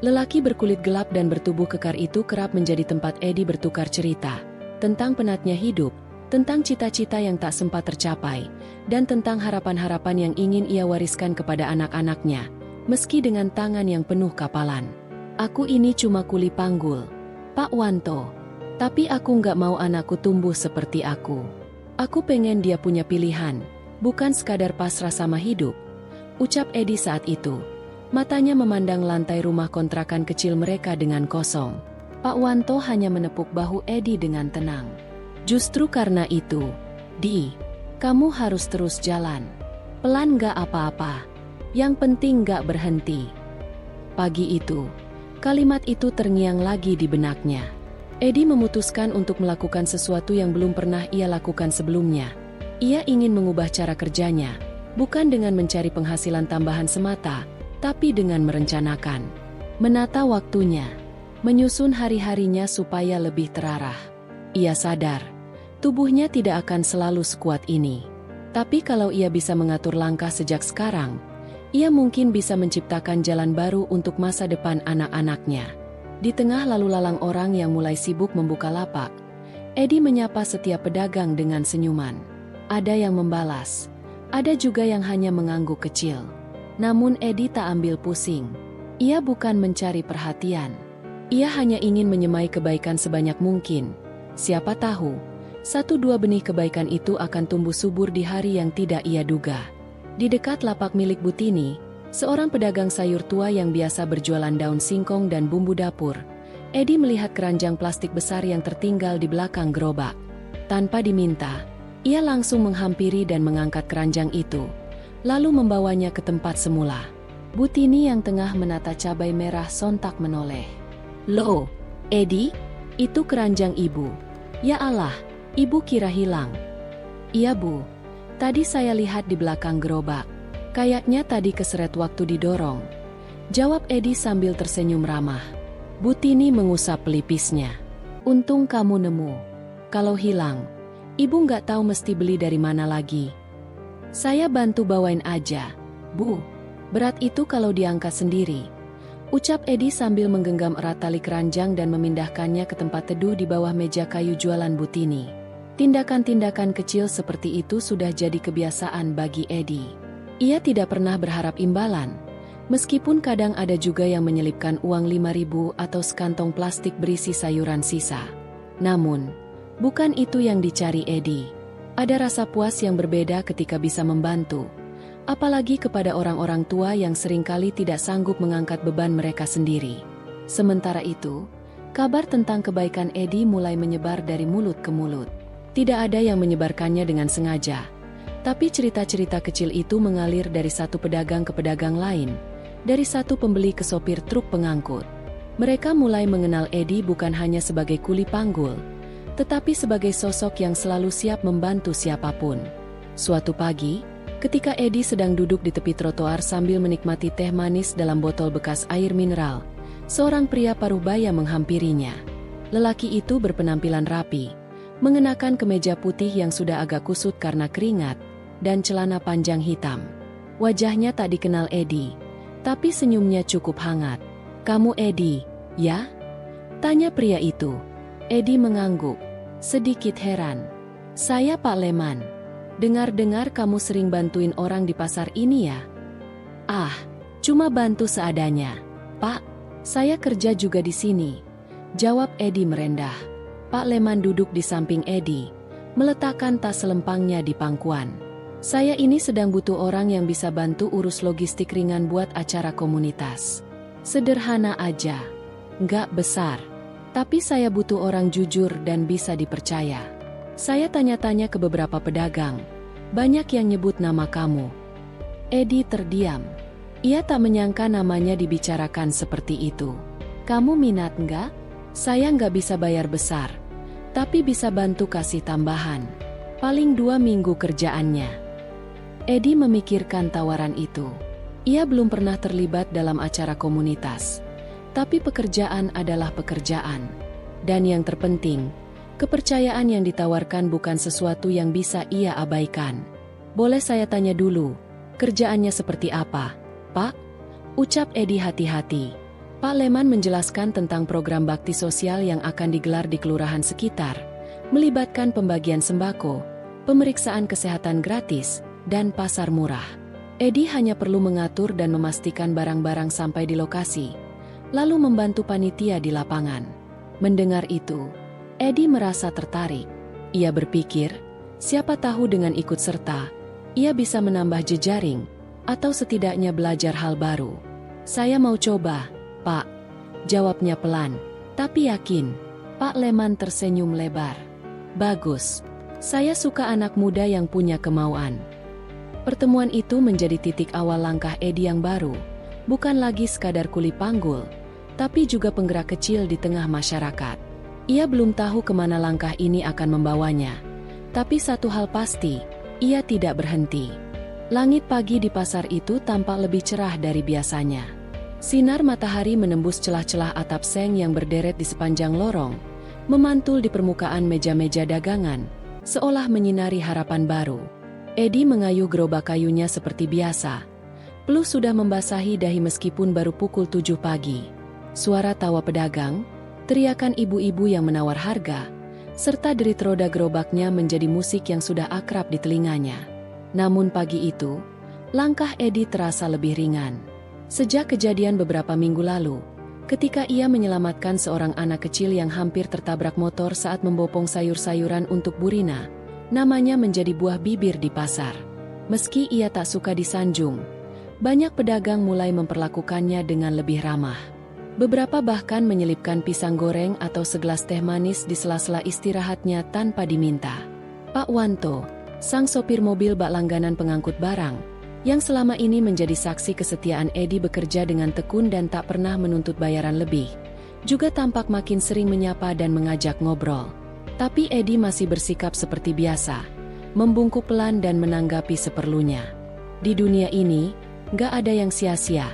[SPEAKER 1] Lelaki berkulit gelap dan bertubuh kekar itu kerap menjadi tempat Edi bertukar cerita tentang penatnya hidup, tentang cita-cita yang tak sempat tercapai, dan tentang harapan-harapan yang ingin ia wariskan kepada anak-anaknya, meski dengan tangan yang penuh kapalan. Aku ini cuma kuli panggul, Pak Wanto. Tapi aku nggak mau anakku tumbuh seperti aku. Aku pengen dia punya pilihan, bukan sekadar pasrah sama hidup, ucap Edi saat itu. Matanya memandang lantai rumah kontrakan kecil mereka dengan kosong. Pak Wanto hanya menepuk bahu Edi dengan tenang. Justru karena itu, kamu harus terus jalan. Pelan gak apa-apa. Yang penting gak berhenti. Pagi itu, kalimat itu terngiang lagi di benaknya. Edi memutuskan untuk melakukan sesuatu yang belum pernah ia lakukan sebelumnya. Ia ingin mengubah cara kerjanya, bukan dengan mencari penghasilan tambahan semata, tapi dengan merencanakan, menata waktunya, menyusun hari-harinya supaya lebih terarah. Ia sadar, tubuhnya tidak akan selalu sekuat ini. Tapi kalau ia bisa mengatur langkah sejak sekarang, ia mungkin bisa menciptakan jalan baru untuk masa depan anak-anaknya. Di tengah lalu lalang orang yang mulai sibuk membuka lapak, Edi menyapa setiap pedagang dengan senyuman. Ada yang membalas, ada juga yang hanya mengangguk kecil. Namun Edi tak ambil pusing. Ia bukan mencari perhatian. Ia hanya ingin menyemai kebaikan sebanyak mungkin. Siapa tahu, 1-2 benih kebaikan itu akan tumbuh subur di hari yang tidak ia duga. Di dekat lapak milik Butini, seorang pedagang sayur tua yang biasa berjualan daun singkong dan bumbu dapur, Edi melihat keranjang plastik besar yang tertinggal di belakang gerobak. Tanpa diminta, ia langsung menghampiri dan mengangkat keranjang itu, lalu membawanya ke tempat semula. Butini yang tengah menata cabai merah sontak menoleh. "Loh, Edi, itu keranjang ibu." "Ya Allah, ibu kira hilang." "Iya Bu, tadi saya lihat di belakang gerobak. Kayaknya tadi keseret waktu didorong," jawab Edi sambil tersenyum ramah. Butini mengusap pelipisnya. "Untung kamu nemu. Kalau hilang, ibu nggak tahu mesti beli dari mana lagi." "Saya bantu bawain aja, Bu. Berat itu kalau diangkat sendiri," ucap Edi sambil menggenggam erat tali keranjang dan memindahkannya ke tempat teduh di bawah meja kayu jualan Butini. Tindakan-tindakan kecil seperti itu sudah jadi kebiasaan bagi Edi. Ia tidak pernah berharap imbalan, meskipun kadang ada juga yang menyelipkan uang 5.000 atau sekantong plastik berisi sayuran sisa. Namun, bukan itu yang dicari Edi. Ada rasa puas yang berbeda ketika bisa membantu, apalagi kepada orang-orang tua yang seringkali tidak sanggup mengangkat beban mereka sendiri. Sementara itu, kabar tentang kebaikan Edi mulai menyebar dari mulut ke mulut. Tidak ada yang menyebarkannya dengan sengaja, tapi cerita-cerita kecil itu mengalir dari satu pedagang ke pedagang lain, dari satu pembeli ke sopir truk pengangkut. Mereka mulai mengenal Edi bukan hanya sebagai kuli panggul, tetapi sebagai sosok yang selalu siap membantu siapapun. Suatu pagi, ketika Edi sedang duduk di tepi trotoar sambil menikmati teh manis dalam botol bekas air mineral, seorang pria parubaya menghampirinya. Lelaki itu berpenampilan rapi, mengenakan kemeja putih yang sudah agak kusut karena keringat, dan celana panjang hitam. Wajahnya tak dikenal Edi, tapi senyumnya cukup hangat. "Kamu Edi, ya?" tanya pria itu. Edi mengangguk, sedikit heran. "Saya Pak Leman. Dengar-dengar kamu sering bantuin orang di pasar ini ya?" "Ah, cuma bantu seadanya, Pak. Saya kerja juga di sini," jawab Edi merendah. Pak Leman duduk di samping Edi, meletakkan tas selempangnya di pangkuan. "Saya ini sedang butuh orang yang bisa bantu urus logistik ringan buat acara komunitas. Sederhana aja, nggak besar. Tapi saya butuh orang jujur dan bisa dipercaya." Saya tanya-tanya ke beberapa pedagang, banyak yang nyebut nama kamu. Edi terdiam. Ia tak menyangka namanya dibicarakan seperti itu. "Kamu minat nggak? Saya nggak bisa bayar besar, tapi bisa bantu kasih tambahan. Paling 2 minggu kerjaannya." Edi memikirkan tawaran itu. Ia belum pernah terlibat dalam acara komunitas. Tapi pekerjaan adalah pekerjaan. Dan yang terpenting, kepercayaan yang ditawarkan bukan sesuatu yang bisa ia abaikan. Boleh saya tanya dulu, kerjaannya seperti apa, Pak? Ucap Edi hati-hati. Pak Leman menjelaskan tentang program bakti sosial yang akan digelar di kelurahan sekitar, melibatkan pembagian sembako, pemeriksaan kesehatan gratis, dan pasar murah. Edi hanya perlu mengatur dan memastikan barang-barang sampai di lokasi, lalu membantu panitia di lapangan. Mendengar itu, Edi merasa tertarik. Ia berpikir, siapa tahu dengan ikut serta, ia bisa menambah jejaring, atau setidaknya belajar hal baru. Saya mau coba, Pak. Jawabnya pelan, tapi yakin. Pak Leman tersenyum lebar. Bagus. Saya suka anak muda yang punya kemauan. Pertemuan itu menjadi titik awal langkah Edi yang baru. Bukan lagi sekadar kuli panggul, tapi juga penggerak kecil di tengah masyarakat. Ia belum tahu kemana langkah ini akan membawanya. Tapi satu hal pasti, ia tidak berhenti. Langit pagi di pasar itu tampak lebih cerah dari biasanya. Sinar matahari menembus celah-celah atap seng yang berderet di sepanjang lorong, memantul di permukaan meja-meja dagangan, seolah menyinari harapan baru. Edi mengayuh gerobak kayunya seperti biasa. Peluh sudah membasahi dahi meskipun baru pukul 7 pagi. Suara tawa pedagang, teriakan ibu-ibu yang menawar harga, serta derit roda gerobaknya menjadi musik yang sudah akrab di telinganya. Namun pagi itu, langkah Edi terasa lebih ringan. Sejak kejadian beberapa minggu lalu, ketika ia menyelamatkan seorang anak kecil yang hampir tertabrak motor saat membopong sayur-sayuran untuk Burina, namanya menjadi buah bibir di pasar. Meski ia tak suka disanjung, banyak pedagang mulai memperlakukannya dengan lebih ramah. Beberapa bahkan menyelipkan pisang goreng atau segelas teh manis di sela-sela istirahatnya tanpa diminta. Pak Wanto, sang sopir mobil bak langganan pengangkut barang, yang selama ini menjadi saksi kesetiaan Edi bekerja dengan tekun dan tak pernah menuntut bayaran lebih, juga tampak makin sering menyapa dan mengajak ngobrol. Tapi Edi masih bersikap seperti biasa, membungkuk pelan dan menanggapi seperlunya. Di dunia ini, gak ada yang sia-sia,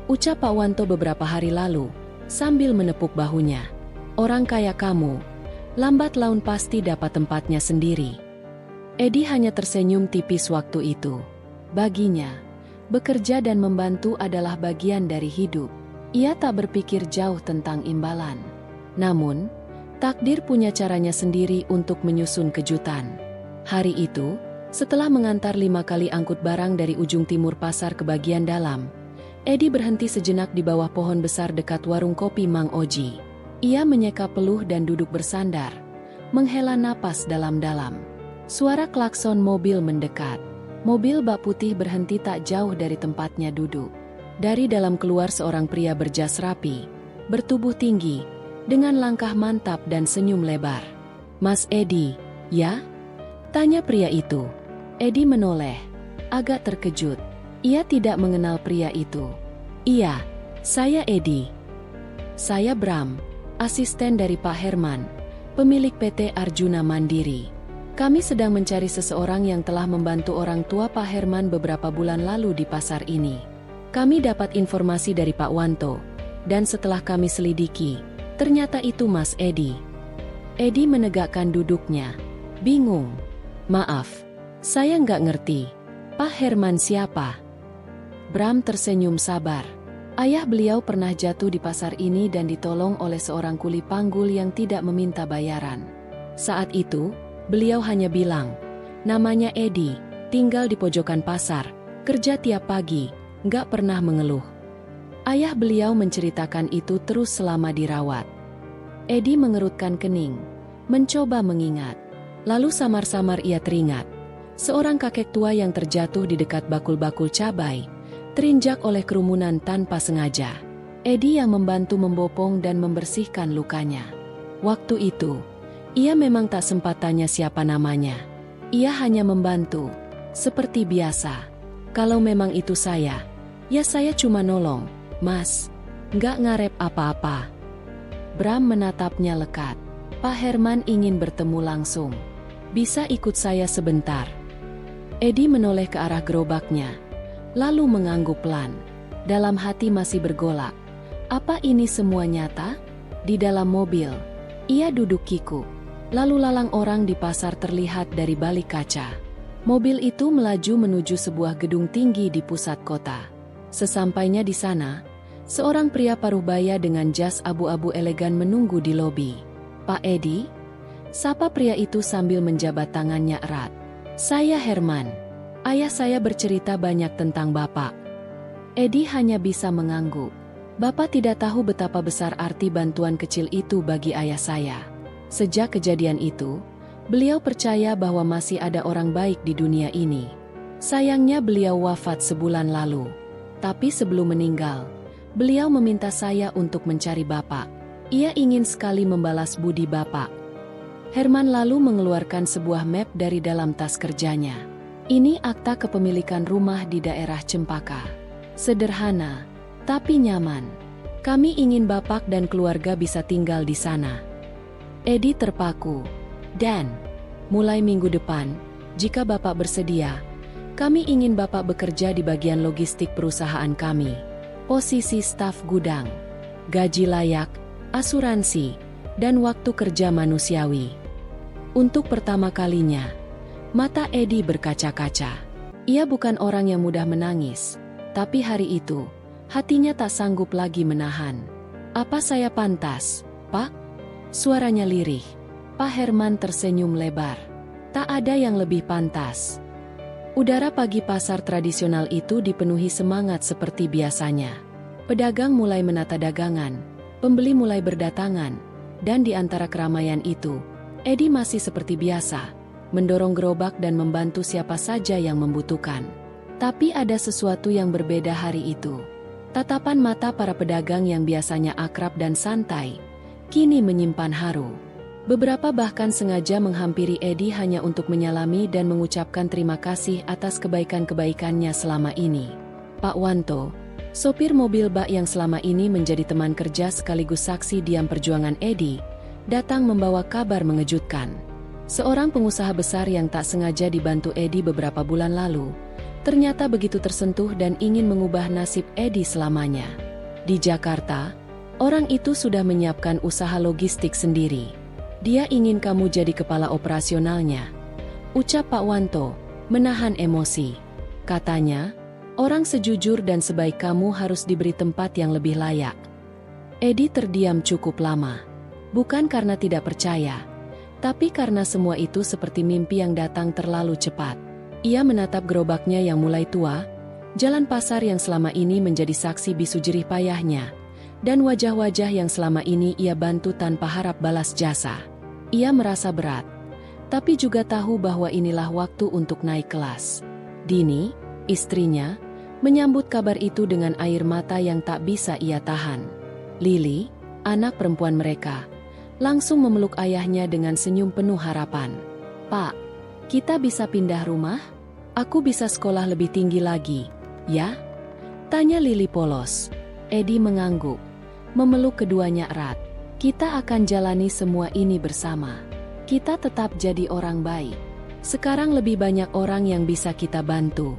[SPEAKER 1] ucap Pak Wanto beberapa hari lalu, sambil menepuk bahunya. Orang kaya kamu, lambat laun pasti dapat tempatnya sendiri. Edi hanya tersenyum tipis waktu itu. Baginya, bekerja dan membantu adalah bagian dari hidup. Ia tak berpikir jauh tentang imbalan. Namun, takdir punya caranya sendiri untuk menyusun kejutan. Hari itu, setelah mengantar 5 kali angkut barang dari ujung timur pasar ke bagian dalam, Edi berhenti sejenak di bawah pohon besar dekat warung kopi Mang Oji. Ia menyeka peluh dan duduk bersandar, menghela napas dalam-dalam. Suara klakson mobil mendekat. Mobil bak putih berhenti tak jauh dari tempatnya duduk. Dari dalam keluar seorang pria berjas rapi, bertubuh tinggi, dengan langkah mantap dan senyum lebar. Mas Edi, ya? Tanya pria itu. Edi menoleh, agak terkejut. Ia tidak mengenal pria itu. Iya, saya Edi. Saya Bram, asisten dari Pak Herman, pemilik PT Arjuna Mandiri. Kami sedang mencari seseorang yang telah membantu orang tua Pak Herman beberapa bulan lalu di pasar ini. Kami dapat informasi dari Pak Wanto, dan setelah kami selidiki, ternyata itu Mas Edi. Edi menegakkan duduknya. Bingung. Maaf, saya nggak ngerti. Pak Herman siapa? Bram tersenyum sabar. Ayah beliau pernah jatuh di pasar ini dan ditolong oleh seorang kuli panggul yang tidak meminta bayaran. Saat itu, beliau hanya bilang, namanya Edi, tinggal di pojokan pasar, kerja tiap pagi, nggak pernah mengeluh. Ayah beliau menceritakan itu terus selama dirawat. Edi mengerutkan kening, mencoba mengingat. Lalu samar-samar ia teringat. Seorang kakek tua yang terjatuh di dekat bakul-bakul cabai, terinjak oleh kerumunan tanpa sengaja. Edi yang membantu membopong dan membersihkan lukanya. Waktu itu, ia memang tak sempat tanya siapa namanya. Ia hanya membantu, seperti biasa. Kalau memang itu saya, ya saya cuma nolong, Mas. Nggak ngarep apa-apa. Bram menatapnya lekat. Pak Herman ingin bertemu langsung. Bisa ikut saya sebentar? Edi menoleh ke arah gerobaknya, lalu mengangguk pelan. Dalam hati masih bergolak. Apa ini semua nyata? Di dalam mobil, ia duduk kikuk. Lalu lalang orang di pasar terlihat dari balik kaca. Mobil itu melaju menuju sebuah gedung tinggi di pusat kota. Sesampainya di sana, seorang pria paruh baya dengan jas abu-abu elegan menunggu di lobi. "Pak Edi?" sapa pria itu sambil menjabat tangannya erat. "Saya Herman. Ayah saya bercerita banyak tentang Bapak." Edi hanya bisa mengangguk. Bapak tidak tahu betapa besar arti bantuan kecil itu bagi ayah saya. Sejak kejadian itu, beliau percaya bahwa masih ada orang baik di dunia ini. Sayangnya beliau wafat sebulan lalu. Tapi sebelum meninggal, beliau meminta saya untuk mencari Bapak. Ia ingin sekali membalas budi Bapak. Herman lalu mengeluarkan sebuah map dari dalam tas kerjanya. Ini akta kepemilikan rumah di daerah Cempaka. Sederhana, tapi nyaman. Kami ingin Bapak dan keluarga bisa tinggal di sana. Edi terpaku. "Dan, mulai minggu depan, jika Bapak bersedia, kami ingin Bapak bekerja di bagian logistik perusahaan kami. Posisi staf gudang, gaji layak, asuransi, dan waktu kerja manusiawi." Untuk pertama kalinya, mata Edi berkaca-kaca. Ia bukan orang yang mudah menangis. Tapi hari itu, hatinya tak sanggup lagi menahan. "Apa saya pantas, Pak?" Suaranya lirih. Pak Herman tersenyum lebar. "Tak ada yang lebih pantas." Udara pagi pasar tradisional itu dipenuhi semangat seperti biasanya. Pedagang mulai menata dagangan, pembeli mulai berdatangan, dan di antara keramaian itu, Edi masih seperti biasa, mendorong gerobak dan membantu siapa saja yang membutuhkan. Tapi ada sesuatu yang berbeda hari itu. Tatapan mata para pedagang yang biasanya akrab dan santai, kini menyimpan haru. Beberapa bahkan sengaja menghampiri Edi hanya untuk menyalami dan mengucapkan terima kasih atas kebaikan-kebaikannya selama ini. Pak Wanto, sopir mobil bak yang selama ini menjadi teman kerja sekaligus saksi diam perjuangan Edi, datang membawa kabar mengejutkan. Seorang pengusaha besar yang tak sengaja dibantu Edi beberapa bulan lalu, ternyata begitu tersentuh dan ingin mengubah nasib Edi selamanya. Di Jakarta, orang itu sudah menyiapkan usaha logistik sendiri. "Dia ingin kamu jadi kepala operasionalnya," ucap Pak Wanto, menahan emosi. Katanya, "Orang sejujur dan sebaik kamu harus diberi tempat yang lebih layak." Edi terdiam cukup lama. Bukan karena tidak percaya, tapi karena semua itu seperti mimpi yang datang terlalu cepat. Ia menatap gerobaknya yang mulai tua, jalan pasar yang selama ini menjadi saksi bisu jerih payahnya, dan wajah-wajah yang selama ini ia bantu tanpa harap balas jasa. Ia merasa berat, tapi juga tahu bahwa inilah waktu untuk naik kelas. Dini, istrinya, menyambut kabar itu dengan air mata yang tak bisa ia tahan. Lili, anak perempuan mereka, langsung memeluk ayahnya dengan senyum penuh harapan. "Pak, kita bisa pindah rumah? Aku bisa sekolah lebih tinggi lagi, ya?" tanya Lili polos. Edi mengangguk, memeluk keduanya erat. "Kita akan jalani semua ini bersama. Kita tetap jadi orang baik. Sekarang lebih banyak orang yang bisa kita bantu."